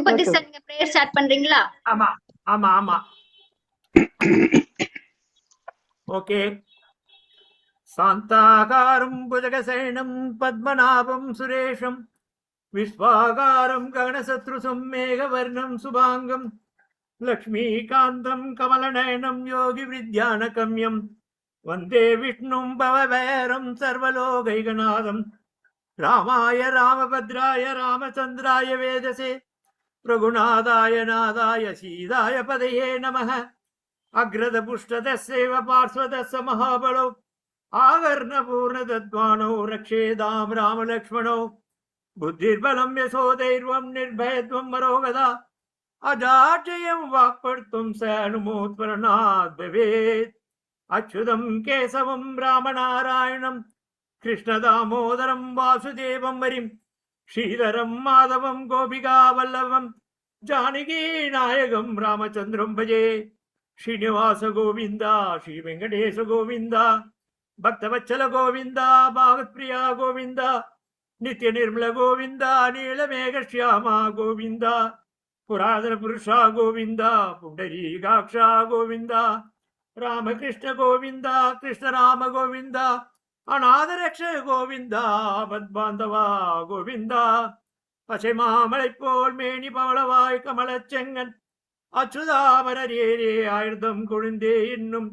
Raghupathi sir நீங்க prayer start பண்றீங்களா? ஆமா ஆமா ஆமா. ஓகே. சாந்தாகாரம் புஜகசேனம் பத்மநாபம் சுரேஷம் விஸ்வாகாரம் ககனசத்ருசம் மேகவர்ணம் சுபாங்கம் லக்ஷ்மீகாந்தம் கமலநயனம் யோகி வித்யானகம்யம் வந்தே விஷ்ணும் பவபேரம் சர்வலோகைகநாதம் ராமாய ராமபத்ராய ராமச்சந்திராய வேதசே ரகுநாதாய நாதாய சீதாய பதையே நமः அக்ரத புஷ்டதஸ்யைவ பார்ஸ்வதஸ்ய மகாபலோ ஆவர்ணபூர்ணதத்வானோ ரக்ஷேதாம் ராமலக்ஷ்மணோ புத்திர்பலம் யசோதைர்வம் நிர்பயத்வம் மரோகதா அஜாட்சயம் வாக்படுத்தும் சனுமோத்பரணாத் பவேத் அச்சுதம் கேசவம் ராமநாராயணம் கிருஷ்ணதாமோதரம் வாசுதேவம் வரிம் ஸ்ரீதரம் மாதவம் கோபிகா வல்லவம் ஜானகி நாயகம் ராமச்சந்திரம் பஜே ஸ்ரீனிவாச கோவிந்தா ஸ்ரீ வெங்கடேச கோவிந்தா பக்தவச்சல கோவிந்தா பாகத் பிரியா கோவிந்தா நித்ய நிர்மல கோவிந்தா நீலமேகஷ்யாமா கோவிந்தா புராதன புருஷா கோவிந்தா புண்டரீகாட்சா கோவிந்தா ராமகிருஷ்ண கோவிந்தா கிருஷ்ணராம கோவிந்தா அநாதரக்ஷ கோவிந்தா பத்பாந்தவா கோவிந்தா பச்சை மாமலை போல் மேனி பவளவாய் கமலச்செங்கன் அச்சுதாமரேரே ஆயுதம் கொழுந்தே இன்னும்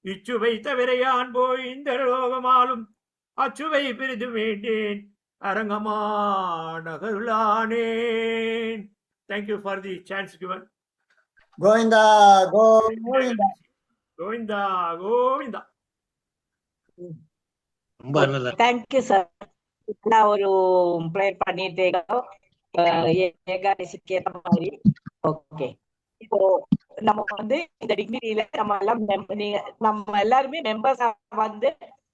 இச்சுவை தவிரையான் போய் இந்த லோகமாலும் அச்சுவை பிரிது வேண்டேன் அரங்கமா நகருளானேன். Thank you for the chance given. Govinda, Govinda. Govinda, Govinda. Thank you sir. நான் ஒரு ப்ரேயர் பண்ணிட்டேன் ஏகாதசிக்கு ஏற்ற மாதிரி. ஓகே, இப்போ நம்ம வந்து இந்த டிக்னிட்டியில நம்ம எல்லாருமே மெம்பர்ஸ் வந்து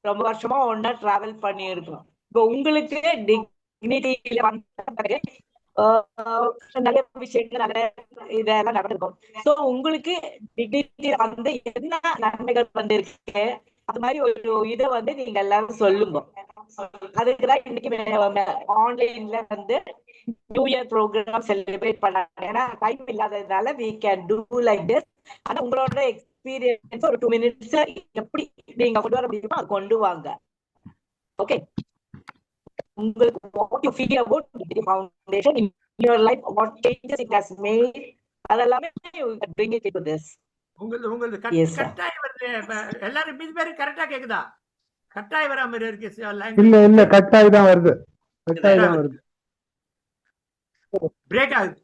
ரொம்ப வருஷமா ஒன்னா டிராவல் பண்ணி இருக்கோம். இப்போ உங்களுக்கு டிக்னிட்டியில வந்து நிறைய விஷயங்கள் நிறைய இதெல்லாம் நடந்திருக்கும். ஸோ உங்களுக்கு டிக்னிட்டியில வந்து என்ன நன்மைகள் வந்து இருக்கு, அது மாதிரி ஒரு இதை வந்து நீங்க எல்லாரும் சொல்லுங்க. அதுக்குதான் இன்னைக்கு ஆன்லைன்ல வந்து நியூ இயர் ப்ரோக்ராம் செலிப்ரேட் பண்ணாங்க. ஏன்னா டைம் இல்லாததுனால we can do like this. ஆனா உங்களோட எக்ஸ்பீரியன்ஸ் ஒரு 2 minutes எப்படி நீங்க கொண்டு வர முடியுமோ அது கொண்டு வாங்க. ஓகே, உங்களுக்கு what you feel about the foundation in your life, what changes it has made, அதெல்லாமே you can bring it into this. உங்களுக்கு கட்டாயம் வருது. எல்லாரும் மீதி பேரு கரெக்டா கேக்குதா? கட்டாயம் வர மாதிரி இருக்கு. இல்ல கட்டாயம் தான் வருது. கட்டாயம் தான் வருது. பிரேக் ஆகுது.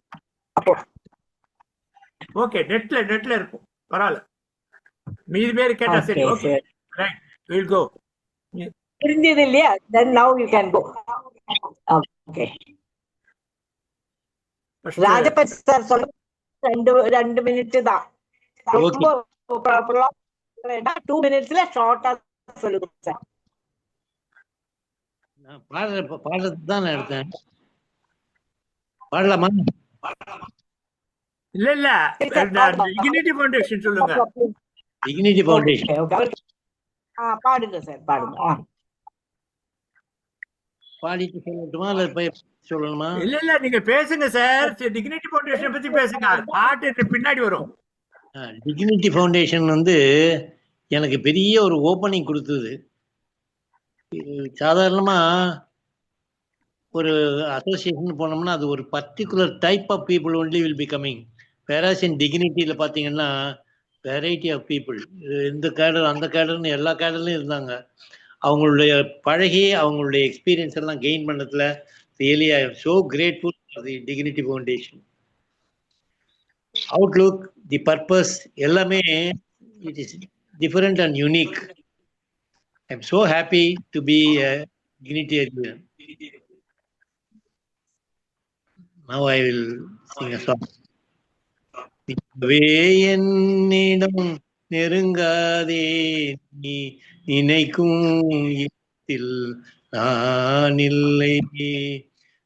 ஓகே, நெட்ல இருக்கும், பரவாயில்ல. மீதி பேரு கேட்டா சரி. Okay, right, we'll go. புரிஞ்சது இல்லையா? Then now you can go. Okay. Rajpath sir சொல்ல 2 மினிட் தான். ரொம்ப 2 மினிட்ஸ்ல ஷார்ட்டா சொல்லுங்க சார். நான் பாடுறது தான் நான் எடுத்தேன். பாடலாமா? இல்ல டிக்னிட்டி ஃபவுண்டேஷன் சொல்லுங்க. டிக்னிட்டி ஃபவுண்டேஷன் பாடுங்க சார், பாடுங்க. பாடிட்டு சொல்லட்டுமா இல்ல போய் சொல்லணுமா? இல்ல நீங்க பேசுங்க சார். டிக்னிட்டி ஃபவுண்டேஷன் பத்தி பேசுங்க, பாட்டு பின்னாடி வரும். டிக்னிட்டி ஃபவுண்டேஷன் வந்து எனக்கு பெரிய ஒரு ஓப்பனிங் கொடுத்தது. சாதாரணமா ஒரு அசோசியேஷன் போனோம்னா அது ஒரு particular type of people only will be coming. Whereas in டிக்னிட்டியில் பார்த்தீங்கன்னா வெரைட்டி ஆஃப் பீப்புள், இந்த கேடர் அந்த கேடர்னு எல்லா கேடர்லையும் இருந்தாங்க. அவங்களுடைய பழகி அவங்களுடைய எக்ஸ்பீரியன்ஸ் எல்லாம் கெயின் பண்ணதுல really I am so grateful for the Dignity Foundation. Outlook, the purpose எல்லாமே it is different and unique. I am so happy to be a dignitarian. Now I will sing a song. என்னிடம் நெருங்காதே நீ நினைக்கும் இடத்தில் நான் இல்லை.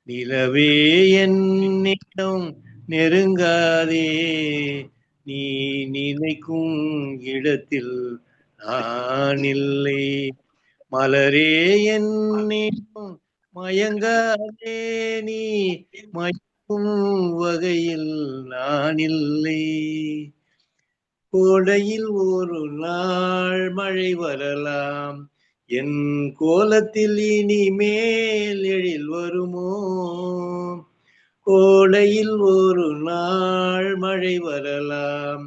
நிலவே என்னிடம் நெருங்காதே நீ நினைக்கும் இடத்தில் நான் இல்லை. மலரே என்னிடம் மயங்காதே நீ மயங்கும் நினைக்கும் வகையில் நான் இல்லை. கோடையில் ஒரு நாள் மழை வரலாம், என் கோலத்தில் இனிமேல் எழில் வருமோ. கோடையில் ஒரு நாள் மழை வரலாம்,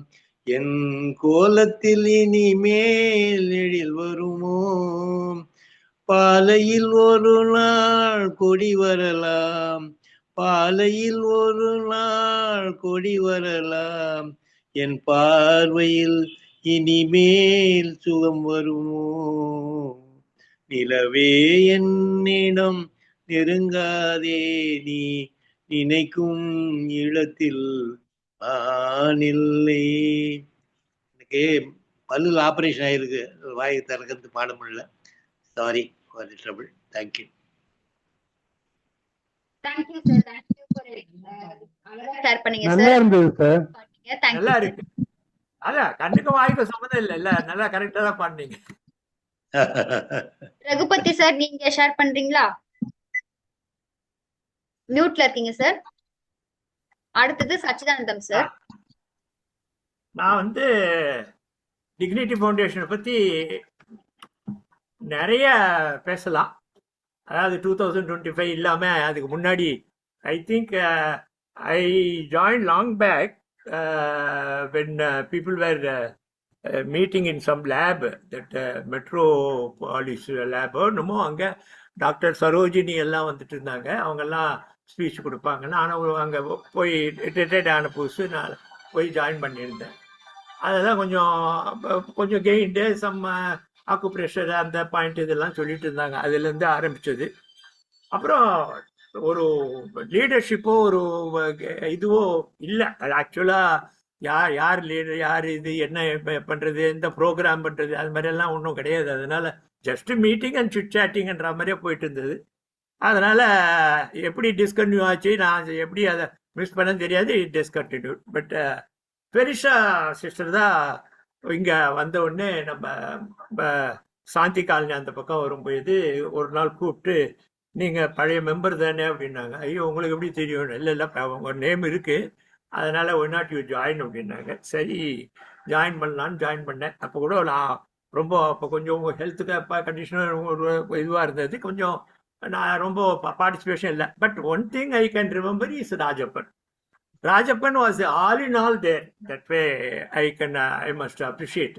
என் கோலத்தில் இனிமேல் எழில் வருமோ. பாலையில் ஒரு நாள் கொடி வரலாம், பாலையில் ஒரு நாள் கொடி வரலாம், என் பார்வையில் இனிமேல் சுகம் வருமோ. நிலவே என்னிடம் நெருங்காதே, நீ நினைக்கும் இடத்தில் நான் இல்லை. எனக்கு பல்லுல ஆபரேஷன் ஆயிருக்கு, வாய் திறக்கிறது பாட முடியல. Sorry for the trouble. Thank you. Thank you sir. Thank you for அழகா ஷேர் பண்ணீங்க நல்லா சார். இருந்தது சார். தேங்க்யூ. நல்லா இருக்கு. அதான் கண்ணுக்கும் வாய்க்கும் சம்மந்தம் இல்ல, நல்லா கரெக்டா தான் பண்ணீங்க. ரகுபதி சார், நீங்க ஷேர் பண்றீங்களா? மியூட்ல இருக்கீங்க சார். அடுத்தது சச்சிதானந்தம் சார். நான் வந்து டிக்னிட்டி ஃபவுண்டேஷனை பத்தி நிறைய பேசலாம். அதாவது 2025 இல்லாம அதுக்கு முன்னாடி I think I join long back when people were meeting in some lab, that metropolis lab என்னமோ. அங்கே டாக்டர் சரோஜினி எல்லாம் வந்துட்டு இருந்தாங்க. அவங்கெல்லாம் ஸ்பீச் கொடுப்பாங்க. நானும் அங்கே போய் ரிட்டையர்ட் ஆன புதுசு நான் போய் ஜாயின் பண்ணியிருந்தேன். அதெல்லாம் கொஞ்சம் கெயின்டு சம் ஆக்குப்ரெஷர் அந்த பாயிண்ட் இதெல்லாம் சொல்லிட்டு இருந்தாங்க. அதுலேருந்து ஆரம்பிச்சது. அப்புறம் ஒரு லீடர்ஷிப்போ ஒரு இதுவோ இல்லை. அது ஆக்சுவலாக யார் லீடர், யார் இது, என்ன பண்ணுறது, எந்த ப்ரோக்ராம் பண்ணுறது, அது மாதிரியெல்லாம் ஒன்றும் கிடையாது. அதனால ஜஸ்ட் மீட்டிங் அண்ட் சிட் சேட்டிங்ன்ற மாதிரியே போயிட்டு இருந்தது. அதனால எப்படி டிஸ்கன்டினியூ ஆச்சு, நான் எப்படி அதை மிஸ் பண்ண தெரியாது, டிஸ்கன்டினியூ. பட் பெரிஷா சிஸ்டர் தான் இங்கே வந்த உடனே நம்ம சாந்தி காலனி அந்த பக்கம் வரும்போது ஒரு நாள் கூப்பிட்டு, நீங்கள் பழைய மெம்பர் தானே அப்படின்னாங்க. ஐயோ உங்களுக்கு எப்படி தெரியும்? இல்லை உங்கள் நேம் இருக்குது, அதனால ஒய் நாட் யூ ஜாயின் அப்படின்னாங்க. சரி ஜாயின் பண்ணலான்னு ஜாயின் பண்ணேன். அப்போ கூட நான் ரொம்ப அப்போ கொஞ்சம் உங்கள் ஹெல்த்துக்கு அப்போ கண்டிஷனர் ஒரு இதுவாக இருந்தது. கொஞ்சம் நான் ரொம்ப பார்ட்டிசிபேஷன் இல்லை. But one thing I can remember is Rajappan. Rajapan was all in all there. That way I must appreciate,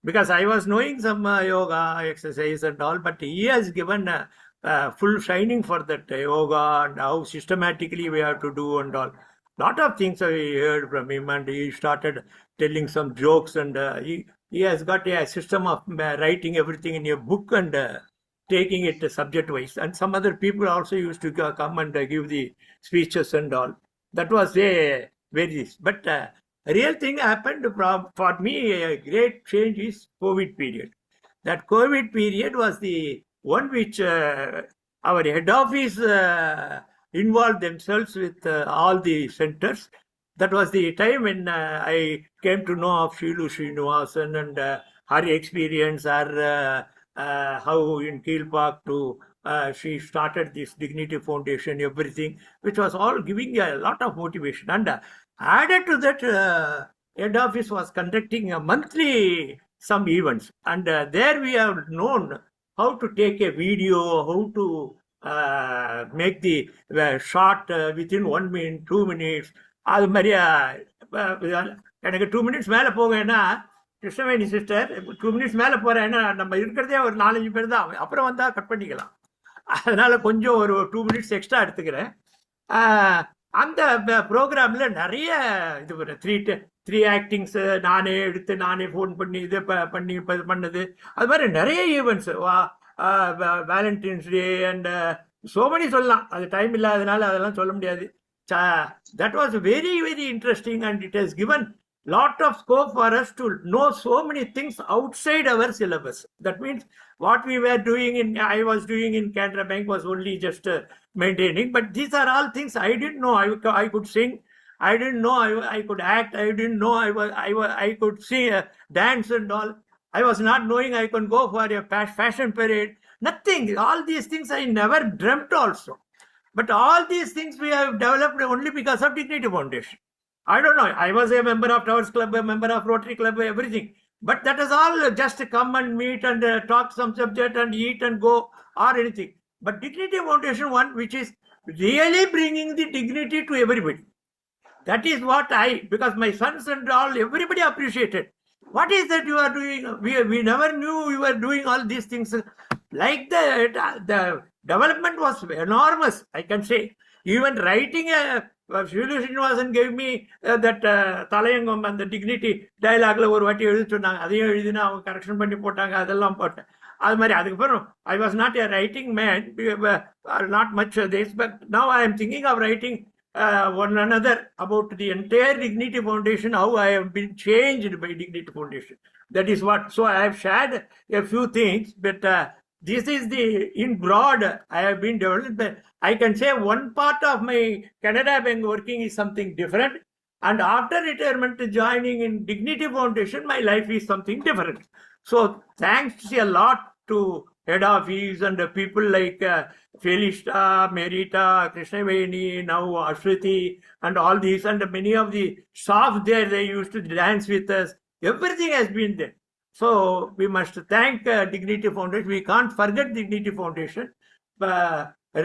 because I was knowing some yoga exercise and all, but he has given full shining for that yoga and how systematically we have to do and all. Lot of things I heard from him, and he started telling some jokes, and he has got a system of writing everything in a book and taking it subject wise. And some other people also used to come and give the speeches and all. That was a very, but real thing happened for me. A great change is COVID period. That COVID period was the one which our head office involved themselves with all the centers. That was the time when I came to know of Shilu Srinivasan and her experience, her how in Keel Park to she started this Dignity Foundation, everything, which was all giving a lot of motivation. And added to that, head office was conducting a monthly some events, and there we have known how to take a video, how to make the shot within 1 minute, 2 minutes. அது மாதிரி எனக்கு 2 minutes மேலே போகன்னா Krishnaveni sister 2 minutes மேலே போகிறேன். ஏன்னா நம்ம இருக்கிறதே ஒரு 4-5 பேர் தான், அப்புறம் வந்தால் கட் பண்ணிக்கலாம். அதனால கொஞ்சம் ஒரு 2 minutes எக்ஸ்ட்ரா எடுத்துக்கிறேன். அந்த ப்ரோக்ராம்ல நிறைய இது 3 ஆக்டிங்ஸ் நானே எடுத்து நானே ஃபோன் பண்ணி இது பண்ணி பண்ணது. அது மாதிரி நிறைய events, Valentine's day and so many சொல்லலாம். அது டைம் இல்லாதனால அதெல்லாம் சொல்ல முடியாது. That was very very interesting, and it has given lot of scope for us to know so many things outside our syllabus. That means what we were doing I was doing in Canara Bank was only just maintaining, but these are all things I didn't know. I could sing, I didn't know I could act, I didn't know I could sing, dance and all. I was not knowing I could go for a fashion parade. Nothing. All these things I never dreamt also. But all these things we have developed only because of Dignity Foundation. I don't know. I was a member of Towers Club, a member of Rotary Club, everything. But that is all just to come and meet and talk some subject and eat and go or anything. But Dignity Foundation one, which is really bringing the dignity to everybody. That is what because my sons and all, everybody appreciated. What is that you are doing? We never knew you were doing all these things. Like the development was enormous, I can say. Even writing Shivelu Srinivasan gave me that Talayangam and the Dignity dialogue ஒரு வாட்டி எழுதி சொன்னாங்க. அதையும் எழுதினா அவங்க correction பண்ணி போட்டாங்க. அதெல்லாம் போட்டேன். அது மாதிரி அதுக்கப்புறம் I was not a writing man, not much this, but now I am thinking of writing one another about the entire Dignity Foundation, how I have been changed by Dignity Foundation. That is what. So I have shared a few things, but this is in broad, I have been developed. I can say one part of my Canada Bank working is something different. And after retirement, joining in Dignity Foundation, my life is something different. So thanks a lot to head office and people like Felista, Merita, Krishnaveni, now Ashwati, and all these, and many of the staff there, they used to dance with us. Everything has been there. So we must thank Dignity Foundation. We can't forget Dignity Foundation.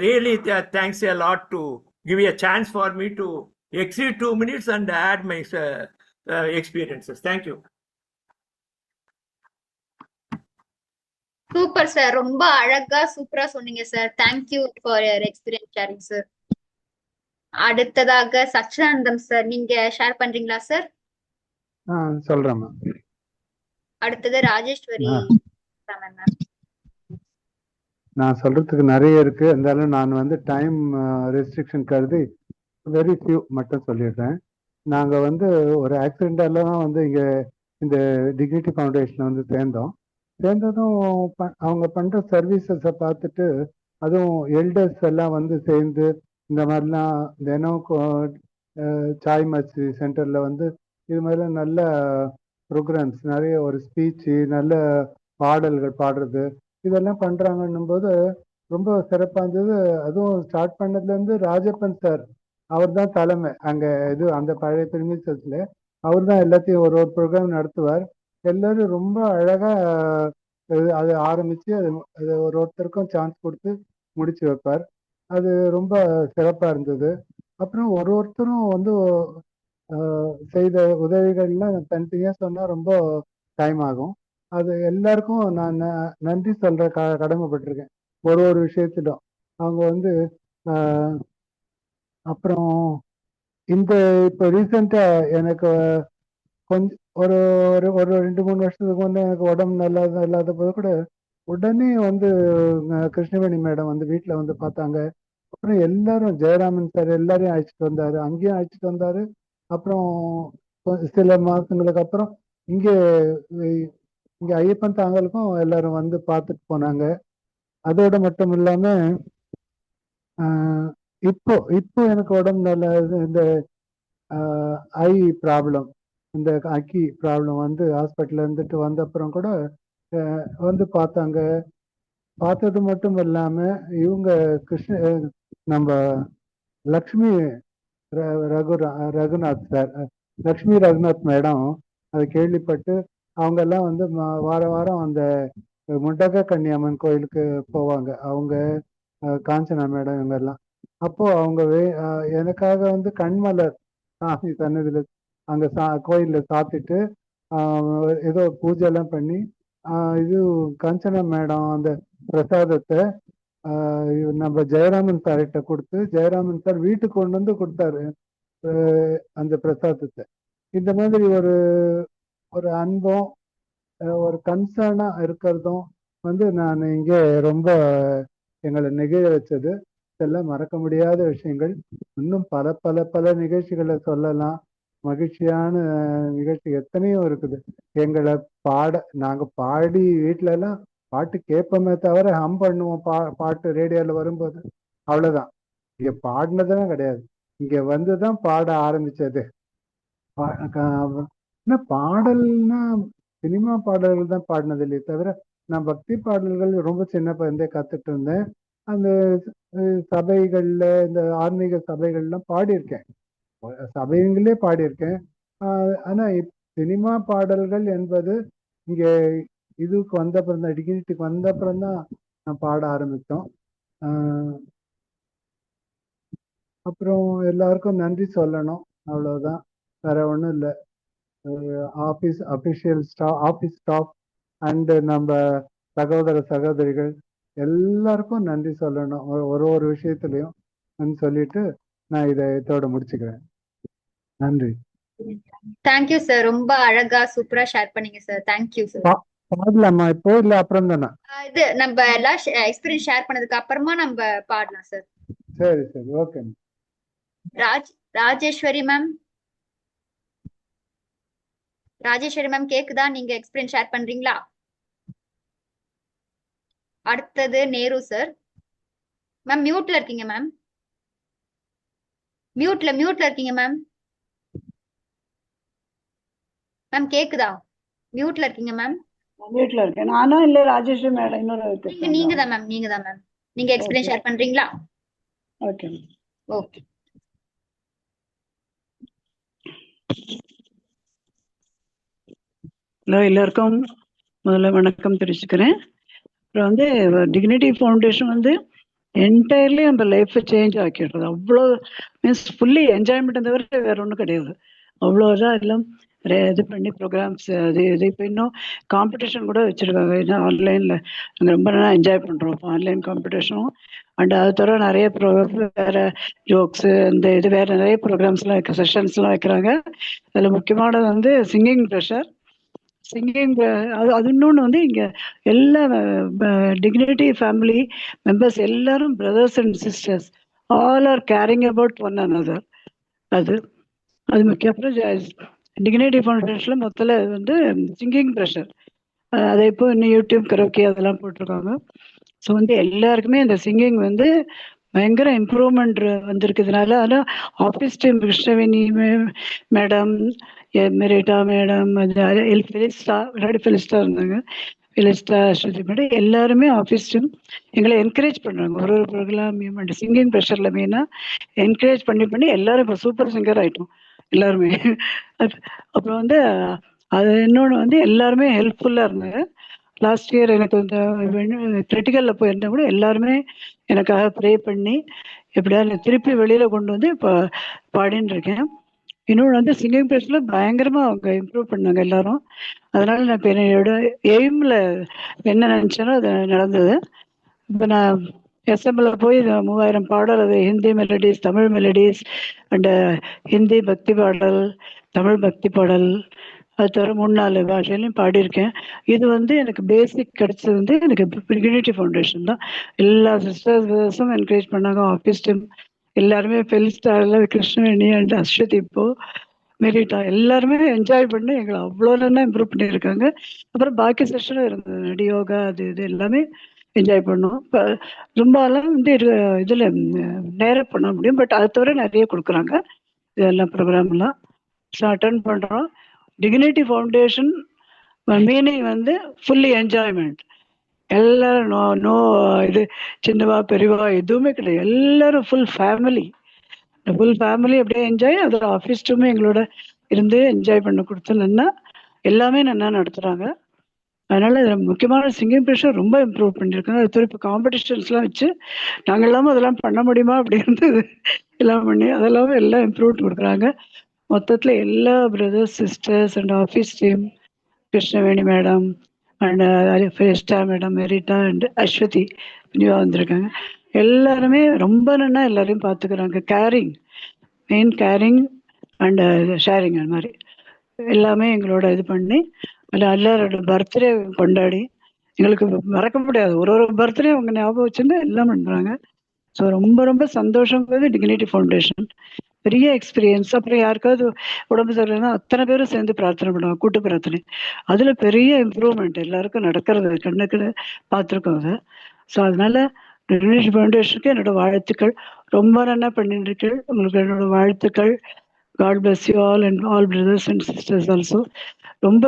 Really, thanks a lot to give me a chance for me to exceed 2 minutes and add my experiences. Thank you. Super sir, ரொம்ப அழகா சூப்பரா சொன்னீங்க sir. Thank you for your experience sharing sir. அடுத்ததாக சச்சிதானந்தம் sir, நீங்க share பண்றீங்களா sir? சொல்றேன். அடுத்தது Rajeswari ma'am. நான் சொல்றதுக்கு நிறைய இருக்கு, இருந்தாலும் நான் வந்து டைம் ரெஸ்ட்ரிக்ஷன் கருதி வெரி ஃபியூ மட்டும் சொல்லிடுறேன். நாங்க வந்து ஒரு ஆக்சிடென்டால தான் வந்து இங்க இந்த டிக்னிட்டி ஃபவுண்டேஷன் வந்து சேர்ந்ததும் அவங்க பண்ற சர்வீசஸை பார்த்துட்டு, அதுவும் எல்டர்ஸ் எல்லாம் வந்து சேர்ந்து இந்த மாதிரிலாம் தினம் சாய் மச்சி சென்டர்ல வந்து இது மாதிரிலாம் நல்ல ப்ரோக்ராம்ஸ், நிறைய ஒரு ஸ்பீச்சு, நல்ல பாடல்கள் பாடுறது இதெல்லாம் பண்றாங்கன்னும் போது ரொம்ப சிறப்பாக இருந்தது. அதுவும் ஸ்டார்ட் பண்ணதுலேருந்து ராஜப்பன் சார் அவர் தான் தலைமை. அங்கே அந்த பழைய பிரிமிசஸ்ல அவர் தான் எல்லாத்தையும் ஒரு ப்ரோக்ராம் நடத்துவார். எல்லாரும் ரொம்ப அழகா அதை ஆரம்பிச்சு அது ஒருத்தருக்கும் சான்ஸ் கொடுத்து முடிச்சு வைப்பார். அது ரொம்ப சிறப்பாக இருந்தது. அப்புறம் ஒருத்தரும் வந்து செய்த உதவிகள்லாம் தனித்தனியாக சொன்னால் ரொம்ப டைம் ஆகும். அது எல்லாருக்கும் நான் நன்றி சொல்ற கடமைப்பட்டிருக்கேன் ஒரு விஷயத்திலும். அவங்க வந்து அப்புறம் இந்த இப்போ ரீசெண்டா எனக்கு கொஞ்சம் ஒரு 2-3 வருஷத்துக்கு முன்னே எனக்கு உடம்பு இல்லாத போது கூட உடனே வந்து கிருஷ்ணவேணி மேடம் வந்து வீட்டில் வந்து பார்த்தாங்க. அப்புறம் எல்லாரும் ஜெயராமன் சார் எல்லாரையும் அழைச்சிட்டு வந்தாரு, அங்கேயும் அழைச்சிட்டு வந்தாரு. அப்புறம் சில மாசங்களுக்கு அப்புறம் இங்கே ஐயப்பன் தாங்கலுக்கும் எல்லாரும் வந்து பார்த்துட்டு போனாங்க. அதோட மட்டும் இல்லாம இப்போ எனக்கு உடம்பு நல்லா இந்த ஐ ப்ராப்ளம், இந்த அக்கி ப்ராப்ளம் வந்து ஹாஸ்பிட்டல்ல இருந்துட்டு வந்த அப்புறம் கூட வந்து பார்த்தாங்க. பார்த்தது மட்டும் இல்லாம இவங்க நம்ம லக்ஷ்மி ரகுநாத் சார், லக்ஷ்மி ரகுநாத் மேடம் அதை கேள்விப்பட்டு அவங்க எல்லாம் வந்து வாரம் அந்த முண்டக கன்னியம்மன் கோயிலுக்கு போவாங்க. அவங்க காஞ்சனா மேடம் இவங்க எல்லாம். அப்போ அவங்க எனக்காக வந்து கண்மலர் சாமி சன்னதியில அங்க கோயில்ல சாப்பிட்டுட்டு ஏதோ பூஜை எல்லாம் பண்ணி காஞ்சனா மேடம் அந்த பிரசாதத்தை நம்ம ஜெயராமன் சார்கிட்ட கொடுத்து, ஜெயராமன் சார் வீட்டுக்கு கொண்டு வந்து கொடுத்தாரு அந்த பிரசாதத்தை. இந்த மாதிரி ஒரு அன்பும் ஒரு கன்சர்னா இருக்கிறதும் வந்து நான் இங்கே ரொம்ப எங்களை நெகிழ வச்சது. இதெல்லாம் மறக்க முடியாத விஷயங்கள். இன்னும் பல பல பல நிகழ்ச்சிகளை சொல்லலாம். மகிழ்ச்சியான நிகழ்ச்சி எத்தனையோ இருக்குது. எங்களை நாங்க பாடி வீட்டுல எல்லாம் பாட்டு கேட்போமே தவிர ஹம் பண்ணுவோம். பாட்டு ரேடியோல வரும்போது அவ்வளவுதான். இங்க பாடினதும் கிடையாது. இங்க வந்துதான் பாட ஆரம்பிச்சது. பாடல்னா சினிமா பாடல்கள் தான் பாடினது இல்லையே தவிர நான் பக்தி பாடல்கள் ரொம்ப சின்ன பையன்தே கத்துட்டு இருந்தேன். அந்த சபைகள்ல இந்த ஆன்மீக சபைகள்லாம் பாடியிருக்கேன், சபைங்களே பாடியிருக்கேன். ஆனா சினிமா பாடல்கள் என்பது இங்க இதுக்கு வந்த அப்புறம் தான், டிகினிட்டிக்கு வந்த அப்புறம் தான் நான் பாட ஆரம்பித்தோம். அப்புறம் எல்லாருக்கும் நன்றி சொல்லணும், அவ்வளவுதான், வேற ஒன்றும் இல்லை. அபிஷியல் ஆஃபீஸ் ஸ்டாஃப் அண்டு நம்ம சகோதர சகோதரிகள் எல்லாருக்கும் நன்றி சொல்லணும், ஒரு விஷயத்துலையும் சொல்லிட்டு நான் இதோட முடிச்சுக்கிறேன். நன்றி. தேங்க்யூ சார், ரொம்ப அழகா சூப்பரா ஷேர் பண்ணீங்க சார். Thank you sir. பாடலாமா இப்போ இல்ல அப்புறம் தானே? இது நம்ம எல்லாம் எக்ஸ்பீரியன்ஸ் ஷேர் பண்ணதுக்கு அப்புறமா நம்ம பாடலாம் சார். சரி சரி, okay. Rajeswari ma'am, Rajeswari ma'am கேக்குதா? நீங்க எக்ஸ்பீரியன்ஸ் ஷேர் பண்றீங்களா? அடுத்தது நேரு சார். மேம் மியூட்ல இருக்கீங்க மேம், மியூட்ல இருக்கீங்க மேம். மேம் கேக்குதா? மியூட்ல இருக்கீங்க மேம். மியூட்ல இருக்கேன். நானும் இல்ல ராஜேஸ்வரி மேடம், இன்னொரு நீங்க தான் மேம், நீங்க எக்ஸ்பீரியன்ஸ் ஷேர் பண்றீங்களா? Okay okay. ஹலோ, எல்லாருக்கும் முதல்ல வணக்கம் தெரிவிச்சுக்கிறேன். அப்புறம் வந்து டிக்னிட்டி ஃபவுண்டேஷன் வந்து என்டையர்லி நம்ம லைஃப்பை சேஞ்ச் ஆக்கிடுறது. அவ்வளோ மீன்ஸ் ஃபுல்லி என்ஜாய்மெண்ட் தவிர வேற ஒன்றும் கிடையாது. அவ்வளோதான் எல்லாம் இது பண்ணி ப்ரோக்ராம்ஸ் அது இது. இப்போ இன்னும் காம்படிஷன் கூட வச்சுருக்காங்க, இன்னும் ஆன்லைனில் நாங்கள் ரொம்ப நல்லா என்ஜாய் பண்ணுறோம் இப்போ ஆன்லைன் காம்படிஷனும். அண்ட் அது தவிர நிறைய வேறு ஜோக்ஸு இந்த இது வேறு நிறைய ப்ரோக்ராம்ஸ்லாம் செஷன்ஸ்லாம் வைக்கிறாங்க. அதில் முக்கியமானது வந்து சிங்கிங் ப்ரெஷர். சிங்கிங் அது இன்னொன்று வந்து இங்கே எல்லா டிக்னிட்டி ஃபேமிலி மெம்பர்ஸ் எல்லாரும் brothers and sisters all are carrying about one another. அது முக்கியம். அப்புறம் டிக்னிட்டி ஃபவுண்டேஷனில் மொத்தத்தில் வந்து சிங்கிங் ப்ரெஷர் அதை இப்போ இன்னும் யூடியூப் கரோக்கி அதெல்லாம் போட்டிருக்காங்க. ஸோ வந்து எல்லாருக்குமே இந்த சிங்கிங் வந்து பயங்கர இம்ப்ரூவ்மெண்ட் வந்திருக்கிறதுனால. ஆனால் office team Krishnaveni madam, Merita madam, Felista, முன்னாடி ஃபெலிஸ்டா இருந்தாங்க, ஃபெலிஸ்டா, அஸ்வதி மேடம், எல்லாருமே ஆஃபீஸ் டீம் எங்களை என்கரேஜ் பண்ணுறாங்க. ஒரு ப்ரோக்ராம் சிங்கிங் ப்ரெஷரில் மெயினாக என்கரேஜ் பண்ணி எல்லாரும் இப்போ சூப்பர் சிங்கர் ஆகிட்டோம் எல்லாருமே. அப்புறம் வந்து அது இன்னொன்று வந்து எல்லாருமே ஹெல்ப்ஃபுல்லாக இருந்தாங்க. லாஸ்ட் இயர் எனக்கு இந்த கிரிட்டிக்கலில் போயிருந்தேன் கூட எல்லாருமே எனக்காக ப்ரே பண்ணி எப்படியாவது திருப்பி வெளியில் கொண்டு வந்து இப்போ பாடின்னு இருக்கேன். இன்னொன்று வந்து சிங்கிங் ப்ரெஷரில் பயங்கரமாக அவங்க இம்ப்ரூவ் பண்ணாங்க எல்லாரும். அதனால் நான் இப்போ என்னோட எய்மில் என்ன நினச்சேனோ அது நடந்தது. இப்போ நான் எஸ்எம்ல போய் 3000 பாடல், அது Hindi melodies, Tamil melodies and Hindi பக்தி பாடல், தமிழ் பக்தி பாடல், அது தவிர 3-4 பாஷையிலையும் பாடியிருக்கேன். இது வந்து எனக்கு பேசிக் கிடைச்சது வந்து எனக்கு டிக்னிட்டி ஃபவுண்டேஷன் தான். எல்லா சிஸ்டர்ஸும் என்கரேஜ் பண்ணாங்க. ஆஃபீஸ் டீம் எல்லாருமே ஃபெலிஸ்டாரில் கிருஷ்ணவேணி அண்ட் அஸ்வதி, இப்போ மெரிட்டா எல்லாருமே என்ஜாய் பண்ணி எங்களை அவ்வளோ நல்லா இம்ப்ரூவ் பண்ணியிருக்காங்க. அப்புறம் பாக்கி செஷனும் இருந்தது, நடி யோகா அது இது எல்லாமே என்ஜாய் பண்ணோம். இப்போ ரொம்பலாம் வந்து இதில் நேரம் பண்ண முடியும், பட் அது தவிர நிறைய கொடுக்குறாங்க இதெல்லாம் ப்ரோக்ராம்லாம். ஸோ அட்டன் பண்ணுறோம். டிக்னிட்டி ஃபவுண்டேஷன் மீனிங் வந்து ஃபுல்லி என்ஜாய்மெண்ட். எல்லாரும் நோ இது சின்னவா பெரியவா எதுவுமே கிடையாது, எல்லாரும் ஃபுல் ஃபேமிலி அப்படியே என்ஜாய். அது ஆஃபீஸ் டூமே எங்களோட இருந்து என்ஜாய் பண்ண கொடுத்தோன்னா எல்லாமே நல்லா நடத்துகிறாங்க. அதனால முக்கியமான சிங்கிங் ப்ரெஷர் ரொம்ப இம்ப்ரூவ் பண்ணியிருக்காங்க. அது இப்போ காம்படிஷன்ஸ்லாம் வச்சு நாங்கள் எல்லாமே அதெல்லாம் பண்ண முடியுமா அப்படின்னு எல்லாம் பண்ணி அதெல்லாமே எல்லாம் இம்ப்ரூவ் கொடுக்குறாங்க. மொத்தத்தில் எல்லா brothers sisters and office team, Krishnaveni madam and Felista madam, Merita and Aswathi நியூவாக வந்திருக்காங்க, எல்லாருமே ரொம்ப நல்லா எல்லாரையும் பார்த்துக்கிறாங்க. மெயின் கேரிங் அண்ட் ஷேரிங் அந்த மாதிரி எல்லாமே எங்களோட இது பண்ணி எல்லாரோட பர்த்டே கொண்டாடி எங்களுக்கு மறக்க முடியாது. ஒரு பர்த்டே அவங்க ஞாபகம் வச்சுருந்து எல்லாம் பண்ணுறாங்க. ஸோ ரொம்ப ரொம்ப சந்தோஷங்கிறது டிக்னிட்டி ஃபவுண்டேஷன், பெரிய எக்ஸ்பீரியன்ஸ். அப்புறம் யாருக்காவது உடம்பு சரியில்லைன்னா அத்தனை பேரும் சேர்ந்து பிரார்த்தனை பண்ணுவாங்க, கூட்டு பிரார்த்தனை. அதில் பெரிய இம்ப்ரூவ்மெண்ட் எல்லாருக்கும் நடக்கிறது கண்ணுக்கு பார்த்துருக்கோம் அதை. ஸோ அதனால டிக்னிட்டி ஃபவுண்டேஷனுக்கு என்னோட வாழ்த்துக்கள். ரொம்ப நல்லா பண்ணிட்டு இருக்கு, உங்களுக்கு என்னோட வாழ்த்துக்கள். God bless you all and all brothers and sisters also. ரொம்ப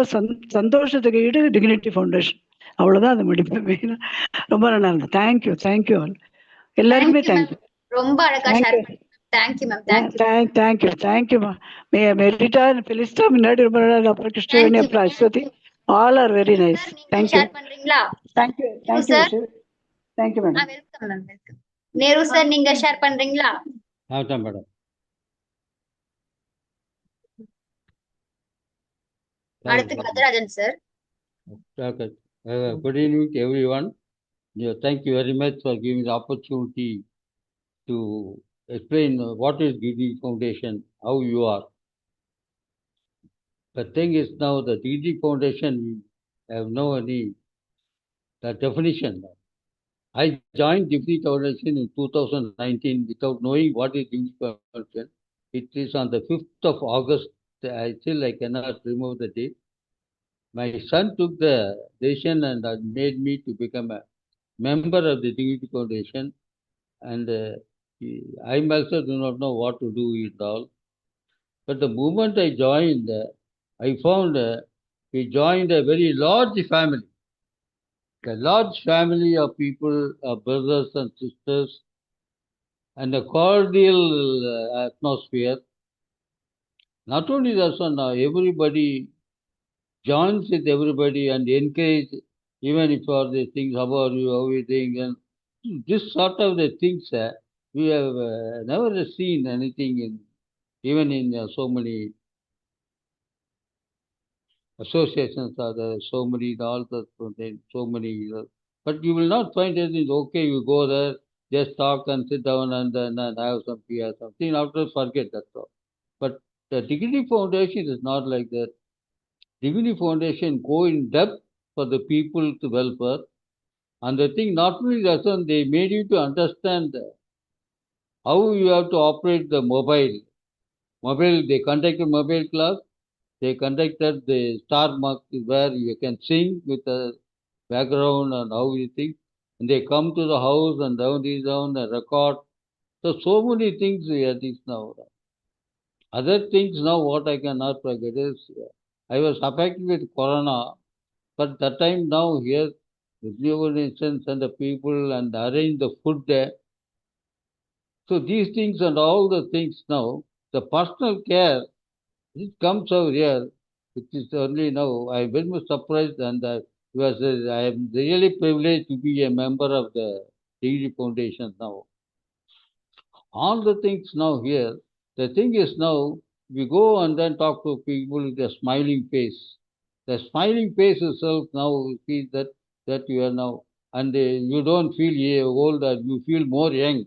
சந்தோஷத்துக்கு ஈடு டிக்னிட்டி ஃபவுண்டேஷன், அவ்வளோதான் அது முடிப்பு மெயினாக. ரொம்ப நல்லா இருந்தது. Thank you all. எல்லாருக்குமே தேங்க்யூ மேம். தேங்க்யூ. ரொம்ப அழகா ஷேர் தேங்க்யூ. பண்ணி தேங்க்யூ மேம். தேங்க்யூ தேங்க்யூமா. மெரிட்டா, பிலிஸ்டா முன்னாடி ரொம்ப நாள், அப்புறம் கிருஷ்ணவேணி, தேங்க்யூ அப்புறம் Aswathi, all are very nice. Sir. நீங்களும் தேங்க்யூ. ஷேர் பண்றீங்களா? Thank you. Nehru thank you. Sir. Thank you madam. Welcome ma'am. Welcome. Nehru sir, நீங்க ஷேர் பண்றீங்களா? ஆகட்டும் மேடம். அடுத்து Gajarajan sir. Good evening to everyone. Thank you very much for giving the opportunity to explain what is DD Foundation, how you are. The thing is now the DD Foundation, we have no any definition. I joined DD Foundation in 2019 without knowing what is DD Foundation. It is on the 5th of August. I cannot remember the date. My son took the decision and made me to become a member of the Dignity Foundation, and I myself do not know what to do it all. But the moment I joined, I found we joined a very large family, a large family of people, brothers and sisters, and a cordial atmosphere. Not only that, son, everybody joins with everybody and encourage, even if all the things, how are you, how are you doing, and this sort of the things we have never seen anything in, even in so many associations are there, so many all the so many, but you will not find anything. Okay, you go there, just talk and sit down and then and have some tea or something. After forget, that's all. But the Dignity Foundation is not like that. Dignity Foundation go in depth for the people to welfare, and the thing not only that, they made you to understand how you have to operate the mobile. They conducted mobile class. They conducted the star mark where you can sing with the background and how you think. And they come to the house and down and record. So many things we have this now. Other things now what I cannot forget is I was affected with corona, but that time now here the nations and the people and arrange the food there. So these things and all the things now, the personal care, it comes over here, which is only now. I am very much surprised, and I am really privileged to be a member of the Dignity Foundation now. All the things now here, the thing is now, we go and then talk to people with a smiling face. The smiling face itself now, see that you are now, and you don't feel old, and you feel more young.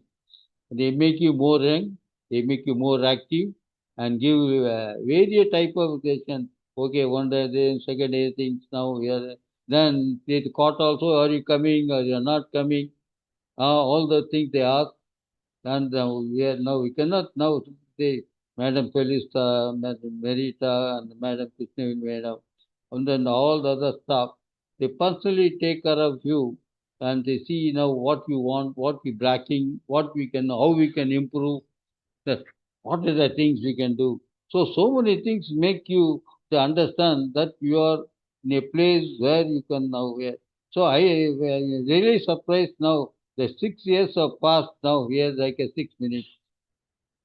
They make you more young, they make you more active, and give various type of question. Okay, one day, then second day things now here. Then they caught also, are you coming or you are not coming? All the things they ask. And we cannot now say Madam Felista, Madam Merita, and Madam Krishna Madam, and then all the other stuff. They personally take care of you, and they see now what you want, what we lacking, how we can improve, what are the things we can do. So many things make you to understand that you are in a place where you can now. So I really surprised now. The 6 years have passed now here like a 6 minutes.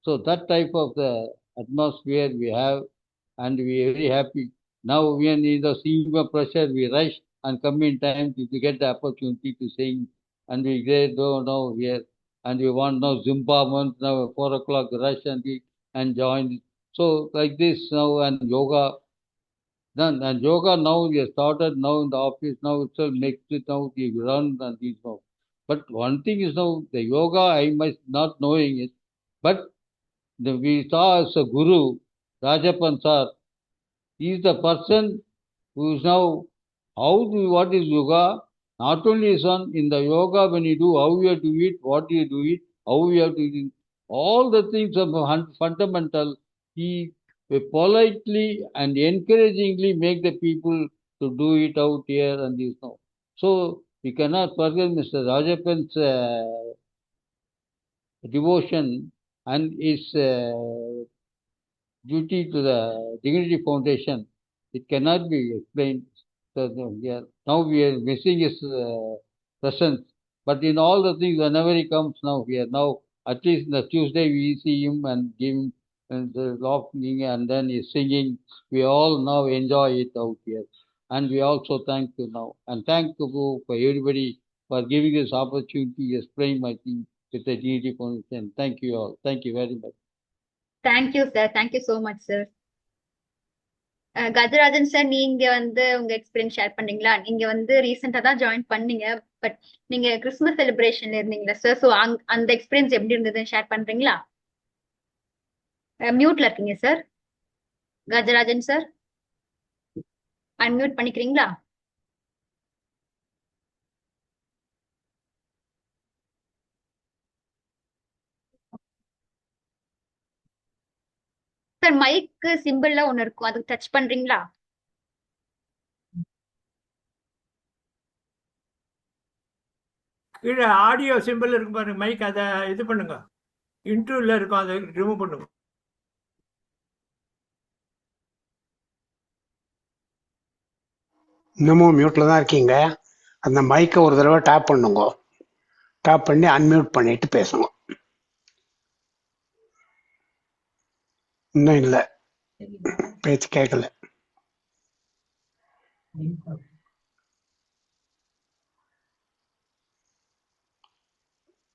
So that type of the atmosphere we have, and we are very happy. Now we are in the senior pressure, we rush and come in time to get the opportunity to sing, and we get now here, and we want now Zimbabwe now 4 o'clock rush and join. So like this now, and yoga done, and yoga now we have started now in the office now itself, makes it now we run and these now. But one thing is now the yoga I must not knowing it, but we saw as a guru, Rajapan sir. He is the person who is now what is yoga. Not only is on in the yoga when you do, how you have to eat, what you do it, how you have to eat, all the things are fundamental. He politely and encouragingly make the people to do it out here and this now. So we cannot forget Mr. Rajapan's devotion and his duty to the Dignity Foundation. It cannot be explained. So, now we are missing his presence, But in all the things, whenever he comes now here, now at least the Tuesday we see him and give him and the laughing and then he's singing. We all now enjoy it out here. And we also thank you now. And thank you for everybody for giving us opportunity to explain my thing with the DD Foundation. Thank you all. Thank you very much. Thank you, sir. Thank you so much, sir. Gajarajan sir, நீங்க வந்து உங்க experience share பண்ணீங்களா? நீங்க வந்து ரீசெண்டா தான் join பண்ணீங்க, but நீங்க கிறிஸ்துமஸ் செலிப்ரேஷன்ல இருந்தீங்களா சார்? ஸோ அந்த எக்ஸ்பீரியன்ஸ் எப்படி இருந்ததுன்னு ஷேர் பண்றீங்களா? மியூட்ல இருக்கீங்க சார். கஜராஜன் சார், அன்மியூட் பண்ணிக்கிறீங்களா? சார், மைக்கு சிம்பிள்ல ஒண்ணு இருக்கும், அதுக்கு டச் பண்றீங்களா? கீழே ஆடியோ சிம்பிள் இருக்கும் பாருங்க, மைக் அதை இது பண்ணுங்க. இன்டர்வியூல இருக்கும், அதை ரிமூவ் பண்ணுங்க. இன்னமும் மியூட்ல தான் இருக்கீங்க. அந்த மைக்கை ஒரு தடவை டேப் பண்ணுங்க. டேப் பண்ணி அன்மியூட் பண்ணிட்டு பேசுங்க. இன்னும் இல்லை, பேச்சு கேட்கல.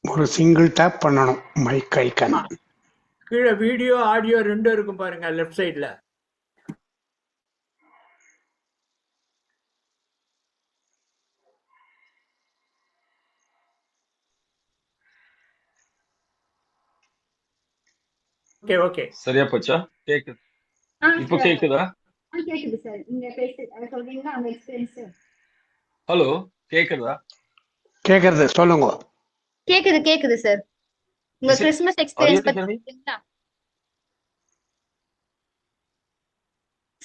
ஒரு சிங்கிள் டேப் பண்ணணும் மைக் ஐக்கன். கீழே வீடியோ ஆடியோ ரெண்டும் இருக்கும் பாருங்க லெஃப்ட் சைட்ல. ஓகே ஓகே, சரியா போச்சா? கேக்குது, இப்போ கேக்குதா? கேக்குது சார். நீங்க பேச சொல்றீங்களா அந்த எக்ஸ்பீரியன்ஸ்? ஹலோ, கேக்குதா? கேக்குறது, சொல்லுங்க. கேக்குது கேக்குது சார். உங்க Is it Christmas experience audio பத்தி clearly? சொல்றீங்களா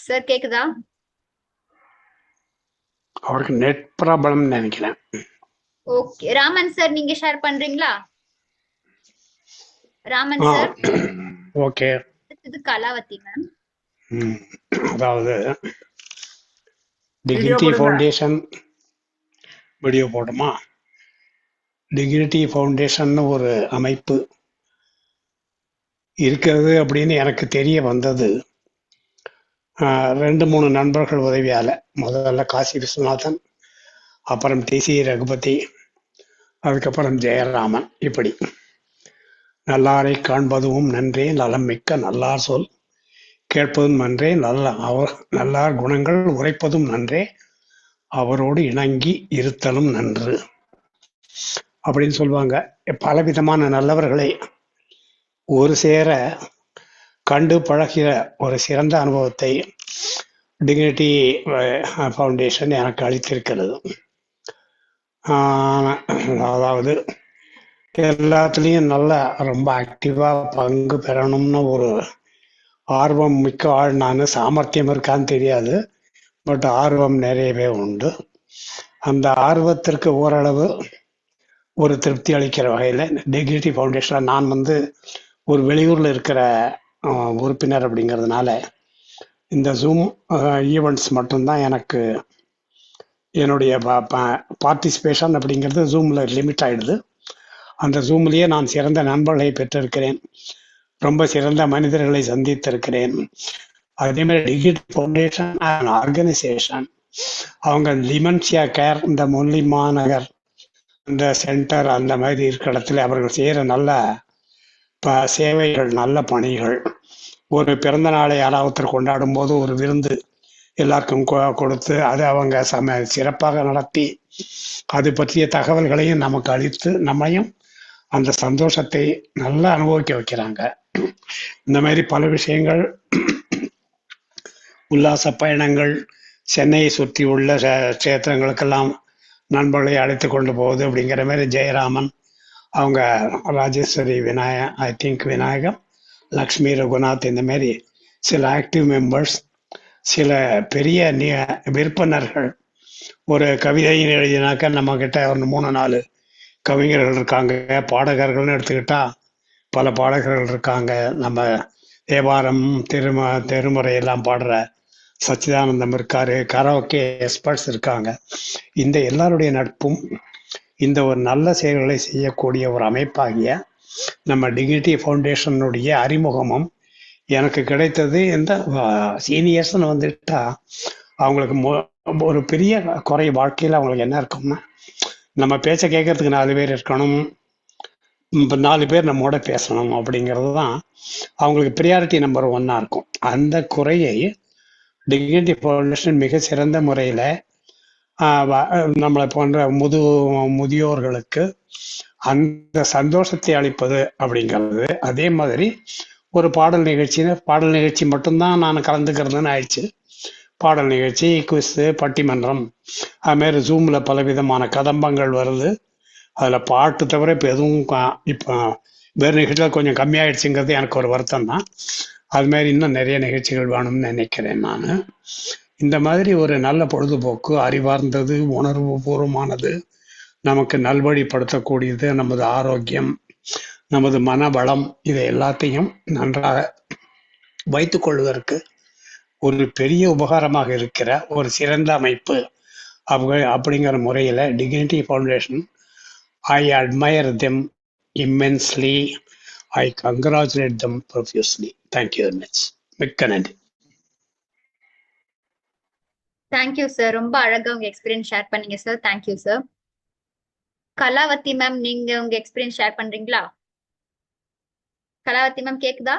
சார்? கேக்குதா? அவருக்கு நெட் ப்ராப்ளம் நினைக்கிறேன். ஓகே, ராமன் சார் நீங்க ஷேர் பண்றீங்களா? ராமன் சார். ஓகே. இது கலாவதி மேம். அதாவது வீடியோ டிகினிட்டி போடுங்க. ஃபவுண்டேஷன் வீடியோ போடுமா? டிகினிட்டி ஃபவுண்டேஷன் ஒரு அமைப்பு இருக்கிறது அப்படின்னு எனக்கு தெரிய வந்தது 2-3 நண்பர்கள் உதவியால. முதல்ல காசி விஸ்வநாதன், அப்புறம் டிசி ரகுபதி, அதுக்கப்புறம் ஜெயராமன். இப்படி நல்லாரை காண்பதும் நன்றே, நலம் மிக்க நல்லார் சொல் கேட்பதும் நன்றே, நல்லார் குணங்கள் உரைப்பதும் நன்றே, அவரோடு இணங்கி இருத்தலும் நன்று அப்படின்னு சொல்லுவாங்க. பலவிதமான நல்லவர்களை ஒரு சேர கண்டு பழகிற ஒரு சிறந்த அனுபவத்தை டிக்னிட்டி ஃபவுண்டேஷன் எனக்கு அளித்திருக்கிறது. அதாவது எல்லாத்துலேயும் நல்ல ரொம்ப ஆக்டிவாக பங்கு பெறணும்னு ஒரு ஆர்வம் மிக்க ஆள் நான். சாமர்த்தியம் இருக்கான்னு தெரியாது, பட் ஆர்வம் நிறையவே உண்டு. அந்த ஆர்வத்திற்கு ஓரளவு ஒரு திருப்தி அளிக்கிற வகையில் டிக்னிட்டி ஃபவுண்டேஷனில் நான் ஒரு வெளியூரில் இருக்கிற உறுப்பினர் அப்படிங்கிறதுனால இந்த ஜூம் ஈவெண்ட்ஸ் மட்டும்தான் எனக்கு என்னுடைய பார்ட்டிசிபேஷன் அப்படிங்கிறது ஜூமில் லிமிட் ஆகிடுது. அந்த ஜூம்லேயே நான் சிறந்த நண்பர்களை பெற்றிருக்கிறேன், ரொம்ப சிறந்த மனிதர்களை சந்தித்திருக்கிறேன். அதேமாதிரி டிகினிட்டி ஃபவுண்டேஷன் ஆர்கனைசேஷன் அவங்க லிமென்சியா கேர், இந்த முல்லை மாநகர் இந்த சென்டர் அந்த மாதிரி இருக்கிற இடத்துல அவர்கள் செய்கிற நல்ல சேவைகள், நல்ல பணிகள். ஒரு பிறந்த நாளை யாராவது கொண்டாடும் போது ஒரு விருந்து எல்லாருக்கும் கொடுத்து அதை அவங்க சிறப்பாக நடத்தி அது பற்றிய தகவல்களையும் நமக்கு அளித்து நம்மையும் அந்த சந்தோஷத்தை நல்லா அனுபவிக்க வைக்கிறாங்க. இந்த மாதிரி பல விஷயங்கள், உல்லாச பயணங்கள், சென்னையை சுற்றி உள்ள கஷேத்திரங்களுக்கெல்லாம் நண்பர்களை அழைத்து கொண்டு போகுது அப்படிங்கிற மாதிரி ஜெயராமன் அவங்க, ராஜேஸ்வரி விநாயகம், லக்ஷ்மி ரகுநாத், இந்த மாதிரி சில ஆக்டிவ் மெம்பர்ஸ், சில பெரிய விற்பனர்கள். ஒரு கவிதையின் எழுதினாக்க நம்ம கிட்ட ஒரு 3-4 கவிஞர்கள் இருக்காங்க. பாடகர்கள்னு எடுத்துக்கிட்டா பல பாடகர்கள் இருக்காங்க. நம்ம தேவாரம், திருமுறை எல்லாம் பாடுற சச்சிதானந்தம் இருக்காரு. கரோக்கே எக்ஸ்பர்ட்ஸ் இருக்காங்க. இந்த எல்லாருடைய நட்பும் இந்த ஒரு நல்ல செயல்களை செய்யக்கூடிய ஒரு அமைப்பாகிய நம்ம டிக்னிட்டி ஃபவுண்டேஷனுடைய அறிமுகமும் எனக்கு கிடைத்தது. இந்த சீனியர்ஸ்னு வந்துட்டா அவங்களுக்கு ஒரு பெரிய குறை வாழ்க்கையில் அவங்களுக்கு என்ன இருக்கும்னா, நம்ம பேச்சை கேட்கறதுக்கு 4 பேர் இருக்கணும், 4 பேர் நம்மோட பேசணும் அப்படிங்கிறது தான் அவங்களுக்கு ப்ரியாரிட்டி நம்பர் 1 இருக்கும். அந்த குறையை டிக்னிட்டி ஃபவுண்டேஷன் மிக சிறந்த முறையில் நம்மளை போன்ற முதியோர்களுக்கு அந்த சந்தோஷத்தை அளிப்பது அப்படிங்கிறது. அதே மாதிரி ஒரு பாடல் நிகழ்ச்சி மட்டும்தான் நான் கலந்துக்கிறதுன்னு ஆயிடுச்சு. பாடல் நிகழ்ச்சி, குவிஸு, பட்டிமன்றம், அதுமாரி ஜூமில் பலவிதமான கதம்பங்கள் வருது. அதில் பாட்டு தவிர இப்போ எதுவும் இப்போ வேறு நிகழ்ச்சிகள் கொஞ்சம் கம்மியாயிடுச்சுங்கிறது எனக்கு ஒரு வருத்தம் தான். அதுமாரி இன்னும் நிறைய நிகழ்ச்சிகள் வேணும்னு நினைக்கிறேன் நான். இந்த மாதிரி ஒரு நல்ல பொழுதுபோக்கு, அறிவார்ந்தது, உணர்வு பூர்வமானது, நமக்கு நல்வழிப்படுத்தக்கூடியது, நமது ஆரோக்கியம், நமது மனபலம், இதை எல்லாத்தையும் நன்றாக வைத்துக் கொள்வதற்கு ஒரு பெரிய உபகாரமாக இருக்கிற ஒரு சிறந்த அமைப்பு அப்படிங்கிற முறையில் Dignity Foundation, I admire them immensely. I congratulate them profusely. Thank you very much. மிக்க நன்றி. Thank you sir. ரொம்ப அழகா உங்க எக்ஸ்பீரியன்ஸ் ஷேர் பண்ணீங்க sir. Thank you sir. Kalavathi ma'am, நீங்க உங்க எக்ஸ்பீரியன்ஸ் ஷேர் பண்றீங்களா? கலாவதி மேம் கேக்குதா?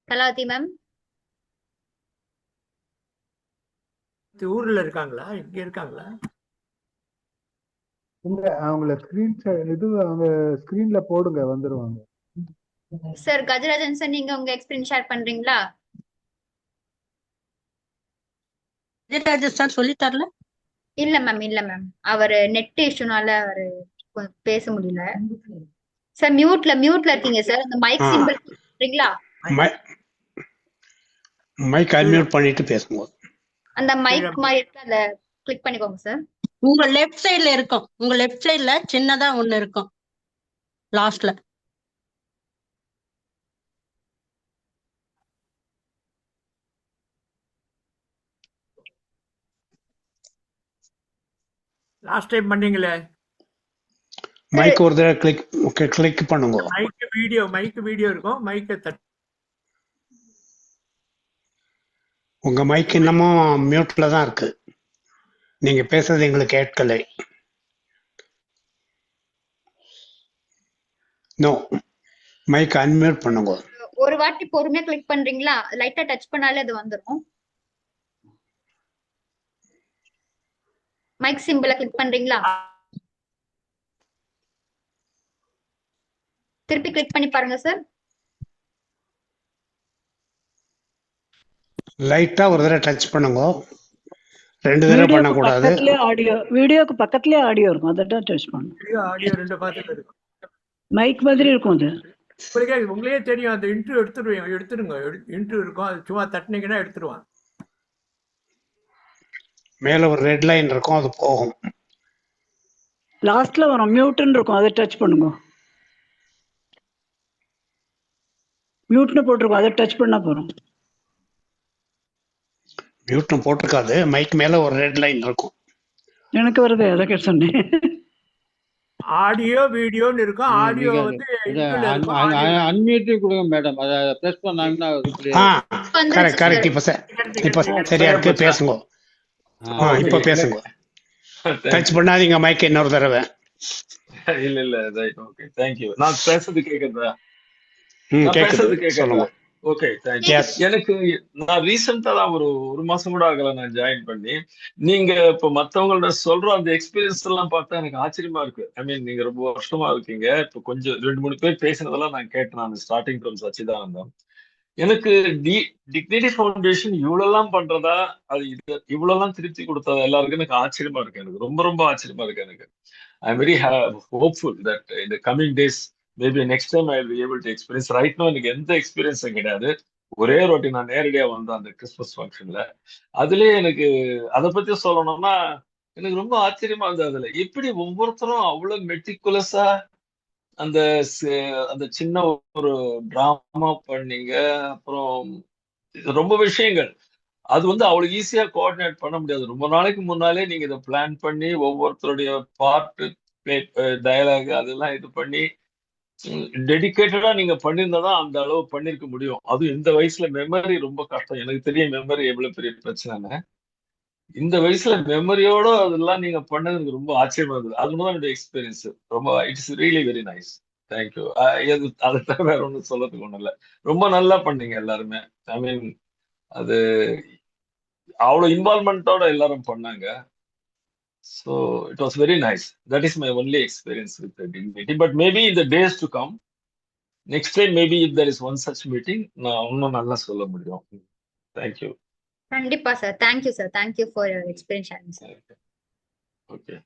கலாவதி மேம் ஊர்ல இருக்காங்களா? இங்க இருக்காங்களா? அவங்கள அவங்க ஸ்கிரீன்ல போடுங்க, வந்துருவாங்க. சார் கஜராஜன் சார், நீங்க உங்க எக்ஸ்பீரியன்ஸ் ஷேர் பண்றீங்களா? கஜராஜன் சார் சொல்லி தரல. இல்ல மேம் அவரு நெட் இஷ்யூனால அவரு பேச முடியல சார். மியூட்ல இருக்கீங்க சார். அந்த மைக் சிம்பிள் பண்றீங்களா? மைக் அன்மியூட் பண்ணிட்டு பேசுங்க. அந்த மைக் மாதிரி இருக்கு, அத கிளிக் பண்ணிக்கோங்க சார். உங்க லெஃப்ட் சைடுல இருக்கும். உங்க லெஃப்ட் சைடுல சின்னதா ஒண்ணு இருக்கும் லாஸ்ட்ல. லாஸ்ட் டைம் பண்ணீங்களே, மைக் ஒரு தடவை கிளிக் பண்ணுங்க. மைக் வீடியோ இருக்கும். மைக்கை தட்டு. உங்க மைக் இன்னமும் மியூட்ல தான் இருக்கு. நீங்க பேசுறது எங்களுக்கு கேட்கலை. நோ, மைக் அன்மியூட் பண்ணுங்க. ஒரு வாட்டி பொறுமையா கிளிக் பண்றீங்களா? லைட்டா டச் பண்ணாலே அது வந்துரும். மைக் சிம்பிள கிளிக் பண்றீங்களா? திருப்பி கிளிக் பண்ணி பாருங்க சார். லைட்டா ஒரு தடவை டச் பண்ணுங்க. 2 தடவை பண்ணக்கூடாது. வீடியோக்கு பக்கத்துலயே ஆடியோ இருக்கும், அதை டச் பண்ணுங்க. ஆடியோ 2 பார்த்துட்டு இருக்கும். மைக் மாதிரி இருக்கும் அது. உங்களே தெரியும். அந்த இன்ட்ரோ எடுத்துருங்க. இன்ட்ரோ இருக்கும், அது சும்மா தட்டினீங்கன்னா எடுத்துருவான். மேல ஒரு ரெட் லைன் இருக்கும், அது போகும். லாஸ்ட்ல வரும் மியூட்னு இருக்கும், அதை டச் பண்ணுங்க. மியூட்னு போட்டிருக்கும், அதை டச் பண்ணா போறோம். மியூட்னு போட்டிருக்காது, மைக் மேல ஒரு ரெட் லைன் இருக்கும். எனக்கு வருது, அதை சொன்னேன். ஆடியோ வீடியோன்னு இருக்கும். ஆடியோ வந்து அன்மியூட் கொடுங்க மேடம். அத பிரஸ் பண்ணாங்கன்னா கரெக்ட். இப்ப சரியா இருக்கு, பேசுங்க. இப்ப பேசுங்க. டச் பண்ணாதீங்க மைக் இன்னொரு தடவை. இல்ல ரைட். Okay, thank you. நான் பேசுறது கேக்குதா? கேக்குது. Okay, thank you. எனக்கு நான் ரீசெண்டா தான் ஒரு மாசம் கூட ஆகல நான் ஜாயின் பண்ணி. நீங்க இப்ப மத்தவங்களோட சொல்ற அந்த எக்ஸ்பீரியன்ஸ் எல்லாம் பார்த்தா எனக்கு ஆச்சரியமா இருக்கு. ஐ மீன், நீங்க ரொம்ப வருஷமா இருக்கீங்க. இப்ப கொஞ்சம் 2-3 பேர் பேசினதெல்லாம் நான் கேட்டேன். அந்த ஸ்டார்டிங் ஃப்ரம் சச்சிதானந்தம். எனக்கு டிக்னிட்டி ஃபவுண்டேஷன் இவ்வளவு பண்றதா, அது இவ்வளவு திருப்தி கொடுத்ததா எல்லாருக்கும் எனக்கு ஆச்சரியமா இருக்கு. எனக்கு ரொம்ப ரொம்ப ஆச்சரியமா இருக்கு. எனக்கு I am very hopeful that இந்த coming days maybe next time I will be able to experience. Right no எனக்கு எந்த எக்ஸ்பீரியன்ஸும் கிடையாது. ஒரே ஒரு வாட்டி நான் நேரடியா வந்தேன் அந்த கிறிஸ்மஸ் ஃபங்க்ஷன்ல. அதுலயே எனக்கு அதை பத்தி சொல்லணும்னா எனக்கு ரொம்ப ஆச்சரியமா இருந்தது. அதுல எப்படி ஒவ்வொருத்தரும் அவ்வளவு மெட்டிகுலஸா அந்த சின்ன ஒரு டிராமா பண்ணீங்க. அப்புறம் ரொம்ப விஷயங்கள் அது வந்து அவ்வளவு ஈஸியா கோஆர்டினேட் பண்ண முடியாது. ரொம்ப நாளைக்கு முன்னாலே நீங்க இதை பிளான் பண்ணி ஒவ்வொருத்தருடைய பார்ட் டயலாக் அதெல்லாம் இது பண்ணி டெடிகேட்டடா நீங்க பண்ணியிருந்தாதான் அந்த அளவு பண்ணிருக்க முடியும். அதுவும் இந்த வயசுல மெமரி ரொம்ப கஷ்டம். எனக்கு தெரியும் மெமரி எவ்வளவு பெரிய பிரச்சனைன்னு. இந்த வயசுல மெமரியோட அதெல்லாம் நீங்க பண்ணது எனக்கு ரொம்ப ஆச்சரியமா இருந்தது. அதுதான் என்னோட எக்ஸ்பீரியன்ஸ். ரொம்ப it's really very nice. Thank you. அதை தவிர வேற ஒன்றும் சொல்லதுக்கு ஒண்ணும் இல்லை. ரொம்ப நல்லா பண்ணீங்க எல்லாருமே. ஐ மீன் அது அவ்வளவு இன்வால்மெண்டோட எல்லாரும் பண்ணாங்க. So it was very nice. That is my only experience with the dignity. But maybe in the days to come, next time maybe if there is one such meeting, நான் இன்னும் நல்லா சொல்ல முடியும். Thank you. கண்டிப்பா sir. Thank you sir. Thank you for your experience sharing sir. Okay.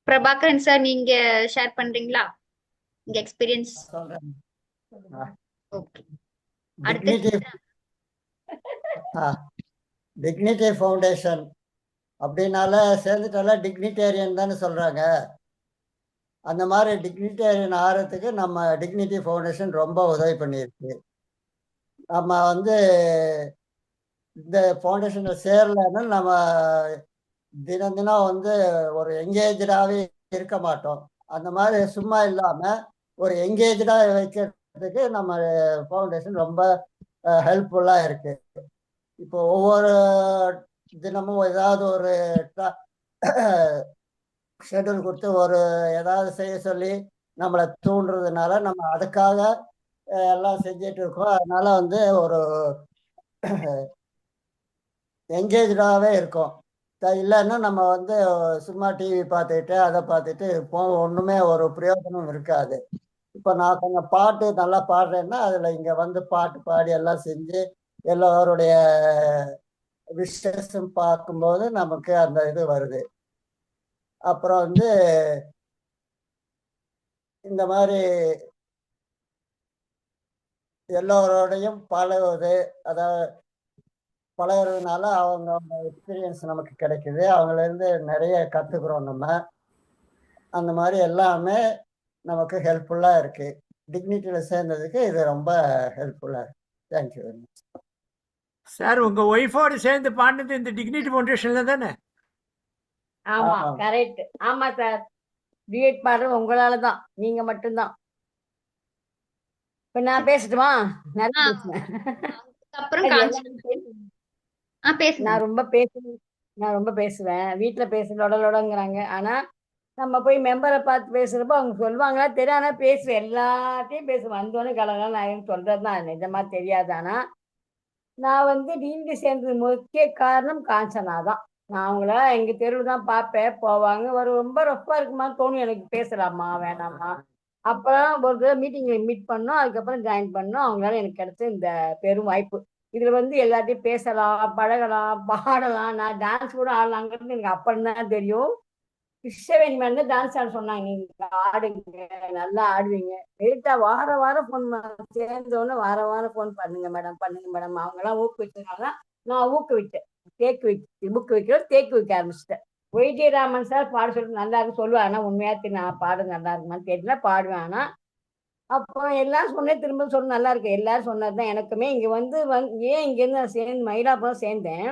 Prabhakaran sir, நீங்க share பண்றீங்களா உங்க experience? சொல்றேன். ஓகே. அடுத்து டிக்னிட்டி ஃபவுண்டேஷன் அப்படின்னால சேர்ந்துட்டால டிக்னிட்டேரியன் தானே சொல்றாங்க. அந்த மாதிரி டிக்னிட்டேரியன் ஆகிறதுக்கு நம்ம டிக்னிட்டி ஃபவுண்டேஷன் ரொம்ப உதவி பண்ணியிருக்கு. நம்ம வந்து இந்த ஃபவுண்டேஷனில் சேரலைன்னா நம்ம தினம் தினம் வந்து ஒரு எங்கேஜாகவே இருக்க மாட்டோம். அந்த மாதிரி சும்மா இல்லாமல் ஒரு எங்கேஜாக வைக்கிறதுக்கு நம்ம ஃபவுண்டேஷன் ரொம்ப ஹெல்ப்ஃபுல்லாக இருக்கு. இப்போ ஒவ்வொரு தினமும் ஏதாவது ஒரு ஷெட்யூல் கொடுத்து ஒரு ஏதாவது செய்ய சொல்லி நம்மளை தூண்டுறதுனால நம்ம அதுக்காக எல்லாம் செஞ்சிட்டு இருக்கோம். அதனால வந்து ஒரு என்கேஜாகவே இருக்கும். இல்லைன்னா நம்ம வந்து சும்மா டிவி பார்த்துக்கிட்டு அதை பார்த்துட்டு இருப்போம். ஒன்றுமே ஒரு பிரயோஜனம் இருக்காது. இப்போ நான் கொஞ்சம் பாட்டு நல்லா பாடுறேன்னா அதில் இங்கே வந்து பாட்டு பாடி எல்லாம் செஞ்சு எல்லோருடைய விஷயம் பார்க்கும்போது நமக்கு அந்த இது வருது. அப்புறம் வந்து இந்த மாதிரி எல்லோரோடையும் பழகுவது, அதாவது பழகுறதுனால அவங்க எக்ஸ்பீரியன்ஸ் நமக்கு கிடைக்குது. அவங்கலேருந்து நிறைய கற்றுக்குறோம் நம்ம. அந்த மாதிரி எல்லாமே நமக்கு ஹெல்ப்ஃபுல்லாக இருக்கு. டிக்னிட்டியில் சேர்ந்ததுக்கு இது ரொம்ப ஹெல்ப்ஃபுல்லாக இருக்கு. Thank you very much sir. உங்க ஒய்ஃபோடு சேர்ந்து பாடினது இந்த டிக்னிட்டி ஃபவுண்டேஷன்ல தானே? ஆமா, கரெக்ட். ஆமா சார், டியூட் பாடுறது உங்களால தான், நீங்க மட்டும்தான். இப்ப நான் பேசட்டுமா? நல்லா பேசுவேன். அப்புறம் நான் ரொம்ப பேசுவேன். வீட்டுல லொடலொடங்கிறாங்க. ஆனா நம்ம போய் மெம்பரை பார்த்து பேசுறப்போ அவங்க சொல்லுவாங்களா தெரியும். ஆனா பேசுவேன், எல்லாத்தையும் பேசுவேன். வந்தோடனே கலகலாம் நான் சொல்றதுதான் நிஜமா தெரியாது. ஆனா நான் வந்து டிகிரி சேர்ந்தது முக்கிய காரணம் காஞ்சனா தான். நான் அவங்கள எங்க தெருவில் தான் பார்ப்பேன், போவாங்க. ரொம்ப ரஃப்பா இருக்குமான்னு தோணும் எனக்கு, பேசலாமா வேணாமா. அப்புறம் ஒரு தடவை மீட்டிங்ல மீட் பண்ணோம், அதுக்கப்புறம் ஜாயின் பண்ணோம். அவங்களால எனக்கு கிடைச்ச இந்த பெரும் வாய்ப்பு. இதுல வந்து எல்லாத்தையும் பேசலாம், பழகலாம், பாடலாம். நான் டான்ஸ் கூட ஆடலாங்கிறது எனக்கு அப்புறம் தான் தெரியும். கிருஷ்ணவேணி மேடம் தான் டான்ஸ் ஆட சொன்னாங்க, நீங்க ஆடுங்க, நல்லா ஆடுவீங்க. லேட்டா வாரம் ஃபோன் சேர்ந்தோன்னு வாரம் ஃபோன் பண்ணுங்க மேடம். அவங்கெல்லாம் ஊக்குவிச்சதுனால நான் ஊக்குவிட்டேன். புக்கு வைக்கிறோம், தேக்கு வைக்க ஆரம்பிச்சிட்டேன். ஒய்டி ராமன் சார் பாட சொல்லிட்டு நல்லா இருக்கு சொல்லுவேன். ஆனா உண்மையா நான் பாடு நல்லா இருக்குமான்னு தெரியல, பாடுவேன். ஆனா அப்போ எல்லாம் சொன்னேன், திரும்ப சொல்ல நல்லா இருக்கு. எல்லாரும் சொன்னதுதான். எனக்குமே இங்க வந்து ஏன் இங்க இருந்து நான் சேர்ந்து மயிலாப்புறம் சேர்ந்தேன்.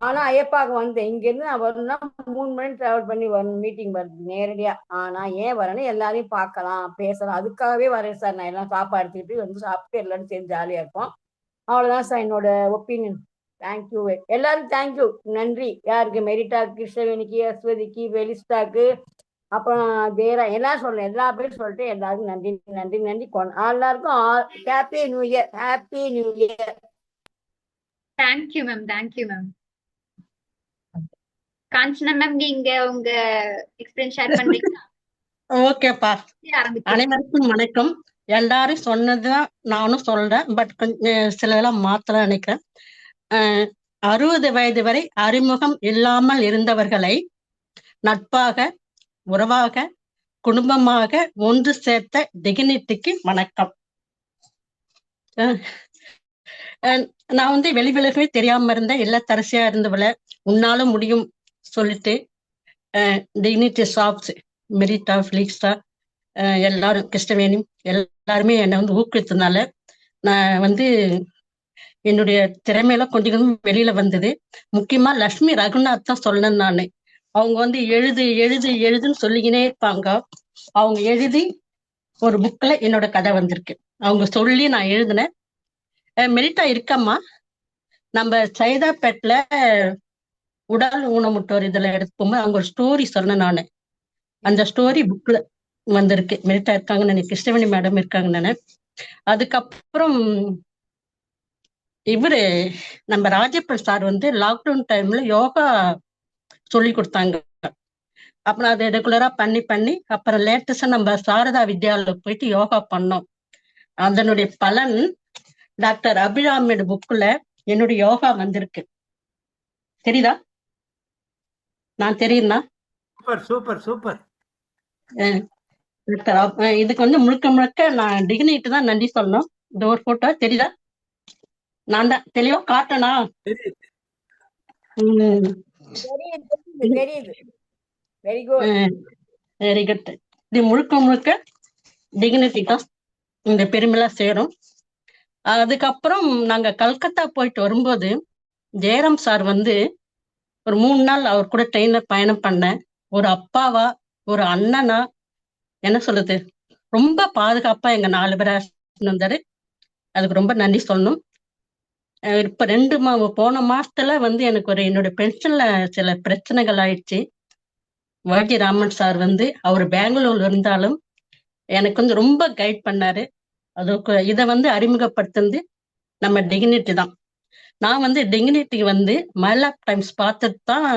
ஆனா ஐயப்பாக்கு வந்தேன். இங்க இருந்து நான் வரணும்னா 3 மணி டிராவல் பண்ணி வரணும், மீட்டிங் வருது நேரடியா. ஆனா ஏன் வரேன்னு எல்லாரையும் பார்க்கலாம், பேசலாம், அதுக்காகவே வரேன் சார். நான் எல்லாம் சாப்பாடு எடுத்துக்கிட்டு வந்து சாப்பிட்டு எல்லாரும் சேர்ந்து ஜாலியா இருப்போம். அவ்வளவுதான் சார் என்னோட ஒப்பீனியன். தேங்க்யூ எல்லாரும், தேங்க்யூ, நன்றி. யாருக்கு? மெரிட்டா, கிருஷ்ணவேணிக்கு, அஸ்வதிக்கு, வெலிஸ்டாக்கு, அப்புறம் தேரா, எல்லாம் சொல்றேன். எல்லா பேரும் சொல்லிட்டு எல்லாருக்கும் நன்றி நன்றி நன்றி. எல்லாருக்கும் happy new year. Happy new year. Thank you ma'am. Thank you ma'am. Kanchana ma'am, நீங்க உங்க எக்ஸ்பீரியன்ஸ் ஷேர் பண்றீங்களா? ஓகேப்பா. அனைவருக்கும் வணக்கம். எல்லாரும் சொன்னதுதான் நானும் சொல்றேன். பட் கொஞ்சம் சிலதெல்லாம் மாத்தலாம் நினைக்கிறேன். 60 வயது வரை அறிமுகம் இல்லாமல் இருந்தவர்களை நட்பாக, உறவாக, குடும்பமாக ஒன்று சேர்த்த டிக்னிட்டிக்கு வணக்கம். நான் வந்து வெளிவிலகவே தெரியாம இருந்த இல்லத்தரசியா இருந்தவள உன்னாலும் முடியும் சொல்லிட்டு டிக்னிட்டி ஷாப்ஸ், மெரிட்டா, ஃபிலிக்ஸா, எல்லாரும், கிருஷ்ணவேணி எல்லாருமே என்னை வந்து ஊக்குவித்ததுனால நான் வந்து என்னுடைய திறமையெல்லாம் கொஞ்சம் கொஞ்சம் வெளியில வந்தது. முக்கியமா லட்சுமி ரகுநாத் தான் சொல்லணும் நானு. அவங்க வந்து எழுது எழுது எழுதுன்னு சொல்லிக்கினே இருப்பாங்க. அவங்க எழுதி ஒரு புக்ல என்னோட கதை வந்திருக்கு. அவங்க சொல்லி நான் எழுதினேன். மெரிட்டா இருக்கம்மா. நம்ம சைதாப்பேட்ல உடல் ஊனமுற்றோர் இதுல எடுப்போம். அவங்க ஒரு ஸ்டோரி சொன்னேன் நானு. அந்த ஸ்டோரி புக்ல வந்திருக்கு. மெரிட்டா இருக்காங்கன்னு நினைக்கிறேன். கிருஷ்ணவேணி மேடம் இருக்காங்கன்னு. அதுக்கப்புறம் இவரு நம்ம ராஜப்பன் சார் வந்து லாக்டவுன் டைம்ல யோகா சொல்லி கொடுத்தாங்க. அப்புறம் அதை ரெகுலரா பண்ணி பண்ணி அப்புறம் லேட்டஸ்டா நம்ம சாரதா வித்யாலயா போயிட்டு யோகா பண்ணோம். அதனுடைய பலன் டாக்டர் அபிராமியோட புக்ல என்னுடைய யோகா வந்திருக்கு. தெரியுதா? நான் தெரியுமா? Super super super. இதுக்கு வந்து முழுக்க முழுக்க நான் டிக்னிட்டி தான் நன்றி சொல்லணும். இந்த ஒரு போட்டோ தெரியுதா? நான் தான் தெளிவா காட்டனா? தெரியுது. Very good. Very good. இது முழுக்க முழுக்க டிக்னிட்டி தான் இந்த பெருமைலாம் சேரும். அதுக்கப்புறம் நாங்க கல்கத்தா போயிட்டு வரும்போது ஜெயராம் சார் வந்து ஒரு 3 நாள் அவர் கூட ட்ரெயின்ல பயணம் பண்ணேன். ஒரு அப்பாவா ஒரு அண்ணனா என்ன சொல்றது, ரொம்ப பாதுகாப்பா எங்க 4 பேரை வந்தாரு. அதுக்கு ரொம்ப நன்றி சொல்லணும். இப்ப போன மாசத்துல வந்து எனக்கு என்னோட பென்ஷன்ல சில பிரச்சனைகள் ஆயிடுச்சு. வாஜி ராமன் சார் வந்து அவர் பெங்களூர்ல இருந்தாலும் எனக்கு வந்து ரொம்ப கைட் பண்ணாரு. அதுக்கு இதை வந்து அறிமுகப்படுத்துறது நம்ம டிக்னிட்டி தான். நான் வந்து டிக்னிட்டி வந்து மைலாப் டைம்ஸ் பார்த்துட்டு தான்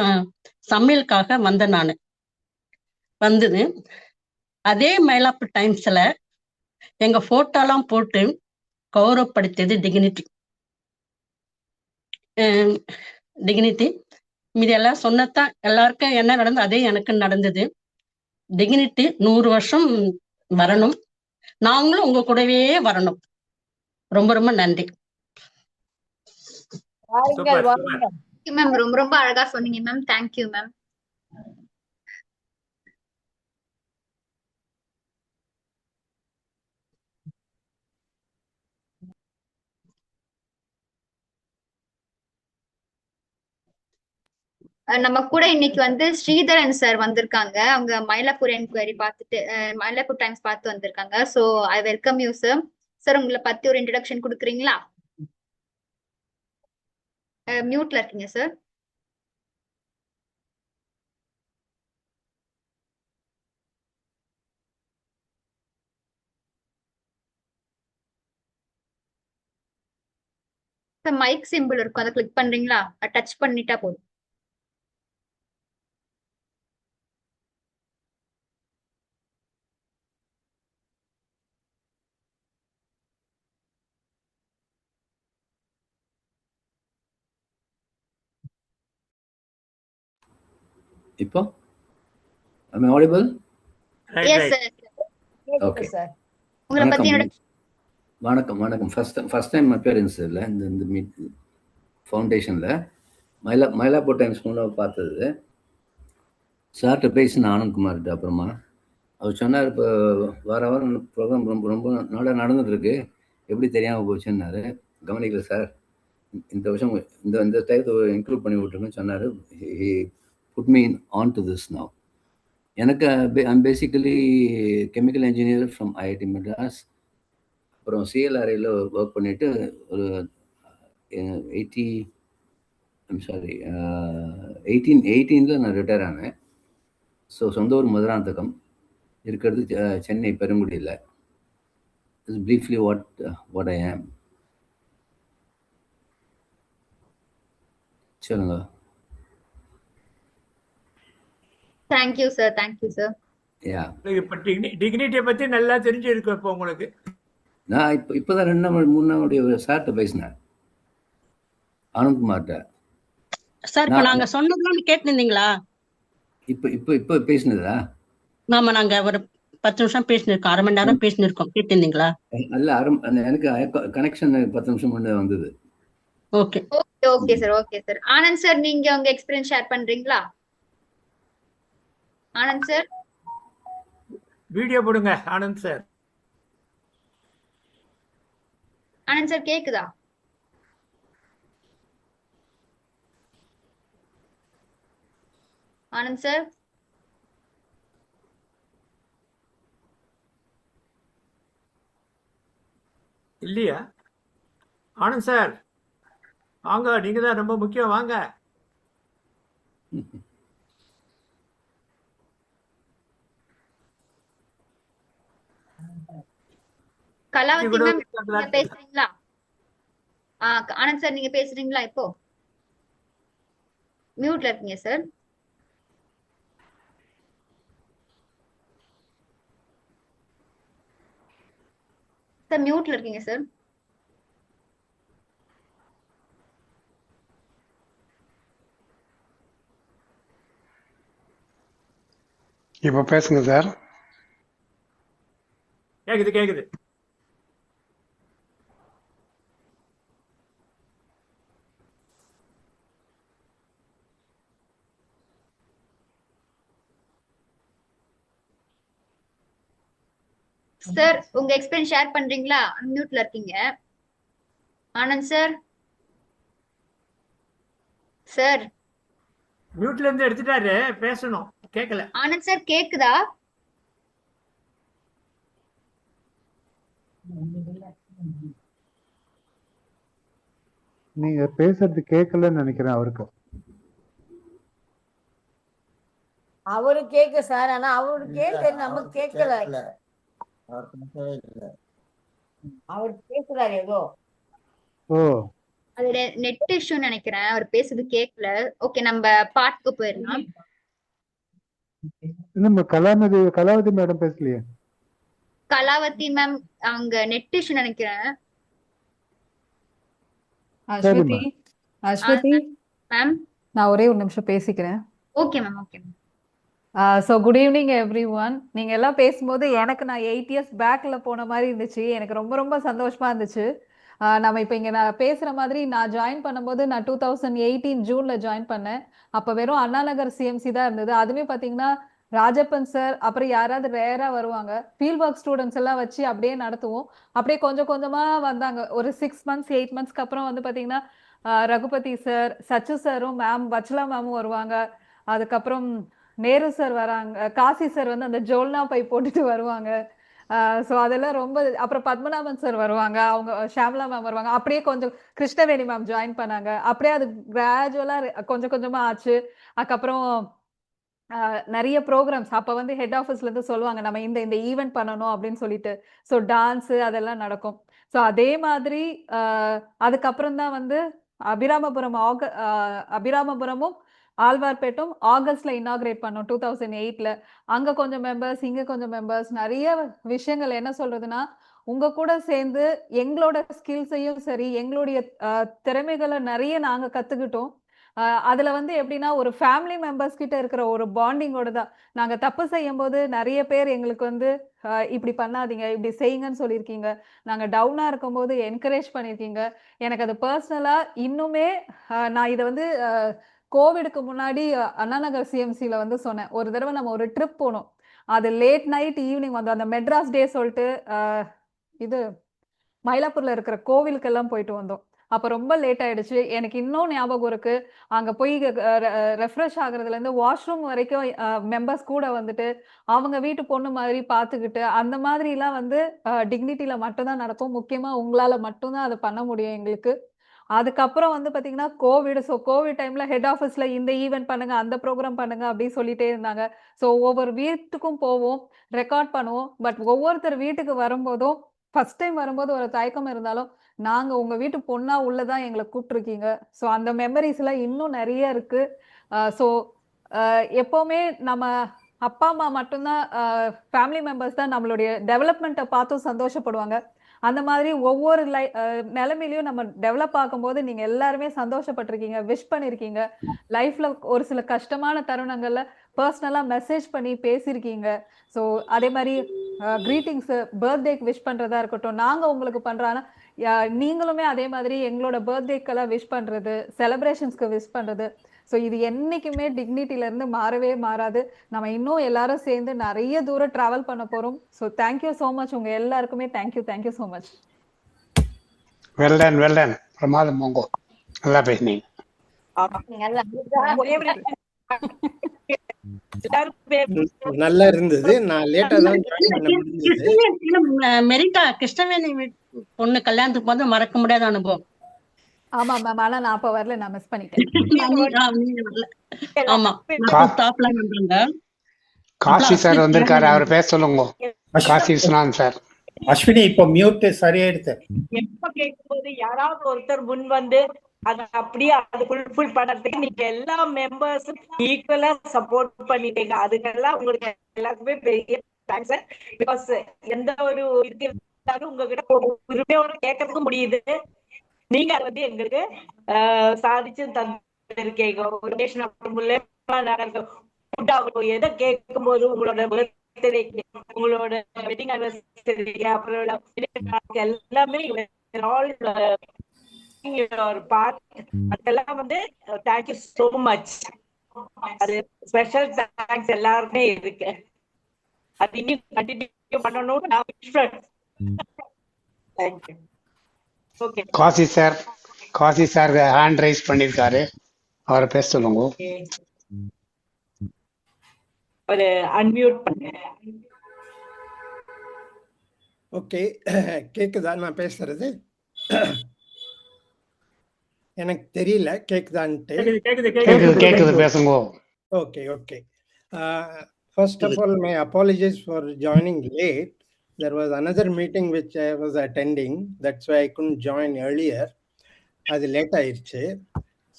சமையலுக்காக வந்தேன். நான் வந்தது அதே மைலாப் டைம்ஸ்ல எங்க போட்டோலாம் போட்டு கௌரவப்படுத்தியது டிக்னிட்டி. மீது எல்லாம் சொன்னதான் எல்லாருக்கும் என்ன நடந்தது அதே எனக்கு நடந்தது. டிக்னிட்டி 100 வருஷம் வரணும். நாங்களும் உங்க கூடவே வரணும். ரொம்ப ரொம்ப நன்றி. மேம் ரொம்ப ரொம்ப அழகா சொன்னீங்க மேம். Thank you ma'am. நம்ம கூட இன்னைக்கு வந்து ஸ்ரீதரன் சார் வந்திருக்காங்க. அவங்க மயிலாப்பூர் என்கொயரி பார்த்துட்டு மயிலாப்பூர் டைம்ஸ் பார்த்து வந்திருக்காங்க. So I welcome you sir. Sir உங்களை பத்தி ஒரு இன்ட்ரடக்ஷன் கொடுக்குறீங்களா? மியூட்ல இருக்கீங்க சார். சார் மைக் சிம்பிள் இருக்கும், அதை கிளிக் பண்றீங்களா? டச் பண்ணிட்டா போதும். இப்போ am I audible? Yes sir. Okay. உங்களை பத்தி வணக்கம் வணக்கம். ஃபர்ஸ்ட் டைம் அப்பியரன்ஸ் இல்லை இந்த மீட் ஃபவுண்டேஷனில். மயிலாப்பூர் டைம்ஸ் மூலம் பார்த்தது. சார்கிட்ட பேசின ஆனந்த்குமார்கிட்ட. அப்புறமா அவர் சொன்னார், இப்போ வாரம் ப்ரோக்ராம் ரொம்ப ரொம்ப நாளாக நடந்துட்டுருக்கு, எப்படி தெரியாமல் போச்சுன்னாரு. கவனிக்கல சார், இந்த வருஷம் இந்த டைத்தை இன்க்ளூட் பண்ணி விட்டுருக்குன்னு சொன்னார். He put me on to this now. எனக்கு I'm basically chemical engineer from IIT Madras. அப்புறம் சிஎல்ஆர்ஐயில் ஒர்க் பண்ணிவிட்டு ஒரு 1818 நான் ரிட்டையர் ஆனேன். ஸோ சொந்த ஊர் மதுராந்தகம், இருக்கிறது சென்னை பெருங்குடியில். It's briefly what I am. சொல்லுங்க. Thank you sir. Thank you sir. இப்போ டிக்னிட்டியை பற்றி நல்லா தெரிஞ்சிருக்கு. இப்போ உங்களுக்கு நான் இப்போதான் 2 நாள் 3 நாளுடைய சார்கிட்ட பேசினேன், ஆனந்த்குமார்கிட்ட. சார் இப்போ நாங்க சொன்னதுலாம் கேட்டுருந்தீங்களா? இப்போ பேசினதா? ஆமா, நாங்க ஒரு 10 நிமிஷம் பேசினிருக்கோம், 1/2 மணி நேரம் பேசினிருக்கோம். கேட்டிருந்தீங்களா? நல்ல எனக்கு கனெக்ஷன் 10 நிமிஷம் முன்னே வந்தது. Okay okay sir. Okay sir. Anand sir, நீங்க உங்க எக்ஸ்பீரியன்ஸ் ஷேர் பண்றீங்களா? ஆனந்த் சார் வீடியோ போடுங்க. ஆனந்த் சார் ஆனந்த் சார் கேக்குதா? ஆனந்த் சார் இல்லையா? ஆனந்த் சார் வாங்க, நீங்க தான் ரொம்ப முக்கியம், வாங்க. கலாவதி கூட மேம் நீங்க பேசுறீங்களா? ஆனந்த் சார் நீங்க பேசுறீங்களா? இப்போ மியூட்ல இருக்கீங்க சார். சார் மியூட்ல இருக்கீங்க சார். இப்போ பேசுங்க சார். கேக்குது கேக்குது. சார் உங்க எக்ஸ்பீரியன்ஸ் ஷேர் பண்றீங்களா? மியூட்ல இருக்கீங்க. ஆனந்த் சார். சார் மியூட்ல இருந்து எடுத்துட்டாரு, பேசணும், கேட்கல. ஆனந்த் சார் கேக்குதா? நீங்க பேசுறது கேட்கலன்னு நினைக்கிறேன் அவருக்கு. அவரு கேக்கு சார், ஆனா அவரு கேட்க நமக்கு கேட்கல. அவர் பேசுறாரு ஏதோ. ஓ அது நெட் இஷ்யூ நினைக்கிறேன், அவர் பேசுறது கேட்கல. ஓகே, நம்ம பாட்டுக்கு போயிடலாம். நம்ம கலாவதி மேடம் பேசலையே. கலாவதி மேம் அவங்க நெட் இஷ்யூ நினைக்கிறேன். சரிம்மா. அஸ்வதி மேம் நான் ஒரே ஒரு நிமிஷம் பேசிக்கிறேன். Okay ma'am. Okay ma'am. So good evening every one. நீங்கள் எல்லாம் பேசும்போது எனக்கு நான் 8 இயர்ஸ் பேக்கில் போன மாதிரி இருந்துச்சு. எனக்கு ரொம்ப ரொம்ப சந்தோஷமாக இருந்துச்சு. நம்ம இப்போ இங்கே நான் பேசுகிற மாதிரி நான் ஜாயின் பண்ணும்போது நான் 2018 ஜூனில் ஜாயின் பண்ணேன். அப்போ வெறும் அண்ணா நகர் சிஎம்சி தான் இருந்தது. அதுவே பார்த்தீங்கன்னா ராஜப்பன் சார் அப்புறம் யாராவது ரேராக வருவாங்க. ஃபீல்ட் ஒர்க் ஸ்டூடெண்ட்ஸ் எல்லாம் வச்சு அப்படியே நடத்துவோம். அப்படியே கொஞ்சம் கொஞ்சமாக வந்தாங்க. ஒரு 6 மந்த்ஸ் 8 மந்த்ஸ்க்கு அப்புறம் வந்து பார்த்தீங்கன்னா ரகுபதி சார், சச்சு சாரும், மேம் வச்சலா மேமும் வருவாங்க. அதுக்கப்புறம் நேரு சார் வராங்க. காசி சார் வந்து அந்த ஜோல்னா பை போட்டுட்டு வருவாங்க. ஸோ அதெல்லாம் ரொம்ப. அப்புறம் பத்மநாபன் சார் வருவாங்க, அவங்க ஷாம்லா மேம் வருவாங்க. அப்படியே கொஞ்சம் கிருஷ்ணவேணி மேம் ஜாயின் பண்ணாங்க. அப்படியே அது கிராஜுவலாக கொஞ்சம் கொஞ்சமாக ஆச்சு. அதுக்கப்புறம் நிறைய ப்ரோக்ராம்ஸ் அப்போ வந்து ஹெட் ஆஃபீஸ்லேருந்து சொல்லுவாங்க நம்ம இந்த இந்த ஈவெண்ட் பண்ணணும் அப்படின்னு சொல்லிட்டு. ஸோ டான்ஸு அதெல்லாம் நடக்கும். ஸோ அதே மாதிரி அதுக்கப்புறம் தான் வந்து அபிராமபுரமும் ஆழ்வார்பேட்டும் ஆகஸ்ட்ல இனாகிரேட் பண்ணோம் 2008ல. அங்க கொஞ்சம் மெம்பர்ஸ், இங்க கொஞ்சம் மெம்பர்ஸ், நிறைய விஷயங்கள் என்ன சொல்றதுன்னா உங்க கூட சேர்ந்து எங்களோட ஸ்கில்ஸையும் சரி எங்களுடைய திறமைகளை நிறைய நாங்க கத்துக்கிட்டோம். அதுல வந்து எப்படின்னா ஒரு ஃபேமிலி மெம்பர்ஸ் கிட்ட இருக்கிற ஒரு பாண்டிங்கோட தான். நாங்க தப்பு செய்யும் போது நிறைய பேர் எங்களுக்கு வந்து இப்படி பண்ணாதீங்க, இப்படி செய்யுங்கன்னு சொல்லியிருக்கீங்க. நாங்க டவுனா இருக்கும் போது என்கரேஜ் பண்ணியிருக்கீங்க. எனக்கு அது பர்சனலா இன்னுமே நான் இதை வந்து கோவிடுக்கு முன்னாடி அண்ணா நகர் சிஎம்சியில வந்து சொன்னேன். ஒரு தடவை நம்ம ஒரு ட்ரிப் போனோம். அது லேட் நைட் ஈவினிங் வந்தோம். அந்த மெட்ராஸ் டே சொல்லிட்டு இது மயிலாப்பூர்ல இருக்கிற கோவிலுக்கெல்லாம் போயிட்டு வந்தோம். அப்ப ரொம்ப லேட் ஆயிடுச்சு. எனக்கு இன்னும் ஞாபகம் இருக்கு. அங்க போய் ரெஃப்ரெஷ் ஆகுறதுல இருந்து வாஷ்ரூம் வரைக்கும் மெம்பர்ஸ் கூட வந்துட்டு அவங்க வீட்டு பொண்ணு மாதிரி பாத்துக்கிட்டு அந்த மாதிரி எல்லாம் வந்து டிக்னிட்டில மட்டும்தான் நடக்கும். முக்கியமா உங்களால மட்டும்தான் அதை பண்ண முடியும் எங்களுக்கு. அதுக்கப்புறம் வந்து பாத்தீங்கன்னா கோவிட். ஸோ கோவிட் டைம்ல ஹெட் ஆஃபீஸ்ல இந்த ஈவெண்ட் பண்ணுங்க, அந்த ப்ரோக்ராம் பண்ணுங்க அப்படின்னு சொல்லிட்டே இருந்தாங்க. ஸோ ஒவ்வொரு வீட்டுக்கும் போவோம், ரெக்கார்ட் பண்ணுவோம். பட் ஒவ்வொருத்தர் வீட்டுக்கு வரும்போதும் ஃபர்ஸ்ட் டைம் வரும்போது ஒரு தயக்கம் இருந்தாலும் நாங்க உங்க வீட்டு பொண்ணா உள்ளதான் எங்களை கூப்பிட்டுருக்கீங்க. ஸோ அந்த மெமரிஸ் எல்லாம் இன்னும் நிறைய இருக்கு. ஸோ எப்பவுமே நம்ம அப்பா அம்மா மட்டும்தான் ஃபேமிலி மெம்பர்ஸ் தான் நம்மளுடைய டெவலப்மெண்ட்டை பார்த்தும் சந்தோஷப்படுவாங்க. அந்த மாதிரி ஒவ்வொரு நிலைமையிலையும் நம்ம டெவலப் ஆகும்போது நீங்க எல்லாருமே சந்தோஷப்பட்டிருக்கீங்க, விஷ் பண்ணிருக்கீங்க. லைஃப்ல ஒரு சில கஷ்டமான தருணங்கள்ல பர்சனலா மெசேஜ் பண்ணி பேசியிருக்கீங்க. ஸோ அதே மாதிரி கிரீட்டிங்ஸ், பர்த்டேக்கு விஷ் பண்றதா இருக்கட்டும், நாங்க உங்களுக்கு பண்றோம். நீங்களுமே அதே மாதிரி எங்களோட பர்த்டேக்கெல்லாம் விஷ் பண்றது, செலிப்ரேஷன்ஸ்க்கு விஷ் பண்றது. ஸோ இது என்னைக்குமே டிக்னிட்டில இருந்து மாறவே மாறாது. நம்ம இன்னும் எல்லாரும் சேர்ந்து நிறைய தூரம் டிராவல் பண்ண போறோம். So thank you so much. உங்க எல்லாருக்குமே தேங்க்யூ ஸோ மச். வெல்டன் பிரமாதம் மோங்கோ, நல்லா பேசுனீங்க. நல்லா இருந்தது. நான் லேட்டா தான் ஜாயின் பண்ண முடிஞ்சது. மெரிட்டா கிருஷ்ணவேணி பொண்ணு கல்யாணத்துக்கு போது மறக்க முடியாத அனுபவம். ஆமா மேம், ஆனா நான் அப்ப வரல, நான் மிஸ் பண்ணிட்டேன். ஆமா, காசி சார் வந்திருக்காரு, அவர் பேச சொல்லுங்க. காசி விஸ்வநாதன் சார். அஸ்வினி இப்போ மியூட் சரியாயிடுது. எப்ப கேட்கும்போது யாராவது ஒருத்தர் முன் வந்து அது அப்படியே அது ஃபுல்ஃபில் பண்றதுக்கு நீங்க எல்லா மெம்பர்ஸும் ஈக்குவலா சப்போர்ட் பண்ணிட்டீங்க. அதுக்கெல்லாம் உங்களுக்கு எல்லாருக்குமே பெரிய தேங்க்ஸ் சார். பிகாஸ் எந்த ஒரு இது இருந்தாலும் உங்ககிட்ட உரிமையோட கேட்கறதுக்கும் முடியுது. நீங்க அதை வந்து எங்களுக்கு சாதிச்சு தந்திருக்கீங்க. ஒரு எதை கேட்கும் போது உங்களோட உங்களோட வெட்டிங் அனிவர்சரி அப்புறம் எல்லாமே அதெல்லாம் வந்து தேங்க்யூ சோ மச். அது ஸ்பெஷல் தேங்க்ஸ் எல்லாருமே இருக்கு. அது இன்னும் கண்டினியூ பண்ணணும்னு நான் thank you. Okay, Kasi sir hand raise பண்ணிருக்காரு, அவரை பேச சொல்லுங்க. ஒரு அன்மியூட் பண்ணு. ஓகே, கேக்குதா நான் பேசுறது? எனக்கு தெரியல கேக்குதான்ட்டு. கேக்குது, பேசுங்க. Okay. First of all, my apologies for joining late. There was another meeting which I was attending. That's why I couldn't join earlier. அது லேட் ஆயிடுச்சு.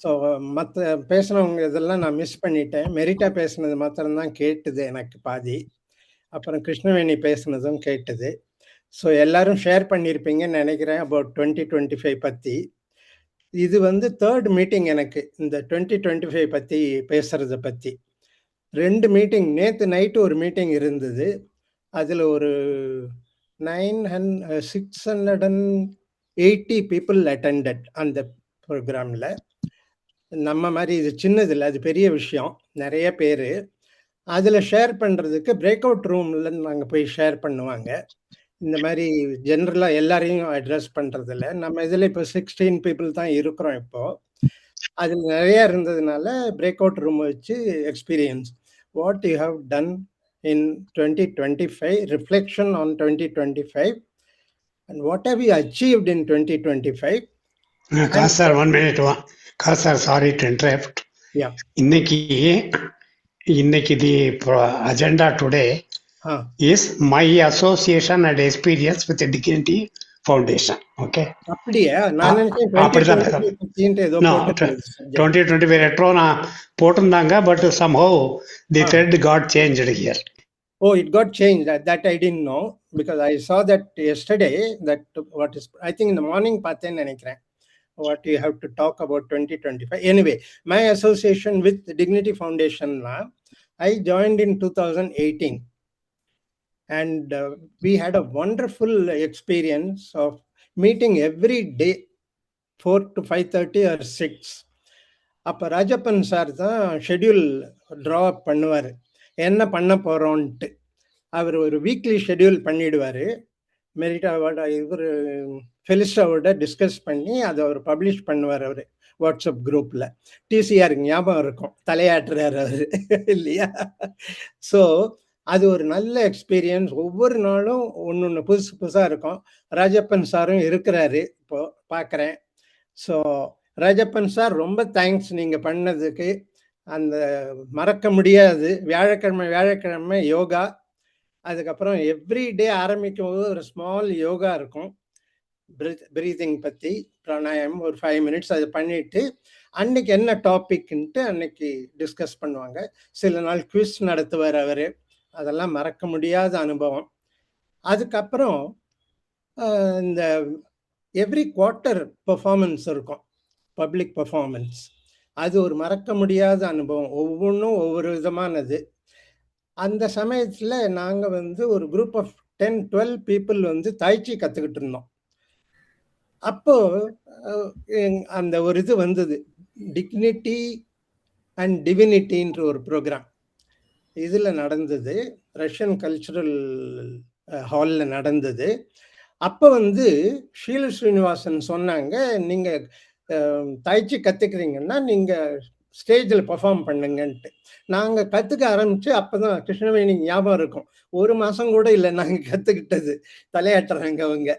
ஸோ மற்ற பேசினவங்க இதெல்லாம் நான் மிஸ் பண்ணிட்டேன். மெரிட்டா பேசுனது மாத்திரம்தான் கேட்டுது எனக்கு பாதி. அப்புறம் கிருஷ்ணவேணி பேசுனதும் கேட்டுது. ஸோ எல்லாரும் ஷேர் பண்ணியிருப்பீங்கன்னு நினைக்கிறேன் அபவுட் 2025 பற்றி. இது வந்து தேர்ட் மீட்டிங் எனக்கு இந்த 2025 பற்றி பேசுறத பற்றி. 2 மீட்டிங், நேற்று நைட்டு ஒரு மீட்டிங் இருந்தது. அதில் ஒரு 680 பீப்புள் அட்டெண்டட் அந்த ப்ரோக்ராமில். நம்ம மாதிரி இது சின்னதில்லை, அது பெரிய விஷயம், நிறைய பேர். அதில் ஷேர் பண்ணுறதுக்கு பிரேக் அவுட் ரூமில் நாங்கள் போய் ஷேர் பண்ணுவாங்க. இந்த மாதிரி ஜென்ரலாக எல்லாரையும் அட்ரஸ் பண்ணுறதில்ல. நம்ம இதில் இப்போ 16 பீப்புள் தான் இருக்கிறோம் இப்போது. அதில் நிறையா இருந்ததுனால பிரேக் அவுட் ரூம் வச்சு experience what you have done in 2025, reflection on 2025, and what have you achieved in 2025. Sir, 1 minute. Sir, sorry to interrupt. Yeah. Inniki the agenda today is my association and experience with the Dignity Foundation. Okay. அப்படியே நான் நினைச்சேன் 2025 retro na போட்டிருந்தாங்க, but somehow the thread got changed here. Oh, it got changed. That I didn't know because I saw that yesterday. That what is, I think in the morning பார்த்தேன்னு நினைக்கிறேன். What you have to talk about 2025. Anyway, my association with the Dignity Foundation, I joined in 2018. And we had a wonderful experience of meeting every day 4 to 5:30 or 6. அப்போ Rajappan sir தான் schedule draw பண்ணுவார், என்ன பண்ண போகிறோன்ட்டு. அவர் ஒரு weekly schedule பண்ணிடுவார். மெரிட்டாவோட இவர் ஃபெலிஸ்டாவோட discuss பண்ணி அதை அவர் பப்ளிஷ் பண்ணுவார். அவர் வாட்ஸ்அப் குரூப்பில். டிசிஆர் ஞாபகம் இருக்கும், தலையாட்டுறார் அவர் இல்லையா? ஸோ அது ஒரு நல்ல எக்ஸ்பீரியன்ஸ். ஒவ்வொரு நாளும் ஒன்று புதுசு புதுசாக இருக்கும். ராஜப்பன் சாரும் இருக்கிறாரு இப்போ பார்க்குறேன். ஸோ ராஜப்பன் சார் ரொம்ப தேங்க்ஸ் நீங்கள் பண்ணதுக்கு. அந்த மறக்க முடியாது. வியாழக்கிழமை யோகா, அதுக்கப்புறம் எவ்ரி டே ஆரம்பிக்கும் போது ஒரு ஸ்மால் யோகா இருக்கும், பிரீதிங் பற்றி பிராணாயாமம் ஒரு 5 minutes அது பண்ணிட்டு அன்னைக்கு என்ன டாபிக்ன்ட்டு அன்னைக்கு டிஸ்கஸ் பண்ணுவாங்க. சில நாள் குவிஸ் நடத்துவார் அவர். அதெல்லாம் மறக்க முடியாத அனுபவம். அதுக்கப்புறம் இந்த எவ்ரி குவார்ட்டர் பெர்ஃபார்மன்ஸ் இருக்கும், பப்ளிக் பெர்ஃபார்மன்ஸ். அது ஒரு மறக்க முடியாத அனுபவம். ஒவ்வொன்றும் ஒவ்வொரு விதமானது. அந்த சமயத்தில் நாங்கள் வந்து ஒரு குரூப் ஆஃப் 10-12 பீப்புள் வந்து தாய்ச்சி கற்றுக்கிட்டு இருந்தோம். அப்போது அந்த ஒரு இது வந்தது, டிக்னிட்டி அண்ட் டிவினிட்டின்ற ஒரு ப்ரோக்ராம் இதில் நடந்தது. ரஷ்யன் கல்ச்சுரல் ஹாலில் நடந்தது. அப்போ வந்து ஷீல ஸ்ரீனிவாசன் சொன்னாங்க, நீங்கள் தாய்ச்சி கற்றுக்கிறீங்கன்னா நீங்கள் ஸ்டேஜில் பர்ஃபார்ம் பண்ணுங்கன்ட்டு. நாங்கள் கற்றுக்க ஆரம்பித்து அப்போ தான் கிருஷ்ணவேணிக்கு ஞாபகம் இருக்கும், 1 மாதம் கூட இல்லை நாங்கள் கற்றுக்கிட்டது, தலையாட்டுறாங்க அவங்க.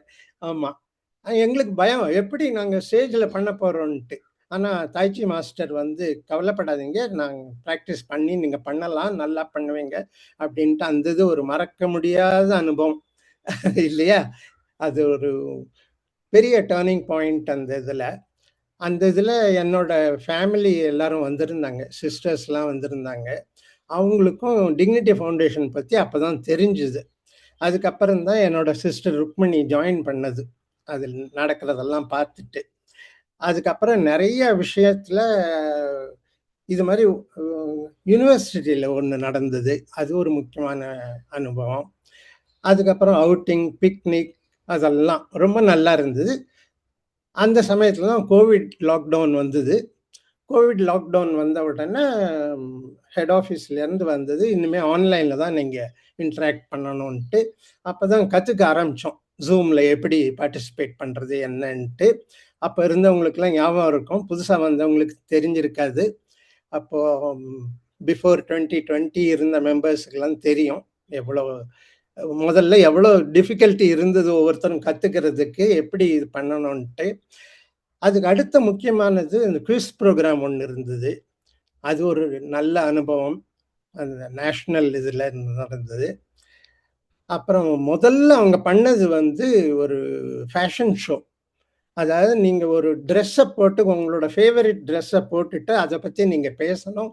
ஆமாம், எங்களுக்கு பயம் எப்படி நாங்கள் ஸ்டேஜில் பண்ண போகிறோன்ட்டு. ஆனால் தாய்ச்சி மாஸ்டர் வந்து கவலைப்படாதீங்க, நாங்கள் ப்ராக்டிஸ் பண்ணி நீங்கள் பண்ணலாம், நல்லா பண்ணுவீங்க அப்படின்ட்டு. அந்த இது ஒரு மறக்க முடியாத அனுபவம் இல்லையா? அது ஒரு பெரிய டேர்னிங் பாயிண்ட் அந்த இதில். அந்த இதில் என்னோட ஃபேமிலி எல்லாரும் வந்திருந்தாங்க, சிஸ்டர்ஸ்லாம் வந்திருந்தாங்க. அவங்களுக்கும் டிக்னிட்டி ஃபவுண்டேஷன் பற்றி அப்போ தான் தெரிஞ்சுது. அதுக்கப்புறம் தான் என்னோட சிஸ்டர் ருக்மணி ஜாயின் பண்ணது, அதில் நடக்கிறதெல்லாம் பார்த்துட்டு. அதுக்கப்புறம் நிறைய விஷயத்தில் இது மாதிரி யூனிவர்சிட்டியில் ஒன்று நடந்தது, அது ஒரு முக்கியமான அனுபவம். அதுக்கப்புறம் அவுட்டிங், பிக்னிக், அதெல்லாம் ரொம்ப நல்லா இருந்தது. அந்த சமயத்தில் தான் கோவிட் லாக்டவுன் வந்தது. கோவிட் லாக்டவுன் வந்த உடனே ஹெட் ஆஃபீஸ்லேருந்து வந்தது, இனிமேல் ஆன்லைனில் தான் நீங்கள் இன்ட்ராக்ட் பண்ணணுன்ட்டு. அப்போ தான் கற்றுக்க ஆரம்பித்தோம் ஜூமில் எப்படி பார்ட்டிசிபேட் பண்ணுறது என்னன்ட்டு. அப்போ இருந்தவங்களுக்குலாம் ஞாபகம் இருக்கும், புதுசாக வந்தவங்களுக்கு தெரிஞ்சிருக்காது. அப்போது பிஃபோர் 2020 இருந்த மெம்பர்ஸுக்கெல்லாம் தெரியும் முதல்ல எவ்வளோ டிஃபிகல்ட்டி இருந்தது ஒவ்வொருத்தரும் கற்றுக்கிறதுக்கு, எப்படி இது பண்ணணுன்ட்டு. அதுக்கு அடுத்த முக்கியமானது இந்த குவிஸ் ப்ரோக்ராம் ஒன்று இருந்தது, அது ஒரு நல்ல அனுபவம், அந்த நேஷ்னல் இதில் நடந்தது. அப்புறம் முதல்ல அவங்க பண்ணது வந்து ஒரு ஃபேஷன் ஷோ. அதாவது நீங்கள் ஒரு ட்ரெஸ்ஸை போட்டு, உங்களோட ஃபேவரட் ட்ரெஸ்ஸை போட்டுட்டு அதை பற்றி நீங்கள் பேசணும்,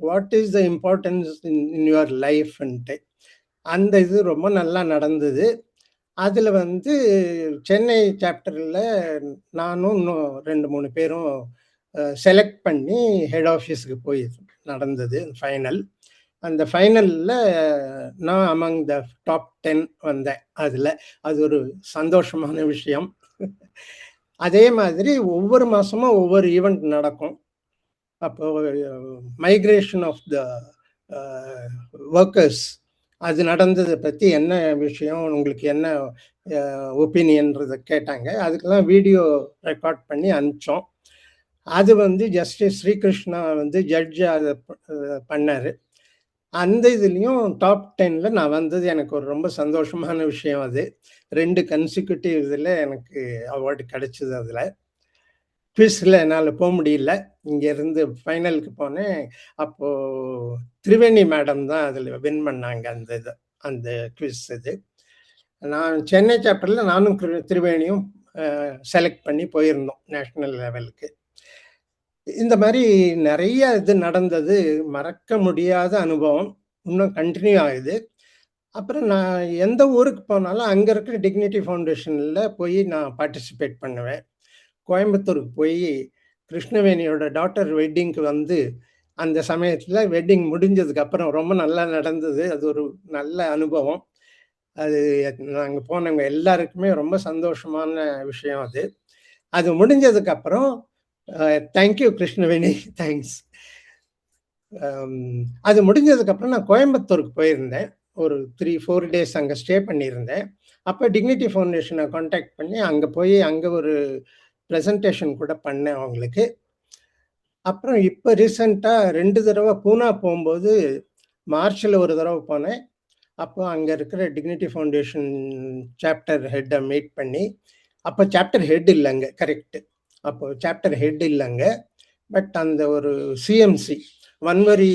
what is the importance in your லைஃப்ன்ட்டு. அந்த இது ரொம்ப நல்லா நடந்தது. அதில் வந்து சென்னை சாப்டரில் நானும் இன்னும் 2-3 பேரும் செலக்ட் பண்ணி ஹெட் ஆஃபீஸுக்கு போய் நடந்தது ஃபைனல். அந்த ஃபைனலில் நான் அமங் த டாப் 10 வந்தேன். அதில் அது ஒரு சந்தோஷமான விஷயம். அதே மாதிரி ஒவ்வொரு மாதமும் ஒவ்வொரு ஈவெண்ட் நடக்கும். அப்போ மைக்ரேஷன் ஆஃப் த ஒர்க்கர்ஸ் அது நடந்ததை பற்றி என்ன விஷயம், உங்களுக்கு என்ன ஒப்பீனியன்றதை கேட்டாங்க. அதுக்கெல்லாம் வீடியோ ரெக்கார்ட் பண்ணி அனுப்பிச்சோம். அது வந்து ஜஸ்டிஸ் ஸ்ரீகிருஷ்ணா வந்து ஜட்ஜாக அதை பண்ணார். அந்த இதுலேயும் டாப் 10ல் நான் வந்தது எனக்கு ஒரு ரொம்ப சந்தோஷமான விஷயம். அது 2 கன்சிக்யூட்டிவ் இதில் எனக்கு அவார்டு கிடைச்சிது. அதில் குவிஸில் என்னால் போக முடியல, இங்கேருந்து ஃபைனலுக்கு போனேன். அப்போது திரிவேணி மேடம் தான் அதில் வின் பண்ணாங்க அந்த குவிஸ். இது நான் சென்னை சாப்டரில் நானும் திரிவேணியும் செலக்ட் பண்ணி போயிருந்தோம் நேஷ்னல் லெவலுக்கு. இந்த மாதிரி நிறைய இது நடந்தது, மறக்க முடியாத அனுபவம், இன்னும் கண்டினியூ ஆகுது. அப்புறம் நான் எந்த ஊருக்கு போனாலும் அங்கே இருக்கிற டிக்னிட்டி ஃபவுண்டேஷனில் போய் நான் பார்ட்டிசிபேட் பண்ணுவேன். கோயம்புத்தூருக்கு போய் கிருஷ்ணவேணியோட டாட்டர் வெட்டிங்க்கு வந்து அந்த சமயத்தில் வெட்டிங் முடிஞ்சதுக்கப்புறம் ரொம்ப நல்லா நடந்தது. அது ஒரு நல்ல அனுபவம். அது நாங்கள் போனவங்க எல்லாருக்குமே ரொம்ப சந்தோஷமான விஷயம். அது முடிஞ்சதுக்கப்புறம் தேங்க்யூ கிருஷ்ணவேணி, தேங்க்ஸ். அது முடிஞ்சதுக்கப்புறம் நான் கோயம்புத்தூருக்கு போயிருந்தேன், ஒரு 3-4 டேஸ் அங்கே ஸ்டே பண்ணியிருந்தேன். அப்போ டிக்னிட்டி ஃபவுண்டேஷனை காண்டாக்ட் பண்ணி அங்கே போய் அங்கே ஒரு ப்ரெசன்டேஷன் கூட பண்ணேன் அவங்களுக்கு. அப்புறம் இப்போ ரீசெண்டாக 2 தடவை பூனா போகும்போது, மார்ச்சில் ஒரு தடவை போனேன். அப்போ அங்கே இருக்கிற டிக்னிட்டி ஃபவுண்டேஷன் சாப்டர் ஹெட்டை மீட் பண்ணி, அப்போ சாப்டர் ஹெட் இல்லைங்க, கரெக்டு, அப்போது சாப்டர் ஹெட் இல்லைங்க, பட் அந்த ஒரு சிஎம்சி, வன்வரி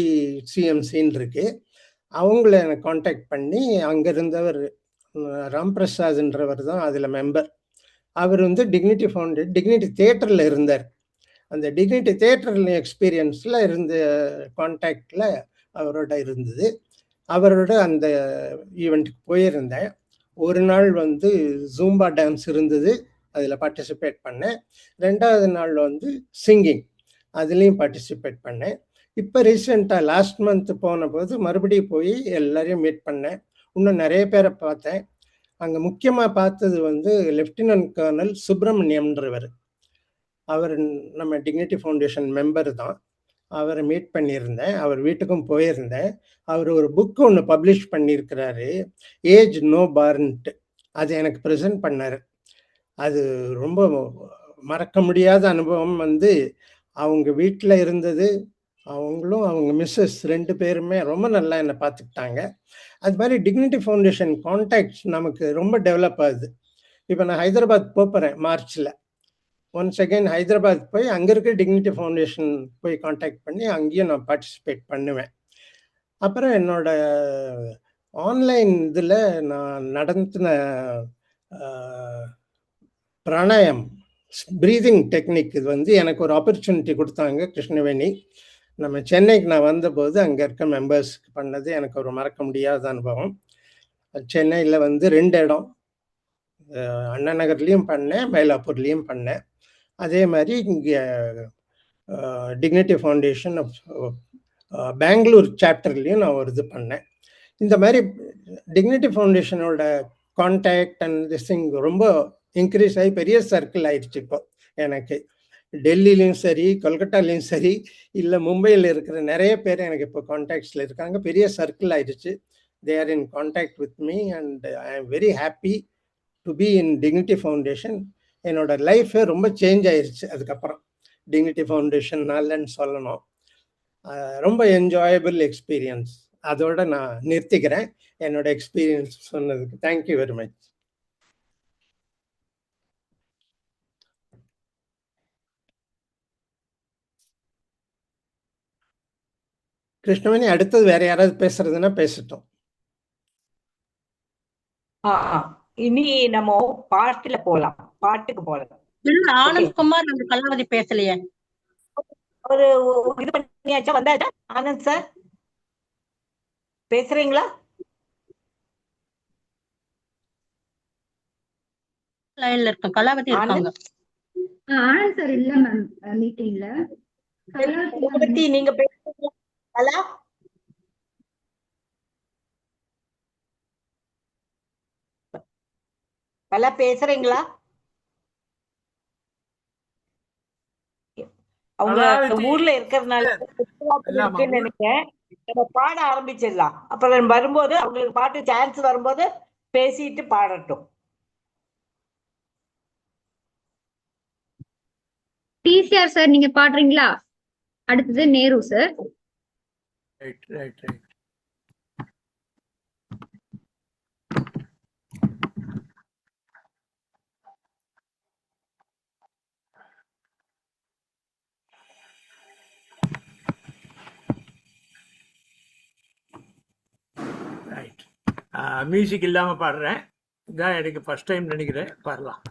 சிஎம்சின்னு இருக்கு, அவங்கள எனக்கு காண்டாக்ட் பண்ணி அங்கே இருந்தவர் ராம்பிரசாத்ன்றவர் தான் அதில் மெம்பர். அவர் வந்து டிக்னிட்டி தியேட்டரில் இருந்தார். அந்த டிக்னிட்டி தியேட்டரில் எக்ஸ்பீரியன்ஸில் இருந்த கான்டாக்டில் அவரோட இருந்தது. அவரோட அந்த ஈவெண்ட்டுக்கு போயிருந்தேன். ஒரு நாள் வந்து ஜூம்பா டான்ஸ் இருந்தது, அதில் பார்ட்டிசிபேட் பண்ணேன். 2வது நாள் வந்து சிங்கிங், அதுலேயும் பார்ட்டிசிபேட் பண்ணேன். இப்போ ரீசெண்டாக லாஸ்ட் மந்த் போன போது மறுபடியும் போய் எல்லாரையும் மீட் பண்ணேன். இன்னும் நிறைய பேரை பார்த்தேன். அங்கே முக்கியமாக பார்த்தது வந்து லெஃப்டினன்ட் கர்னல் சுப்பிரமணியம்ன்றவர். அவர் நம்ம டிக்னிட்டி ஃபவுண்டேஷன் மெம்பர் தான். அவரை மீட் பண்ணியிருந்தேன், அவர் வீட்டுக்கும் போயிருந்தேன். அவர் ஒரு புக்கு ஒன்று பப்ளிஷ் பண்ணியிருக்கிறாரு, ஏஜ் நோ பார்ன்ட்டு. அது எனக்கு ப்ரெசென்ட் பண்ணார். அது ரொம்ப மறக்க முடியாத அனுபவம். வந்து அவங்க வீட்டில் இருந்தது, அவங்களும் அவங்க மிஸ்ஸஸ் 2 பேருமே ரொம்ப நல்லா என்னை பார்த்துக்கிட்டாங்க. அது மாதிரி டிக்னிட்டி ஃபவுண்டேஷன் கான்டாக்ட்ஸ் நமக்கு ரொம்ப டெவலப் ஆகுது. இப்போ நான் ஹைதராபாத் போகிறேன் மார்ச்சில். ஒன்ஸ் அகெயின் ஹைதராபாத் போய் அங்கே இருக்க டிக்னிட்டி ஃபவுண்டேஷன் போய் காண்டாக்ட் பண்ணி அங்கேயும் நான் பார்ட்டிசிபேட் பண்ணுவேன். அப்புறம் என்னோட ஆன்லைன் இதில் நான் நடத்தின பிராணாயம் ப்ரீதிங் டெக்னிக் இது வந்து எனக்கு ஒரு ஆப்பர்ச்சுனிட்டி கொடுத்தாங்க கிருஷ்ணவேணி. நம்ம சென்னைக்கு நான் வந்தபோது அங்கே இருக்க மெம்பர்ஸ்க்கு பண்ணது எனக்கு ஒரு மறக்க முடியாத அனுபவம். சென்னையில் வந்து 2 இடம், அண்ணா நகர்லேயும் பண்ணேன், மயிலாப்பூர்லேயும் பண்ணேன். அதே மாதிரி இங்கே டிக்னிட்டி ஃபவுண்டேஷன் ஆஃப் பெங்களூர் சாப்டர்லேயும் நான் ஒரு இது பண்ணேன். இந்த மாதிரி டிக்னிட்டி ஃபவுண்டேஷனோட கான்டாக்ட் அண்ட் திஸ் திங் ரொம்ப இன்க்ரீஸ் ஆகி பெரிய சர்க்கிள் ஆயிடுச்சு. இப்போ எனக்கு டெல்லிலையும் சரி, கொல்கட்டாலையும் சரி, இல்லை மும்பையில் இருக்கிற நிறைய பேர் எனக்கு இப்போ கான்டாக்ட்ஸில் இருக்காங்க. பெரிய சர்க்கிள் ஆயிடுச்சு. They are in contact with me and I am very happy to be in dignity foundation. என்னோட லைஃபே ரொம்ப சேஞ்ச் ஆயிடுச்சு அதுக்கப்புறம் டிக்னிட்டி ஃபவுண்டேஷன்னாலன்னு சொல்லணும். ரொம்ப என்ஜாயபிள் எக்ஸ்பீரியன்ஸ். அதோட நான் நிறுத்திக்கிறேன் என்னோட எக்ஸ்பீரியன்ஸ் சொன்னதுக்கு. Thank you very much. கிருஷ்ணவேணி, அடுத்தது வேற யாராவது பேசுறதுன்னா பேசட்டும். இனி நம்ம பாட்டுல போலாம், பாட்டுக்கு போலாம். ஆனந்த்குமார் அந்த கலாவதி பேசலையே, ஒரு இது பண்ணியாச்சா? வந்தாச்சா ஆனந்த் சார்? பேசுறீங்களா? லைன்ல இருக்க கலாவதி இருக்காங்க. ஆனந்த் சார் இல்ல மேம் மீட்டிங்ல. கலாவதி நீங்க பேசுறீங்களா? கலா கலா பேசுறீங்களா? அவங்க ஊர்ல இருக்கிறதுனால இருக்குன்னு நினைக்கிறேன். நம்ம பாட ஆரம்பிச்சிடலாம். அப்புறம் வரும்போது அவங்களுக்கு பாட்டு சான்ஸ் வரும்போது பேசிட்டு பாடட்டும். டிசிஆர் சார் நீங்க பாடுறீங்களா? அடுத்தது Nehru sir. Right right right. Right. Music இல்லாம பாடுறேன். இதான் எனக்கு ஃபர்ஸ்ட் டைம் நினைக்கிறேன். பாடலாம்.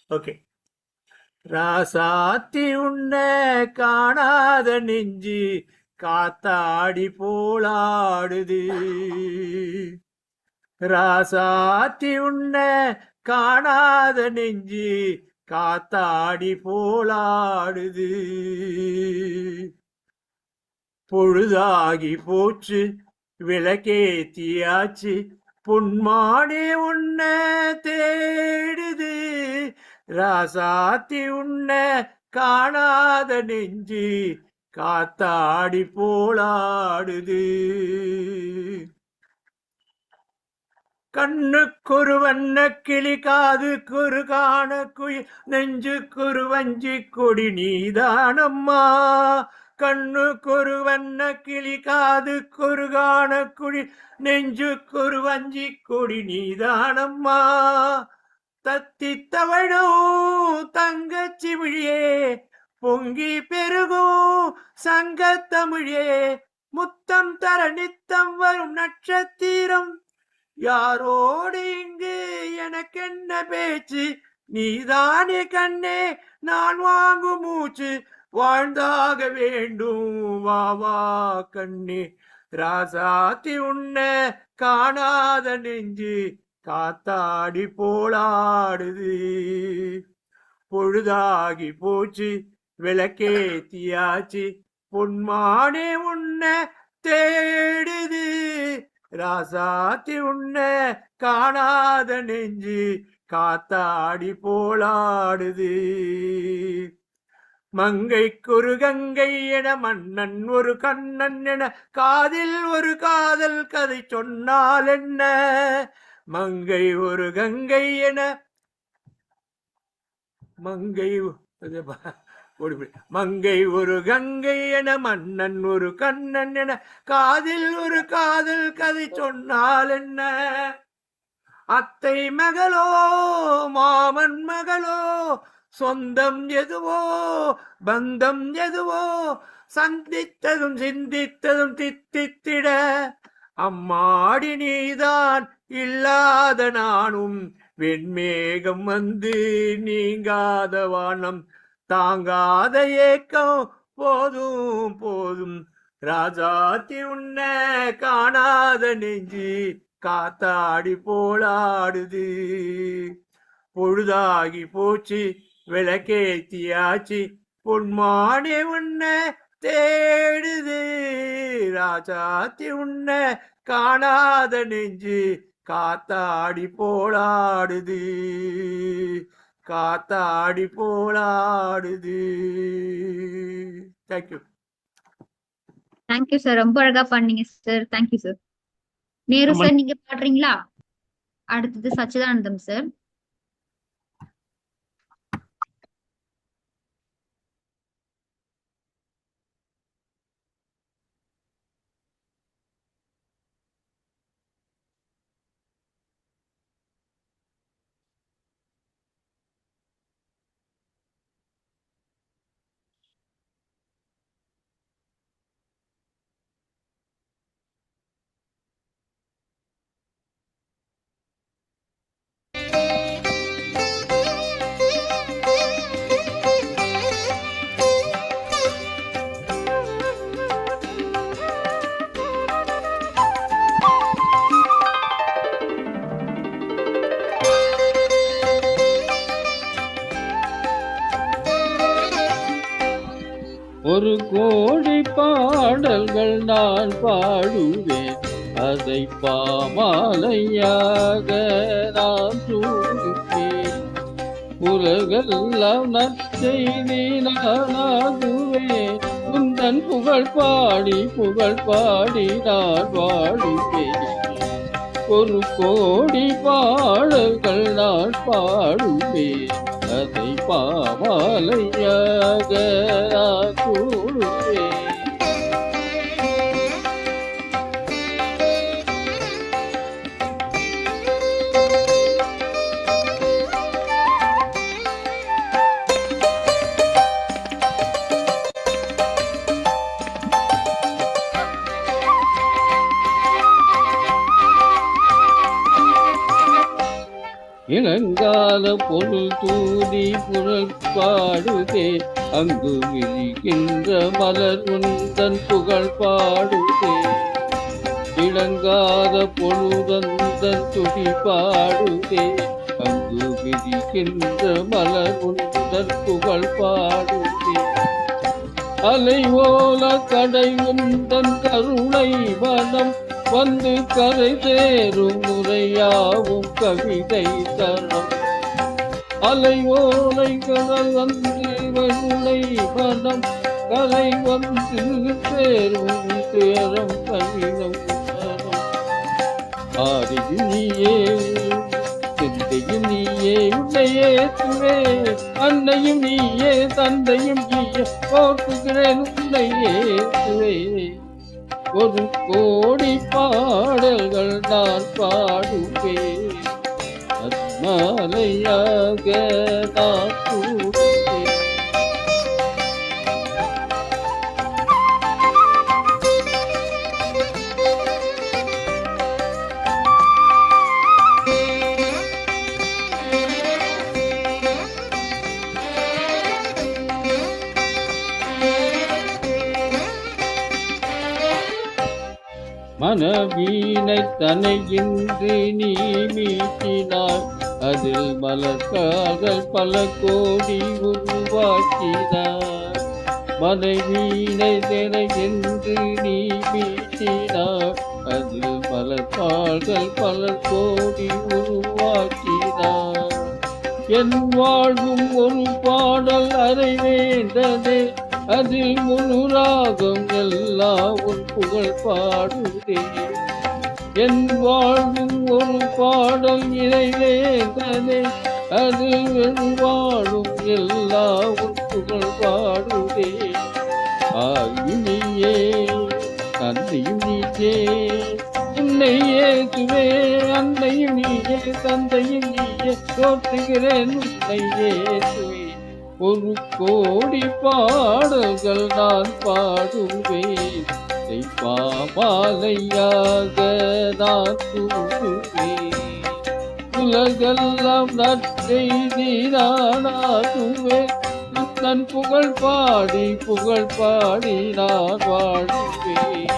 ஓகே. ராசாத்தி உன்னை காணாத நெஞ்சு காத்தாடி போலாடுது. ராசாத்தி உன்னை காணாத நெஞ்சு காத்தாடி போலாடுது. பொழுதாகி போச்சு விளக்கேத்தியாச்சு பொன்மானே உன்னை தேடுது. ராசாத்தி உன்னை காணாத நெஞ்சு காத்தாடி போலாடுது. கண்ணுக்கொரு வண்ண கிளி காதுக்கொரு காண குயில் நெஞ்சுக்கொரு வஞ்சி கொடி நீதானம்மா. கண்ணுக்கொரு வண்ண கிளி காதுக்கொரு காண குயில் நெஞ்சுக்கொரு வஞ்சி கொடி நீதானம்மா. தத்தி தவழும் தங்கச்சி விழியே பொங்கி பெருகும் சங்கத்தமிழே. முத்தம் தர நித்தம் வரும் நட்சத்திரம் யாரோடு இங்கு எனக்கென்ன பேச்சு. நீதானே கண்ணே நான் வாங்கும் மூச்சு வாழ்ந்தாக வேண்டும் வா வா கண்ணே. ராசாத்தி உன்னை காணாத நெஞ்சு காத்தாடி போலாடுது. பொழுதாகி போச்சு விளக்கேத்தியாச்சு பொன்மானே உன்னை தேடுது. ராசாத்தி உன்னை காணாத நெஞ்சு காத்தாடி போலாடுது. மங்கைக்கொரு கங்கை என மன்னன் ஒரு கண்ணன் என காதில் ஒரு காதல் கதை சொன்னால் என்ன? மங்கை ஒரு கங்கை என மங்கை ஒரு கங்கை என மன்னன் ஒரு கண்ணன் என காதில் ஒரு காதல் கதை சொன்னால் என்ன? அத்தை மகளோ மாமன் மகளோ சொந்தம் எதுவோ பந்தம் எதுவோ சந்தித்ததும் சிந்தித்ததும் தித்தித்திட அம்மாடி நீதான் இல்லாத நானும் வெண்மேகம் வந்து நீங்காத வானம் தாங்காத ஏக்கம் போதும் போதும் ராஜாத்தி உன்ன காணாத நெஞ்சு காத்தாடி போலாடுது. பொழுதாகி போச்சு விளக்கேத்தியாச்சு பொன்மானே உன்ன தேடுது. ராஜாத்தி உன்ன காணாத நெஞ்சு காத்தாடி போலாடுது காத்தாடி போலாடுது. தேங்க்யூ. தேங்க்யூ சார், ரொம்ப அழகா பண்ணீங்க sir. Thank you sir. Nehru sir நீங்க பாடுறீங்களா? அடுத்தது சச்சிதானந்தம் சார். ஒரு கோடி பாடல்கள் நான் பாடுவேன், அதை பாமாலையாக நான் சூடுவேன். உலகெல்லாம் நற்செய்தி நானாகுவேன், உந்தன் புகழ் பாடி நான் வாடுவேன். ஒரு கோடி பாடல்கள் நான் பாடுவேன், அதை பாமாலையாக நான் சூடுவேன். இளங்கால பொருள் தூதி புகழ் பாடுதே, அங்கு விரிகின்ற மலர் உந்தன் புகழ் பாடுதே. இளங்காத பொழுதந்தன் துடி பாடுதே, அங்கு விரிகின்ற மலர் உந்தன் புகழ் பாடுதே. அலை ஓல கடை உந்தன் கருணை வனம் வந்து கரை சேரும் முறையாவும் கவிதை தரம். அலை ஓலை கடல் வந்து வெள்ளை வனம் கரை வந்து சேரும் சேரம் கவிதம் தரம். ஆதியும் நீயே சிந்தையும் நீயே உன்னையே துவே, அன்னையும் நீயே தந்தையும் நீயே போற்றுகிறேன் உன்னையே துவே. ஒரு கோடி பாடல்கள் நான் பாடுவேன், அத்மாலையாக நான் கூடுவேன். மனவீனை தனையின்றி நீ மீட்டினாய், அதில் மலர்காதல் பல கோடி உருவாக்கினாய். மனைவீனை தனையின்றி நீ மீட்டினாய், அதில் மலர்காதல் பல கோடி உருவாக்கினாய். என் வாழ்வும் ஒரு பாடல் அறை வேண்டதே, அதில் முழு ராகம் எல்லாம் உன் புகழ் பாடுதே. என் வாழ்வும் ஒரு பாடல் இறை வேண்டதே, அதில் என் வாழும் எல்லாம் உன் புகழ் பாடுதே. ஆயும் நீயே தந்தையும் நீயே, உன்னை ஏற்றுவே அன்னையும் நீயே தந்தையும் நீயே, தோற்றுகிறேன் உன்னை ஏற்றுவே. ஒரு கோடி பாடல்கள் நான் பாடுவேன், பாமாலையாக நான் கூடுவேன். உலகெல்லாம் நற்செய்தி நானாகுவேன், தன் புகழ் பாடி நான் வாழுவேன்.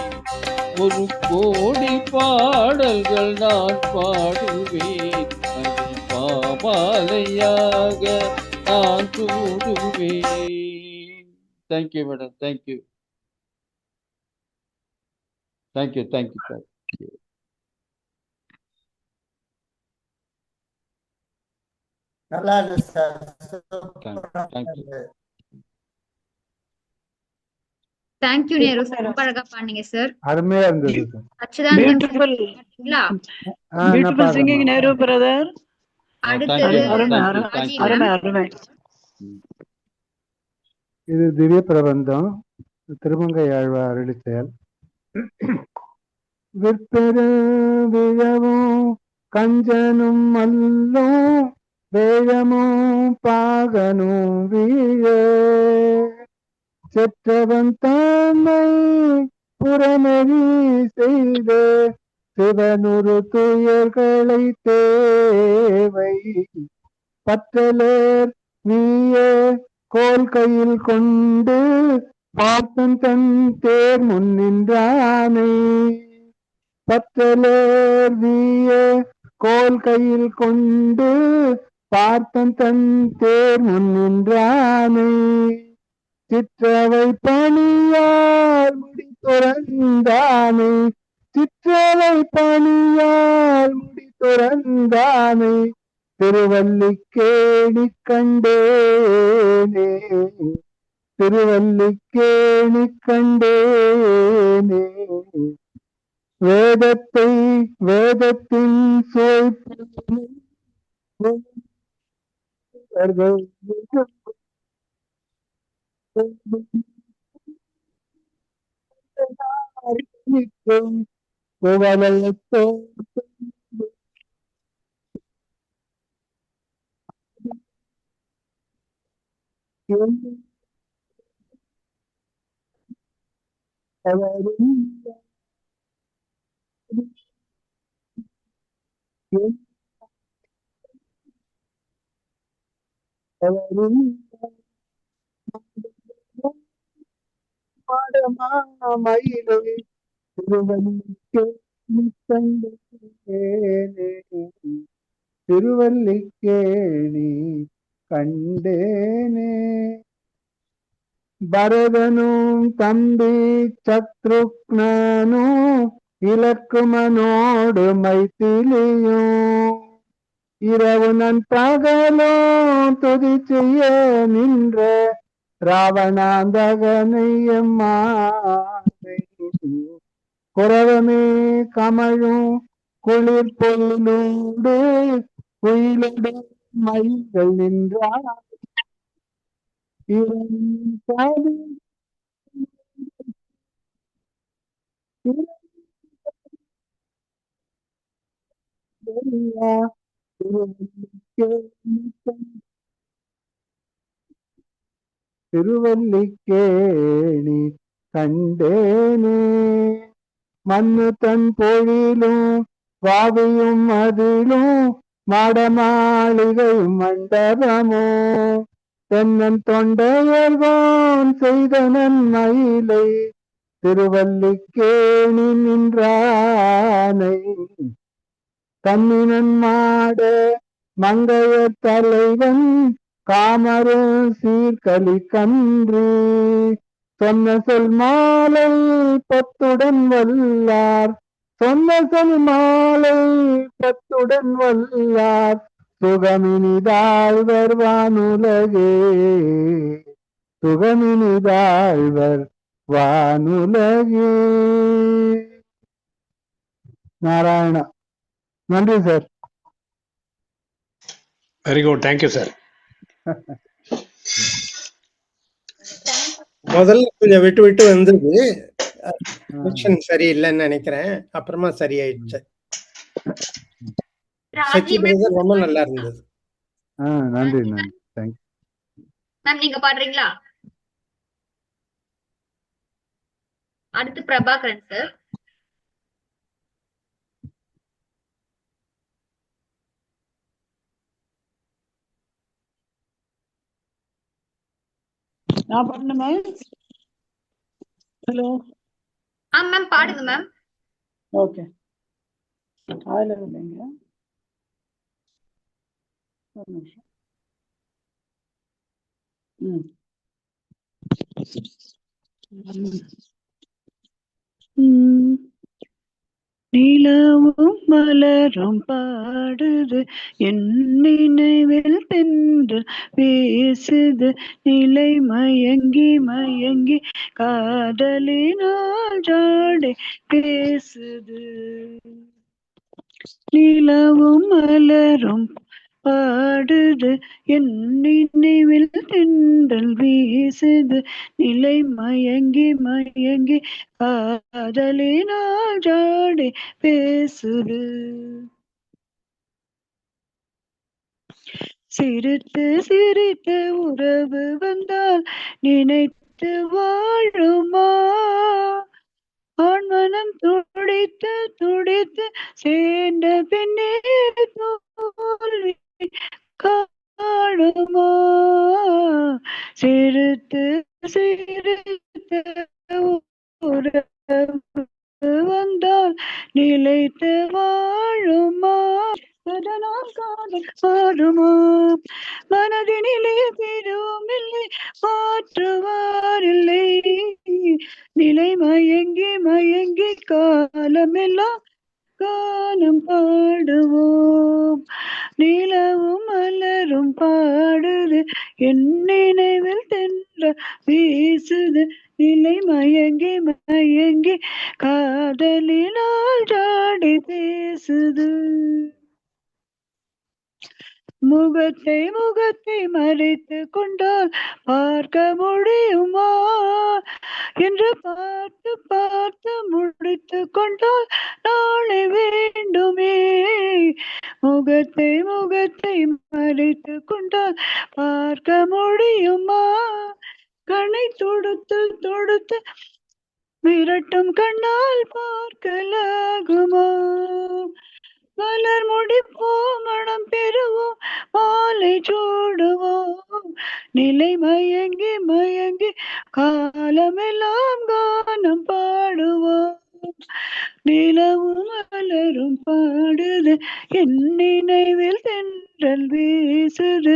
ஒரு கோடி பாடல்கள் நான் பாடுவேன், அதில் பாமாலையாக நான் கூடுவேன். Thank you madam, thank you. Thank you sir. நல்லா இருக்கு sir. Thank you. Thank you Nehru sir, ரொம்ப அழகா பாடுனீங்க சார். அருமையா இருந்தது சார். அச்சுதான் பியூட்டிஃபுல் சிங்கிங் நேரு பிரதர். அடுத்தது அருமை அருமை அருமை. இது திவ்ய பிரபந்தம், திருமங்கை ஆழ்வார் அருளி செயல். விற்பெரு விழவும் கஞ்சனும் மல்லும் வேழமும் பாகனும் வீழ செற்றவன் தன்னை புறநெறி செய்த சிவனுரு துயர்களை தேவை பற்றலர் வீய கோல் கையில் கொண்டு பார்த்தன் தன் தேர் முன்னின்றானை. பற்றலர் வீய கோல் கையில் கொண்டு பார்த்தன் தன் தேர் முன்னின்றானை. சிற்றவை பணியால் முடி துறந்தானை, சிற்றவை பணியால் முடி துறந்தானை. திருவல்லிக்கேணி கண்டேனே, திருவல்லிக்கேணி கண்டேனே. வேதத்தை வேதத்தின் குவலயத்தோ மயிலை திருவல்லிக்கேணி கண்டேனே. பரதனும் தம்பி சத்ருக்னனும் இலக்குமனோடு மைத்திலியும் இரவு நன் பகலும் துதி செய்ய நின்ற ராவணாந்தகனையம்மானை. குரவமே கமழும் குளிர் பொருளோடு குயிலோடு மயில்கள் நின்றார். திருவல்லிக்கேணி கண்டேனே. மண்ணு தன் பொழிலும் வாவியும் அதிலும் மாடமாளிகையும் மண்டபமும் தென்னன் தொண்டையர்வான் செய்த நன்மயிலை திருவல்லிக்கேணி நின்றானை. கண்ணினன் மாட மங்கையர் தலைவன் காமரும் சீர்கலி கன்றி சொன்ன சொல் மாலை பத்துடன் வல்லார், சொன்ன சொல் மாலை பத்துடன் வல்லார் சுகமினிதாழ்வர் வானுலகே, சுகமினிதாழ்வர் வானுலகே. நாராயணா. நன்றி sir. Very good, thank you sir. முதல்ல கொஞ்சம் விட்டு விட்டு வந்தது, கனெக்ஷன் சரியில்லைன்னு நினைக்கிறேன். அப்புறமா சரியாயிடுச்சு. சச்சி பிரதர் ரொம்ப நல்லா இருந்தது. நன்றி நன்றி, தேங்க்யூ. மேம் நீங்க பாடுறீங்களா? அடுத்து பிரபாகரன் சார். நான் பண்ணணுமா? ஹலோ. மேம் பாடுங்க மேம். ஓகே. ஆயில இல்லைங்க, ஒரு நிமிஷம். நிலவும் மலரும் பாடுது, என் நினைவில் தென்று பேசுது, நிலை மயங்கி மயங்கி காதலினால் ஜாடை பேசுது. நிலவும் மலரும் பாடுது, என் நினைவில் தென்றல் வீசுது, நிலை மயங்கி மயங்கி காதலினால் ஜாடை பேசுது. சிரித்து சிரித்து உறவு வந்தால் நினைத்து வாழுமா, ஆண்மனம் துடித்து துடித்து சேர்ந்த பின்னே தோல்வி காணுமா. சிரித்து சிரித்து உறவு வந்தால் நிலைத்து வாழுமா, அதனால் காதல் பாடுமா. மனதினிலே திருவும் இல்லை, மாற்றுவாரில்லை, நிலை மயங்கி மயங்கி காலமெல்லாம் காலம் பாடுவோம். நிலவும் மலரும் பாடுது, என் நினைவில் தென்ற வீசுது, நிலை மயங்கி மயங்கி காதலினால் ஜாடி பேசுது. முகத்தை முகத்தை மறைத்து கொண்டால் பார்க்க முடியுமா என்று பார்த்து பார்த்து முடித்து கொண்டால் நாளை வேண்டுமே. முகத்தை முகத்தை மறைத்து கொண்டால் பார்க்க முடியுமா, கண்ணை தொடுத்து தொடுத்து விரட்டும் கண்ணால் பார்க்கலாகுமா. மலர் முடிப்போம், மனம் பெறுவோம், மாலை சூடுவோம், நிலை மயங்கி மயங்கி காலமெல்லாம் கானம் பாடுவோம். நிலவும் மலரும் பாடுது, என் நினைவில் தென்றல் வீசுது,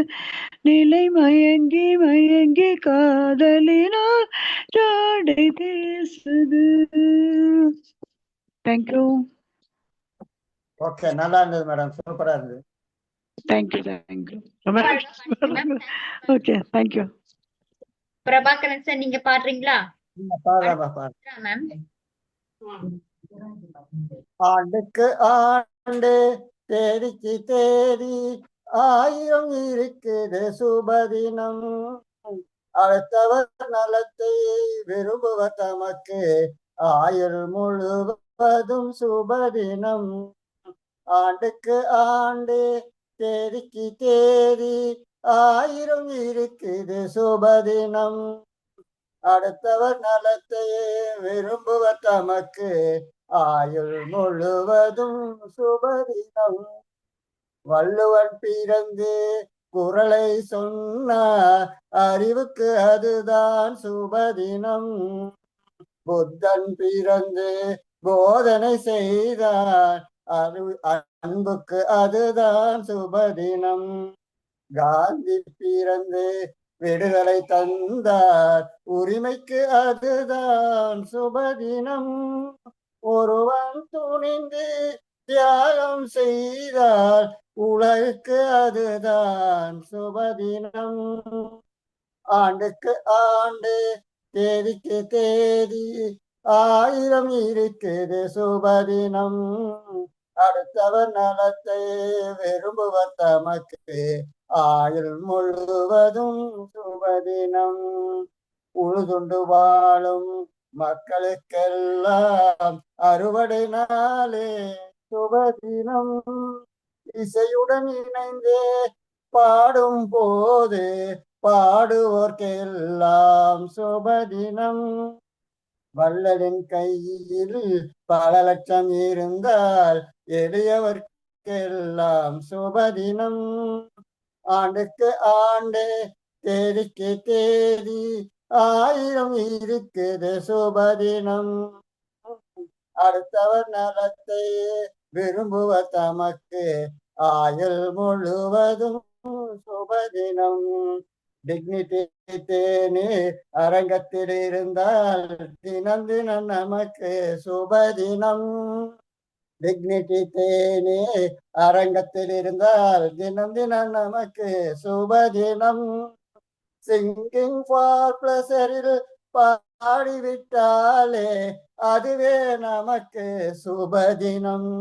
நிலை மயங்கி மயங்கி காதலினால் ஜாடை பேசுது. தேங்க்யூ. ஓகே, நல்லா இருந்தது மேடம், சூப்பரா இருந்தது. Thank you thank you. Okay, thank you. Prabhakaran sir நீங்க பாடுறீங்களா? மேம். ஆண்டுக்கு ஆண்டு தேதிக்கு தேதி ஆயிரம் இருக்குது சுபதினம், அடுத்தவர் நலத்தை விரும்புவர் தமக்கு ஆயுள் முழுவதும் சுபதினம். ஆண்டுக்கு ஆண்டு தேதிக்கு தேதி ஆயிரம் இருக்குது சுபதினம், அடுத்தவர் நலத்தையே விரும்புவர் தமக்கு ஆயுள் முழுவதும் சுபதினம். வள்ளுவன் பிறந்து குறளை சொன்னார், அறிவுக்கு அதுதான் சுபதினம். புத்தன் பிறந்து போதனை செய்தார், அன்புக்கு அதுதான் சுபதினம். காந்தி பிறந்து விடுதலை தந்தார், உரிமைக்கு அதுதான் சுபதினம். ஒருவன் துணிந்து தியாகம் செய்தால் உலகுக்கு அதுதான் சுபதினம். ஆண்டுக்கு ஆண்டு தேதிக்கு தேதி 1000 இருக்குது சுபதினம். அடுத்தவர் நலத்தை விரும்புவர் தமக்கு ஆயுள் முழுவதும் சுபதினம். உழுதுண்டு வாழும் மக்களுக்கெல்லாம் அறுவடை நாளே சுபதினம். இசையுடன் இணைந்தே பாடும் போது பாடுவோர்க்கெல்லாம் சுபதினம். வள்ளலின் கையில் பல லட்சம் இருந்தால் எளியவர்க்கெல்லாம் சுபதினம். ஆண்டுக்கு ஆண்டு தேதிக்கு தேதி 1000 இருக்குது சுபதினம். அடுத்தவர் நலத்தை விரும்புவர் தமக்கு ஆயுள் முழுவதும் சுபதினம். டிக்னிட்டி தேனி அரங்கத்தில் இருந்தால் தினம் தினம் நமக்கு சுபதினம். டிக்னிட்டி தேனி அரங்கத்தில் இருந்தால் தினம் தினம் நமக்கு சுபதினம். சிங்கிங் ஃபார் பிளஸரில் பாடிவிட்டாலே அதுவே நமக்கு சுபதினம்.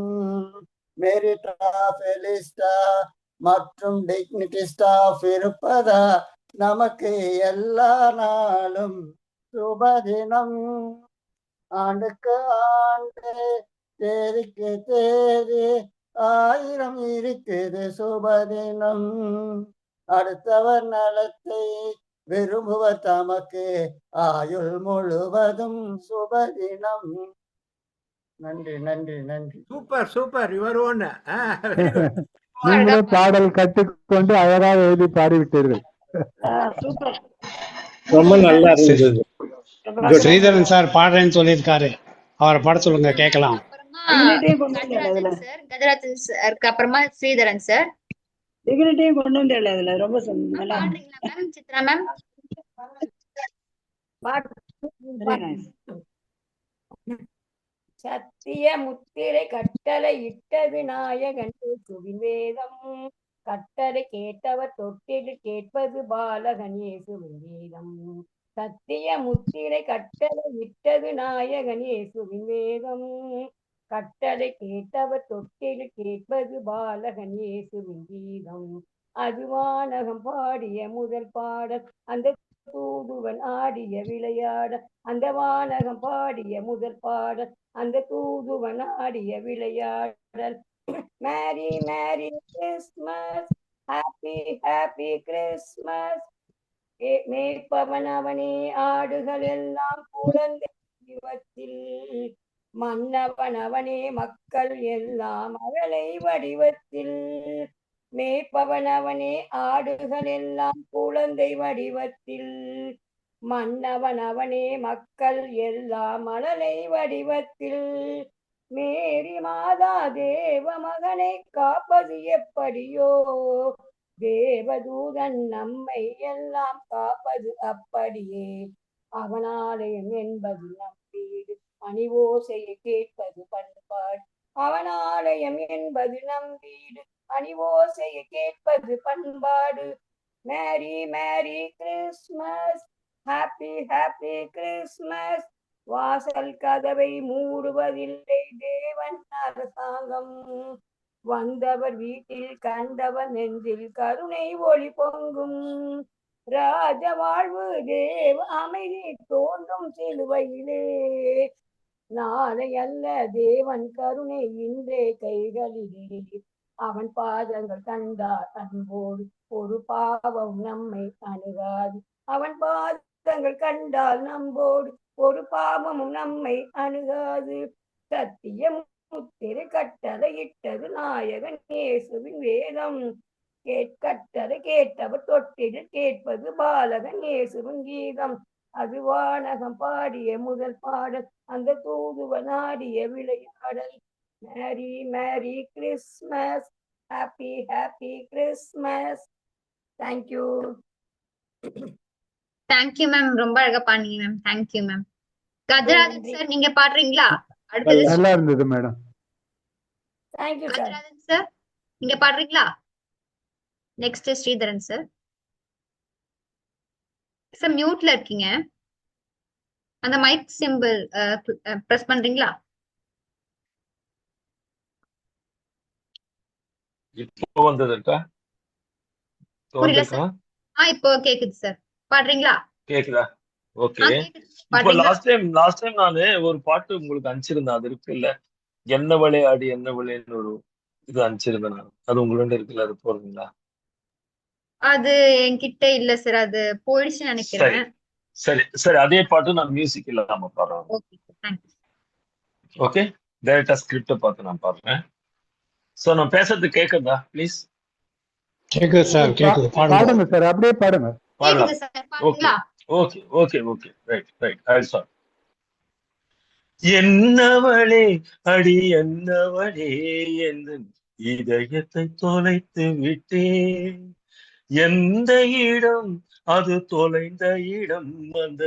மெரிட்டா ஃபெலிஸ்டா மற்றும் டிக்னிட்டி ஸ்டாஃப் இருப்பதா நமக்கு எல்லா நாளும் சுபதினம். ஆண்டுக்கு ஆண்டு தேதிக்கு தேதி 1000 இருக்குது சுபதினம். அடுத்தவர் நலத்தை விரும்புவர் தமக்கு ஆயுள் முழுவதும் சுபதினம். நன்றி நன்றி நன்றி. Super super, your own. நீங்களே பாடல் கற்றுக்கொண்டு அழகாக எழுதி பாடிவிட்டீர்கள். சூப்பர். ரொம்ப நல்லா இருந்தது. ஸ்ரீதரன் சார் பாடுறேன்னு சொல்லியிருக்காரு, அவரை பாட சொல்லுங்க கேட்கலாம். கஜராஜன் சாருக்கு அப்புறமா ஸ்ரீதரன் சார். டிகினிட்டியும் கொண்டு வந்து அதுல ரொம்ப நல்லா மேம். சித்ரா மேம். சத்திய முத்திரை கட்டளை இட்டது நாயகன் இயேசுவின் வேதம். கட்டளை கேட்டவர் தொட்டில் கேட்பது பாலகன் இயேசுவின் வேதம். சத்திய முத்திரை கட்டளை இட்டது நாயகன் இயேசுவின் வேதம். கட்டளை கேட்டவர் தொட்டில் கேட்பது பாலகன் இயேசுவின் கீதம். அது வானகம் பாடிய முதல் பாடல், அந்த தூதுவன் ஆடிய விளையாட. அந்த வானகம் பாடிய முதல் பாடல், அந்த தூதுவன் ஆடிய விளையாடல். Merry merry Christmas, happy happy Christmas. மேய்ப்பவன் அவனே, ஆடுகள் எல்லாம் குழந்தை வடிவத்தில். மன்னவன் அவனே, மக்கள் எல்லாம் அவளை வடிவத்தில். மேய்ப்பவன் அவனே, ஆடுகள் எல்லாம் குழந்தை வடிவத்தில். மன்னவன் அவனே, மக்கள் எல்லாம் மழலை வடிவத்தில். மேரி மாதா தேவ மகனை காப்பது எப்படியோ, தேவதூதன் நம்மை எல்லாம் காப்பது அப்படியே. அவனாலயம் என்பது நம் வீடு, அணிவோசையை கேட்பது பண்பாடு. அவனாலயம் என்பது நம் வீடு, அணிவோசையை கேட்பது பண்பாடு. Merry merry Christmas, happy happy Christmas. வாசல் கதவை மூடுவதில்லை தேவன் அரசாங்கம். வந்தவர் வீட்டில் கண்டவர் நெஞ்சில் கருணை ஒளி பொங்கும். ராஜ வாழ்வு தேவ அமைதி தோன்றும் சிலுவையிலே. நாளை அல்ல தேவன் கருணை இன்றே கைகளிலே. அவன் பாதங்கள் கண்டார் அன்போடு ஒரு பாவம் நம்மை அணுகாது. அவன் பாதங்கள் கண்டால் நம்போடு ஒரு பாவமும் நம்மை அணுகாது. சத்திய முத்திரை கட்டளை இட்டது நாயகன் இயேசுவின் வேதம். கட்டளை கேட்டவர் தொட்டில் கேட்பது பாலகன் இயேசுவின் கீதம். அது வானகம் பாடிய முதல் பாடல், அந்த தூதுவன் ஆடிய விளையாடல். Merry merry Christmas, happy happy Christmas. Thank you. Thank you ma'am, ரொம்ப அழகா பாடுனீங்க ma'am. Thank you ma'am. Gajarajan sir, நீங்க பாடுறீங்களா? அடுத்தது நல்லா இருந்தது madam. Thank you sir. Gajarajan sir நீங்க பாடுறீங்களா? Next Sridharan sir. சார் மியூட்ல இருக்கீங்க. அந்த மைக் சிம்பிள் பிரஸ் பண்றீங்களா? இப்போ வந்ததுக்கா? புரியல சார். இப்போ கேக்குது சார். பாடுறீங்களா? கேக்குதா? ஓகே. கேக்குது. இப்போ பாடுறீங்களா? லாஸ்ட் டைம் நானு ஒரு பாட்டு உங்களுக்கு அனுப்பிச்சிருந்தேன். அது இருக்குல்ல, என்னவளே ஆடி என்னவளேன்னு ஒரு இது அனுப்பிச்சிருந்தேன் நான். அது உங்களோட இருக்குல்ல, அது போடுறீங்களா? அது என்கிட்ட இல்ல சார். அது போயிடுச்சுன்னு சரி நினைக்கிறேன். சரி சரி, அதே பாட்டு நான் மியூசிக் இல்லாம பாடுறேன். Okay sir, thank you. ஓகே, டைரக்டா ஸ்கிரிப்ட பார்த்து நான் பாடுறேன். சோ நான் பேசுறது கேக்குதா? ப்ளீஸ். கேக்குது சார், கேக்குது. பாடுங்க சார், அப்படியே பாடுங்க. பாடலாம். கேக்குது சார், ஓகே பாடுறீங்களா? Okay okay okay, right I sir. என்னவளே அடி என்னவளே, என் இதயத்தை தொலைத்து விட்டேன். எந்த இடம் அது தொலைந்த இடம், அந்த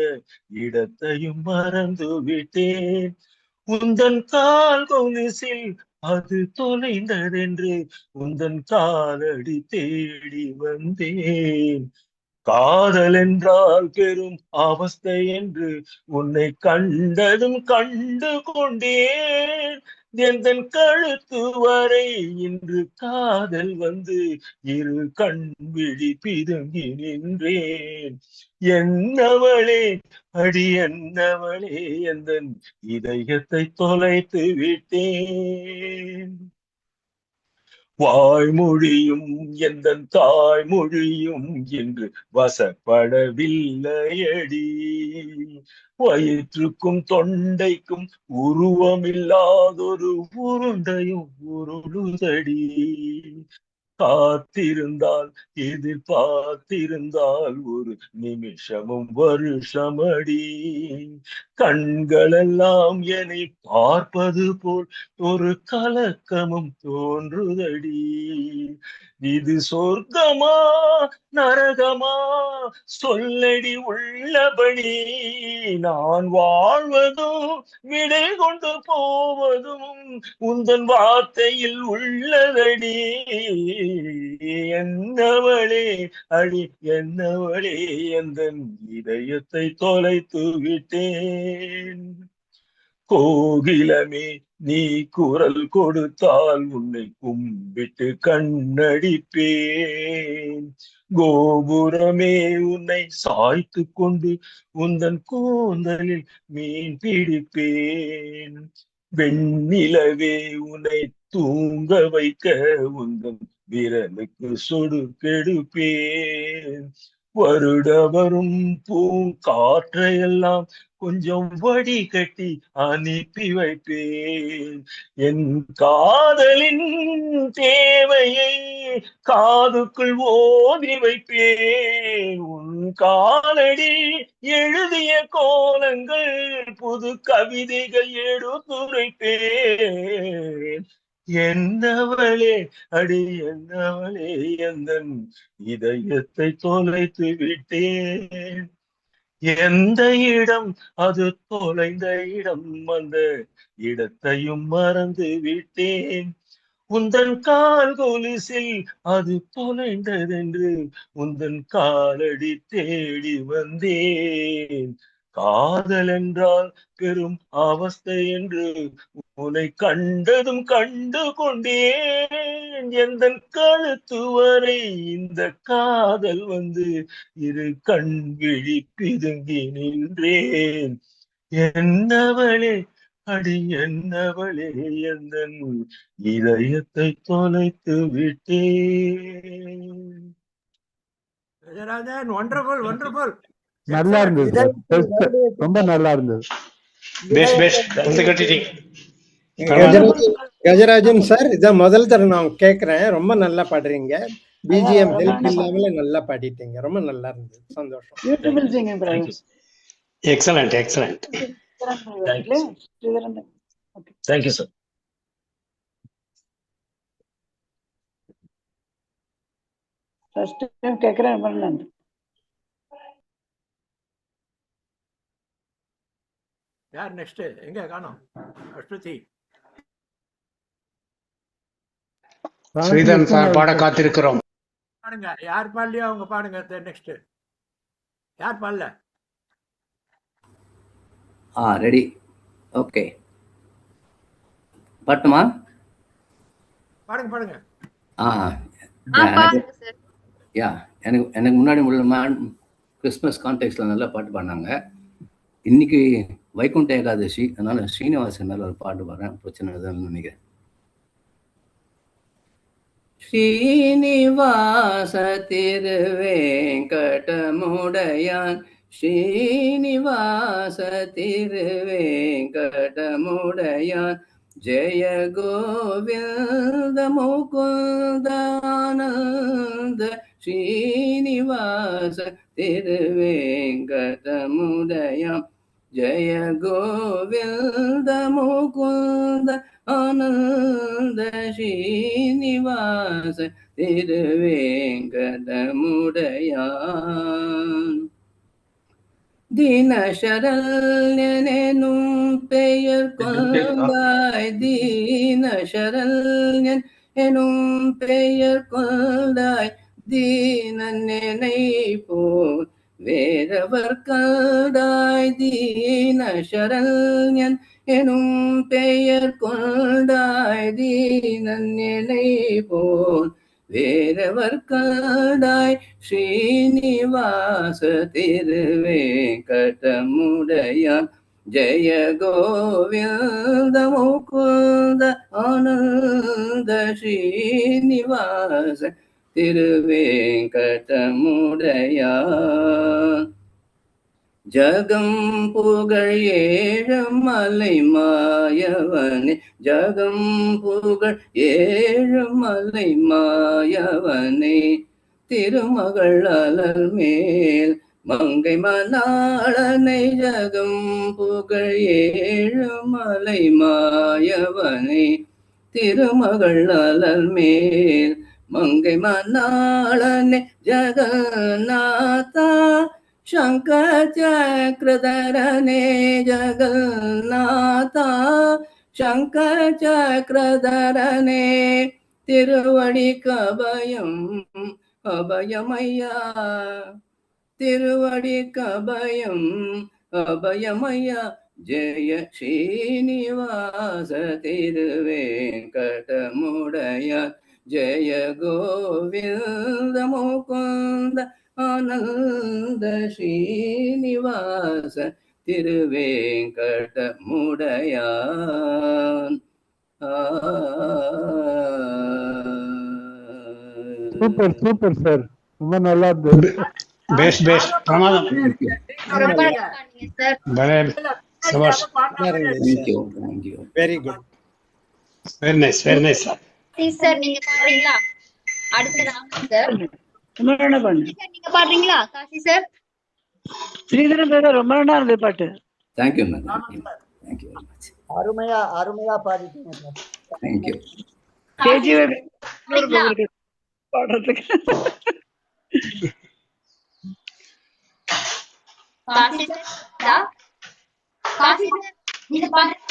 இடத்தையும் மறந்து விட்டேன். உந்தன் கால் கொலுசில் அது தொலைந்ததென்று உந்தன் காலடி தேடி வந்தேன். காதல் என்றால் பெரும் அவஸ்தை என்று உன்னை கண்டதும் கண்டு கொண்டேன். எந்தன் கழுத்து வரை இன்று காதல் வந்து இரு கண் விழி பிதுங்கி நின்றேன். என்னவளே அடி என்னவளே, எந்தன் இதயத்தை தொலைத்து விட்டேன். வாய்மொழியும் எந்தன் தாய்மொழியும் என்று வசப்படவில்லையடி. வயிற்றுக்கும் தொண்டைக்கும் உருவமில்லாதொரு உருண்டையும் உருளுதடி. காத்திருந்தால் எதிர்பார்த்திருந்தால் ஒரு நிமிஷமும் வருஷமடி. கண்களெல்லாம் என்னை பார்ப்பது போல் ஒரு கலக்கமும் தோன்றுதடி. இது சொர்க்கமா நரகமா சொல்லடி உள்ளபடி. நான் வாழ்வதும் விடை கொண்டு போவதும் உந்தன் வார்த்தையில் உள்ளதடி. என்னவளே அடி என்னவளே, எந்தன் இதயத்தை தொலைத்து விட்டேன். கோகிலமே நீ குரல் கொடுத்தால் உன்னை கும்பிட்டு கண்ணடிப்பேன். கோபுரமே உன்னை சாய்த்து கொண்டு உந்தன் கூந்தலில் மீன் பிடிப்பேன். வெண்ணிலவே உன்னை தூங்க வைக்க உந்தன் விரலுக்கு சொடுக்கெடுப்பேன். வருட வரும் பூங்காற்றையெல்லாம் கொஞ்சம் வடிகட்டி அனுப்பி வைப்பேன். என் காதலின் தேவையை காதுக்குள் ஓதி வைப்பேன். உன் காலடி எழுதிய கோலங்கள் புது கவிதைகள் எடுத்துரைப்பேன். என்னவளே அடி என்னவளே, எந்தன் இதயத்தை தொலைத்து விட்டேன். எந்த இடம் அது தொலைந்த இடம், அந்த இடத்தையும் மறந்து விட்டேன். உந்தன் கால் கொலுசில் அது தொலைந்ததென்று உந்தன் காலடி தேடி வந்தேன். காதல் என்றால் பெரும் அவஸ்தை என்று உன்னை கண்டதும் கண்டு கொண்டேன். எந்தன் கழுத்து வரை இந்த காதல் வந்து இரு கண் விழி பிதுங்கி நின்றேன். என்னவளே அடி என்னவளே, எந்தன் இதயத்தை தொலைத்து விட்டேன். Gajarajan, wonderful, wonderful. நல்லா Excellent. இருந்தது சார், பெஸ்ட், ரொம்ப நல்லா இருந்தது. பெஸ்ட் கட்டிட்டீங்க. கஜராஜன் சார், இதான் முதல் தடவை நான் கேட்கிறேன். ரொம்ப நல்லா பாடுறீங்க. பிஜிஎம் ஹெல்ப் இல்லாமல நல்லா பாடிட்டீங்க. ரொம்ப நல்லா இருந்தது. சந்தோஷம். Beautiful singing brother. Excellent excellent. Thank you sir. First time கேக்குறேன். ரொம்ப நன்றி. யார் நெக்ஸ்ட்? எங்க காணோம்? அஸ்வதி. ஸ்ரீதரன் சார் பாட காத்திருக்கிறோம். பாடுங்க, யார் பாடலையோ அவங்க பாடுங்க. நெக்ஸ்ட் யார் பாடல? ரெடி. ஓகே, பாட்டுமா? பாடுங்க பாடுங்க. எனக்கு முன்னாடி உள்ள கிறிஸ்மஸ் கான்டெக்ட்ல நல்ல பாட்டு பாடினாங்க. இன்னைக்கு வைகுண்ட ஏகாதசி, அதனால ஸ்ரீனிவாசன் மேல ஒரு பாட்டு பாடுறேன், பிரச்சனை இல்லைன்னு நினைக்கிறேன். ஸ்ரீனிவாச திருவேங்கடமுடையான், ஸ்ரீனிவாச திருவேங்கடமுடையான், ஜெய கோவிந்த முகுந்தானந்த, ஸ்ரீனிவாச திருவேங்கடமுடையான், ஜெய கோவிந்த முகுந்த ஆனந்த, ஸ்ரீனிவாச திருவேங்கடமுடையான். தீனசரண்யனும் பெயர் கொண்டாய், தீனசரண்யன் எனும் பெயர் கொண்டாய், தீனனை போல் வேறவர் கண்டாய், தீனசரண்யன் எனும் பெயர் கொண்டாய், தீனனை போல் வேறவர் கண்டாய், ஸ்ரீனிவாச திருவேங்கடமுடையான், ஜெய கோவிந்த முகுந்த ஆனந்த, ஸ்ரீனிவாச திருவேங்கடமுடையான். ஜகம் புகழ் ஏழுமலை மாயவனே, ஜகம் புகழ் ஏழுமலை மாயவனே, திருமகள் அலர் மேல் மங்கை மணாளனை, ஜகம் புகழ் ஏழுமலை மாயவனே, திருமகள் அலர் மேல் மங்கை மணாளனை, ஜகநாதா சங்கர் சக்கரதரனே, ஜகநாதா சங்கர் சக்கரதரனே, திருவடிக்கு அபயம் அபயமையா, திருவடிக்கு அபயம் அபயமையா, ஜெய ஸ்ரீனிவாச திருவேங்கடமுடையான், ஜெய கோவிந்த முகுந்த ஆனந்த, Srinivasa Thiruvengadamudaiyan. Super super sir, ரொம்ப நல்லா இருந்தது. பெஸ்ட் பிரமாதம். Very good, very nice, very nice sir. Sir நீங்க பாடுறீங்களா? அடுத்து ராமன் சார் நீங்க பாடுறீங்களா? காசி சார். ஸ்ரீதரன் பேர் ரொம்ப நல்லா இருந்தது பாட்டு. Thank you ma'am, thank you very much. அருமையா அருமையா பாடிட்டீங்க சார். தேங்க்யூ. பாடுறதுக்கு காசி சார், காசி சார் நீங்க பாடுங்க.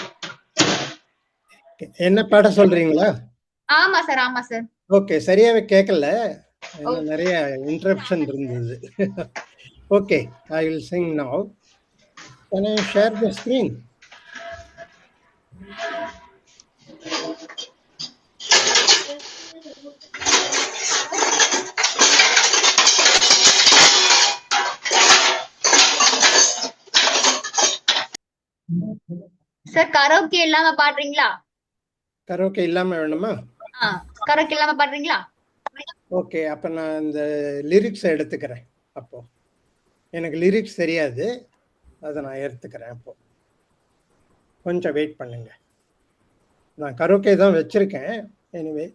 என்ன பாட சொல்றீங்களா? ஆமா சார், ஆமா சார். ஓகே, சரியாவே கேட்கல, நிறைய இன்டரப்ஷன் இருந்தது. ஓகே, ஐ வில் சிங் நவ. Can I share the screen? Sir karaoke இல்லாம பாடுறீங்களா? கரோக்கே இல்லாம வேணுமா? கரோக்கே இல்லாம பாடுறீங்களா? ஓகே, அப்ப நான் இந்த லிரிக்ஸ் எடுத்துக்கிறேன். அப்போ எனக்கு லிரிக்ஸ் தெரியாது, அதை நான் எடுத்துக்கிறேன். அப்போ கொஞ்சம் வெயிட் பண்ணுங்க, நான் கரோக்கே தான் வச்சிருக்கேன். எனிவே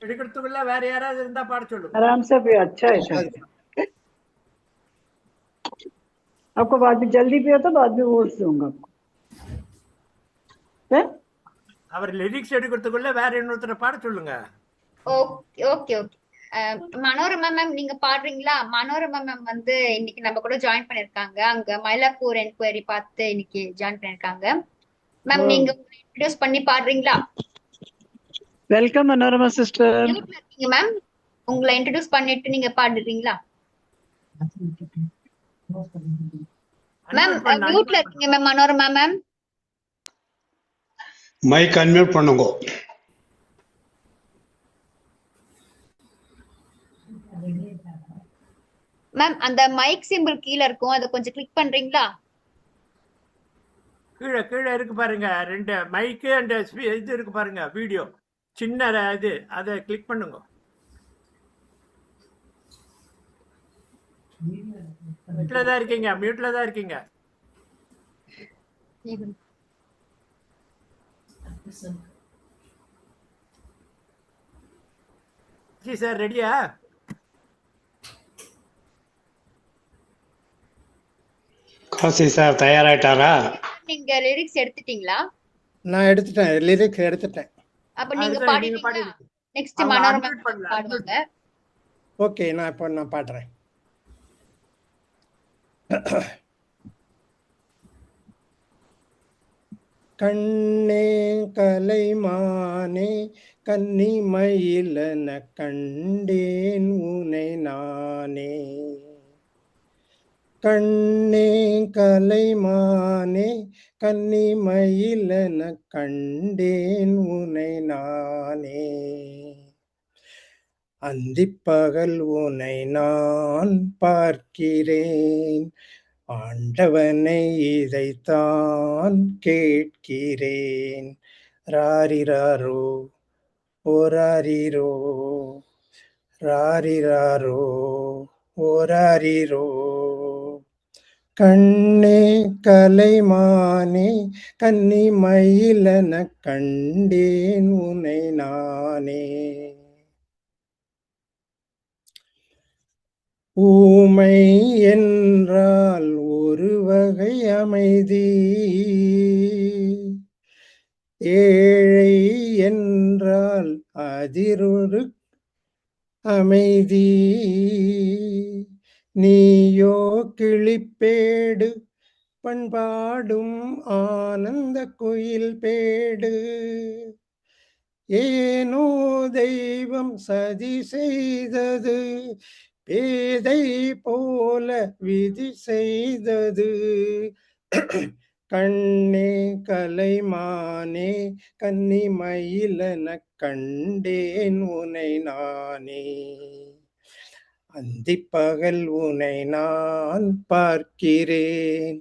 எடுக்கிறதுக்குள்ள வேற யாராவது இருந்தா பாட சொல்லுங்க. आराम से भी अच्छा है सर, आपको बाद में जल्दी भी हो तो बाद में वोट दूंगा आपको. அவர் லிரிக்ஸ் எடுக்கிறதுக்குள்ள வேற இன்னொருத்தரை பாட சொல்லுங்க. Okay okay okay. Manorama ma'am நீங்க பாடுறீங்களா? மனோரமா மேம் வந்து இன்னைக்கு நம்ம கூட ஜாயின் பண்ணிருக்காங்க. அங்க மயிலாப்பூர் என்கொயரி பார்த்து இன்னைக்கு ஜாயின் பண்ணிருக்காங்க. மேம் நீங்க இன்ட்ரோடியூஸ் பண்ணி பாடுறீங்களா? Welcome Manorama sister. மியூட்ல இருக்கீங்க மேம். உங்களை இன்ட்ரோடியூஸ் பண்ணிட்டு நீங்க பாடுறீங்களா? மேம் மியூட்ல இருக்கீங்க ma'am Manorama ma'am. Mic unmute பண்ணுங்க. மேம் அந்த மைக் சிம்பிள் கீழ இருக்கும், அதை கொஞ்சம் கிளிக் பண்றீங்களா? கீழே கீழே இருக்கு பாருங்க, 2 மைக்கு அண்ட் இது இருக்கு பாருங்க, வீடியோ சின்ன இது, அதை கிளிக் பண்ணுங்க. மியூட்ல தான் இருக்கீங்க, மியூட்ல தான் இருக்கீங்க. ஜி சார் ரெடியா? காசி சார் தயாராயிட்டாரா? நீங்க லிரிக்ஸ் எடுத்துட்டீங்களா? நான் எடுத்துட்டேன், லிரிக்ஸ் எடுத்துட்டேன். அப்ப நீங்க பாடுறீங்களா? நெக்ஸ்ட் மனோரமா பாடுவாங்க. ஓகே, நான் பாடுறேன். கண்ணே கலைமானே கன்னிமயிலன கண்டேன் உனை நானே. கண்ணே கலைமானே கன்னிமயிலன கண்டேன் உனை நானே. அந்திப்பகல் உனை நான் பார்க்கிறேன், ஆண்டவனை இதைத்தான் கேட்கிறேன். ராரிராரோ ஓராரிரோ, ராரிராரோ ஓராரிரோ. கண்ணே கலைமானே கன்னிமயிலன கண்டேன் உனை நானே. ஊமை என்றால் ஒரு வகை அமைதி, ஏழை என்றால் அதிரொரு அமைதி. நீயோ கிளிப்பேடு பண்பாடும் ஆனந்த குயில் பேடு. ஏனோ தெய்வம் சதி செய்தது, பேதை போல விதி செய்தது. கண்ணே கலைமானே கன்னிமயிலன கண்டேன் உனை நானே. அந்திப்பகல் உனை நான் பார்க்கிறேன்,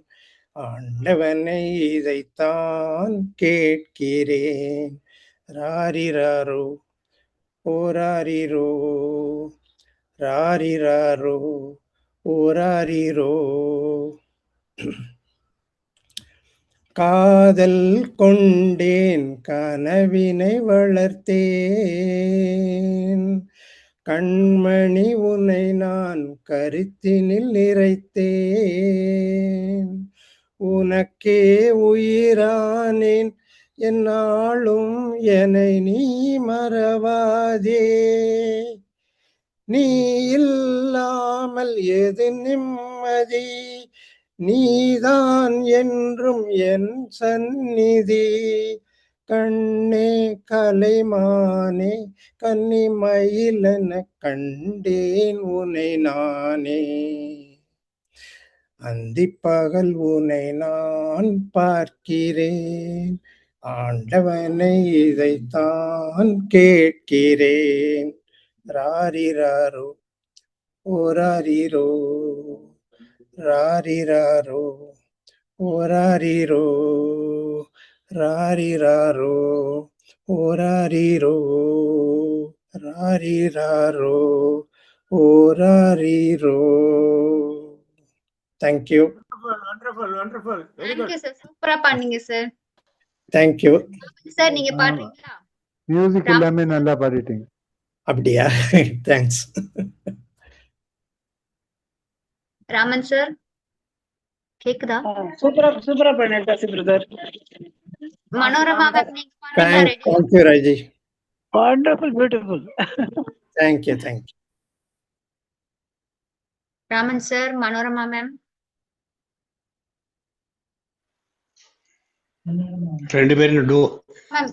ஆண்டவனை இதைத்தான் கேட்கிறேன். ராரிராரோ ஓராரிரோ, ராரிராரோ ஓராரிரோ. காதல் கொண்டேன் கனவினை வளர்த்தேன், கண்மணி உன்னை நான் கருத்தினில் நிறைத்தேன். உனக்கே உயிரானேன் என்னாலும் என்னை நீ மறவாதே. நீ இல்லாமல் எது நிம்மதி, நீதான் என்றும் என் சந்நிதி. கண்ணே கலைமானே கன்னிமயிலன கண்டேன் உனை நானே. அந்திப்பகல் உனை நான் பார்க்கிறேன், ஆண்டவனை இதைத்தான் கேட்கிறேன். ராரிராரோ ஓராரிரோ, ராரிராரோ ஓராரிரோ, ராரிராரோ ஓராரிரோ, ராரிராரோ ஓராரிரோ. Thank you. Wonderful, wonderful. Very Thank good. you sir. சூப்பரா பண்ணீங்க சார். Thank you. சார் நீங்க பாடுறீங்களா? மியூசிக் எல்லாமே நல்லா பாடிட்டீங்க. அப்படியா? தேங்க்ஸ். ராமன் சார் கேக்குதா? சூப்பரா பண்ணிருக்காசி பிரதர். மனோரமா மேம் நீங்க பாடுறீங்களா? Ready? Thank you, Raji. Wonderful, beautiful. Thank you. Raman sir, Manorama ma'am. ரெண்டு பேரும் டூ மேம்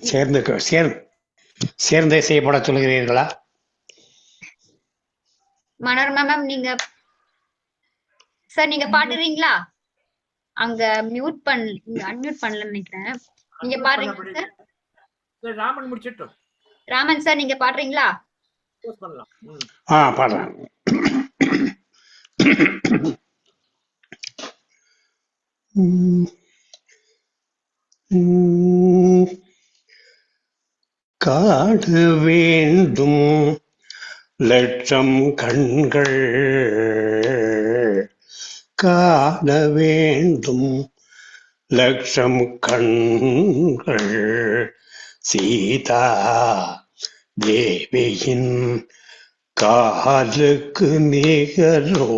சேர்ந்தே செய்யப்பட சொல்கிறீர்களா? மனோரமா மேம் நீங்க சார் நீங்க பாடுறீங்களா? அங்க அன்மியூட் பண்ணலன்னு நினைக்கிறேன். நீங்க பாடுறீங்களா சார்? ராமன் முடிச்சிட்டோம். ராமன் சார் நீங்க பாடுறீங்களா? பண்ணலாம். பாடுறேன். காண வேண்டும் லட்சம் கண்கள், காண வேண்டும் லட்சம் கண்கள், சீதா தேவியின் காலுக்கு நிகரோ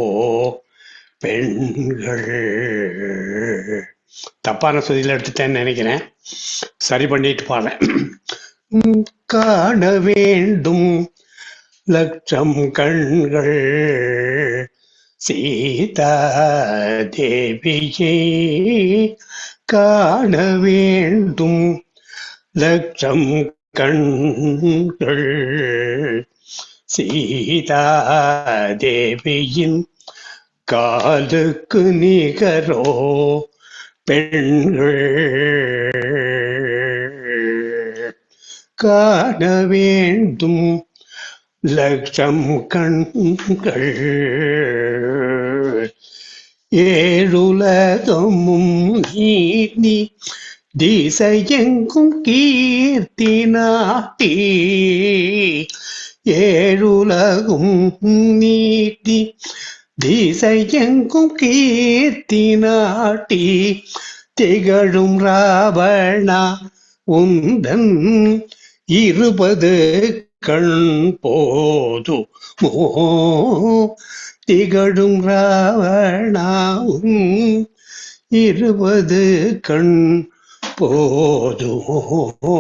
பெண்கள். தப்பான சொல்லியில் எடுத்துட்டேன்னு நினைக்கிறேன், சரி பண்ணிட்டு பாடுறேன். காண வேண்டும் லட்சம் கண்கள், சீதா தேவியை காண வேண்டும் லட்சம் கண்கள், சீதா தேவியின் காலுக்கு நிகரோ பெண்கள், காண வேண்டும் லட்சம் கண்கள். ஏழுலகமும் நீதி திசையெங்கும் கீர்த்தி நாட்டி, ஏழுலகும் நீதி திசையெங்கும் கீர்த்தி நாட்டி, திகழும் ராவணா உந்தன் 20 கண் போதுமோ, திகழும் ராவணாவும் 20 கண் போதுமோ,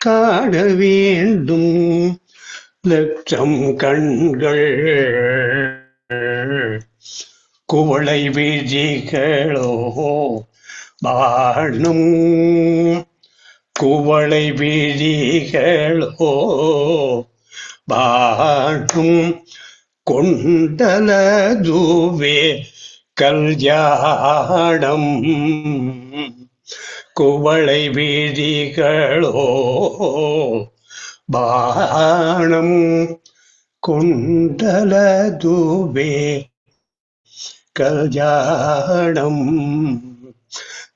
காண வேண்டும் லட்சம் கண்கள். குவளை விழிகளோ பாணும், குவளை விழிகளோ பாணும், கொண்டலதுவே கல்யாணம், குவளை விழிகளோ பாணம், கொண்டலதுவே கல்யாணம்.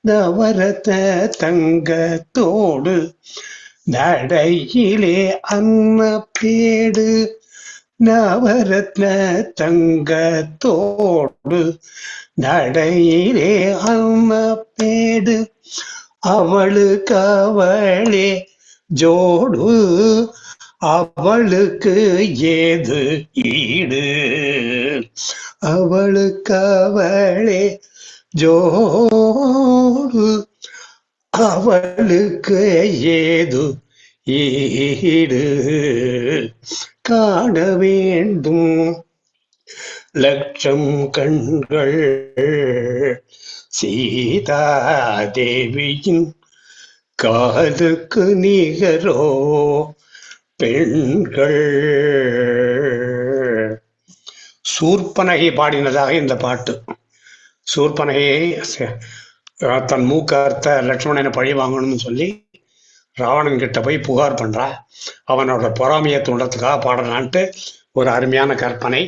நவரத்த தங்கத்தோடு நடையிலே அன்னப்பேடு, நவரத்ன தங்கத்தோடு நடையிலே அன்னப்பேடு, அவளுக்கு அவளே ஜோடு, அவளுக்கு ஏது ஈடு, அவளுக்கு அவளே ஜோடு, அவளுக்கு ஏது ஈடு, காண வேண்டும் லட்சம் கண்கள், சீதா தேவியின் காலுக்கு நிகரோ பெண்கள். சூர்பனகை பாடினதாக இந்த பாட்டு. சூர்பனகையை தன் மூக்கர்த்த லட்சுமணனை பழி வாங்கணும்னு சொல்லி ராவணன் கிட்ட போய் புகார் பண்றா. அவனோட பொறாமையை தூண்டுறதுக்காக பாடலான்ட்டு ஒரு அருமையான கற்பனை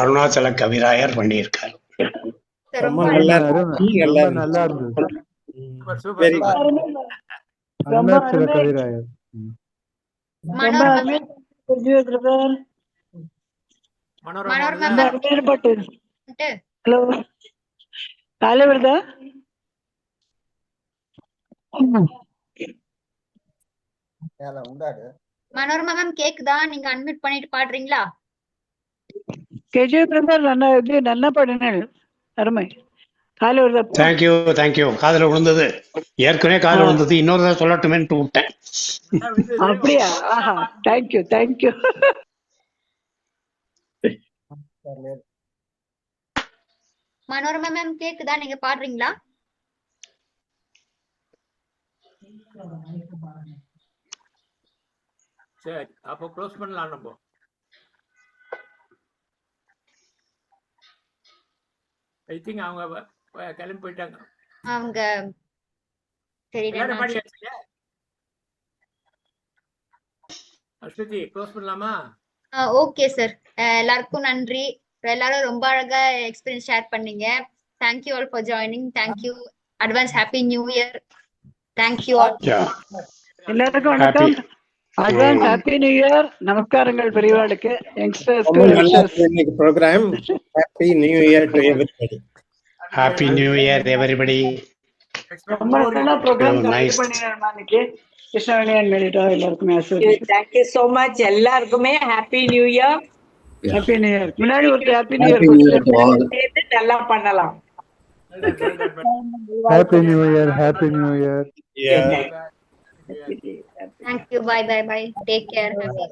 அருணாச்சல கவிராயர் பண்ணியிருக்காரு. ரொம்ப நல்லா இருந்தது. Very good. அருணாச்சல கவிராயர். హలో కాలే வருதா? மனோரமா மேம் கேக்குதா? நீங்க அன்மியூட் பண்ணிட்டு பாடுறீங்களா? கேஜே பிரதர் நல்லா பாடினாள், அருமை. காலை வருதா? தேங்க்யூ. காதுல விழுந்தது, ஏற்கனவே காதுல விழுந்தது, இன்னொரு தடவை சொல்லட்டுமேன்ட்டு விட்டேன். அப்படியா? ஆஹா, தேங்க்யூ. மனோரமா மேம் கேக்குதா? நீங்க பாடுறீங்களா? சரி, அப்போ க்ளோஸ் பண்ணலாம் நம்ம. ஐ திங்க் அவங்க கிளம்பி போயிட்டாங்க. அவங்க தெரியல எல்லாரும் என்னாச்சு. பாடியாச்சுல? அஸ்வதி க்ளோஸ் பண்ணலாமா? ஓகே சார், எல்லாருக்கும் நன்றி. எல்லாரும் ரொம்ப அழகா எக்ஸ்பீரியன்ஸ் ஷேர் பண்ணீங்க. Thank you all for joining. Thank you. Advance happy new year. Thank you all. எல்லாருக்கும் வணக்கம். Advance happy new year. நமஸ்காரங்கள் பெரியவாளுக்கு, யங்ஸ்டர்ஸ்க்கு. ரொம்ப நல்லா இருக்கு இன்னைக்கு programme. Happy new year to everybody. Happy new year everybody. ரொம்ப நல்ல ப்ரோக்ராம் நைஸ். பண்ணிருந்தோம் இன்னைக்கு. கிருஷ்ணவேணி அண்ட் மெலிட்டா எல்லாருக்குமே தேங்க்யூ சோ மச். எல்லாருக்குமே happy new year. Happy new year. முன்னாடி ஒரு happy new Happy New Year to all. Year சேர்த்து நல்லா பண்ணலாம். Happy new year. Happy new year. Thank you. Bye bye bye. Take care. Happy.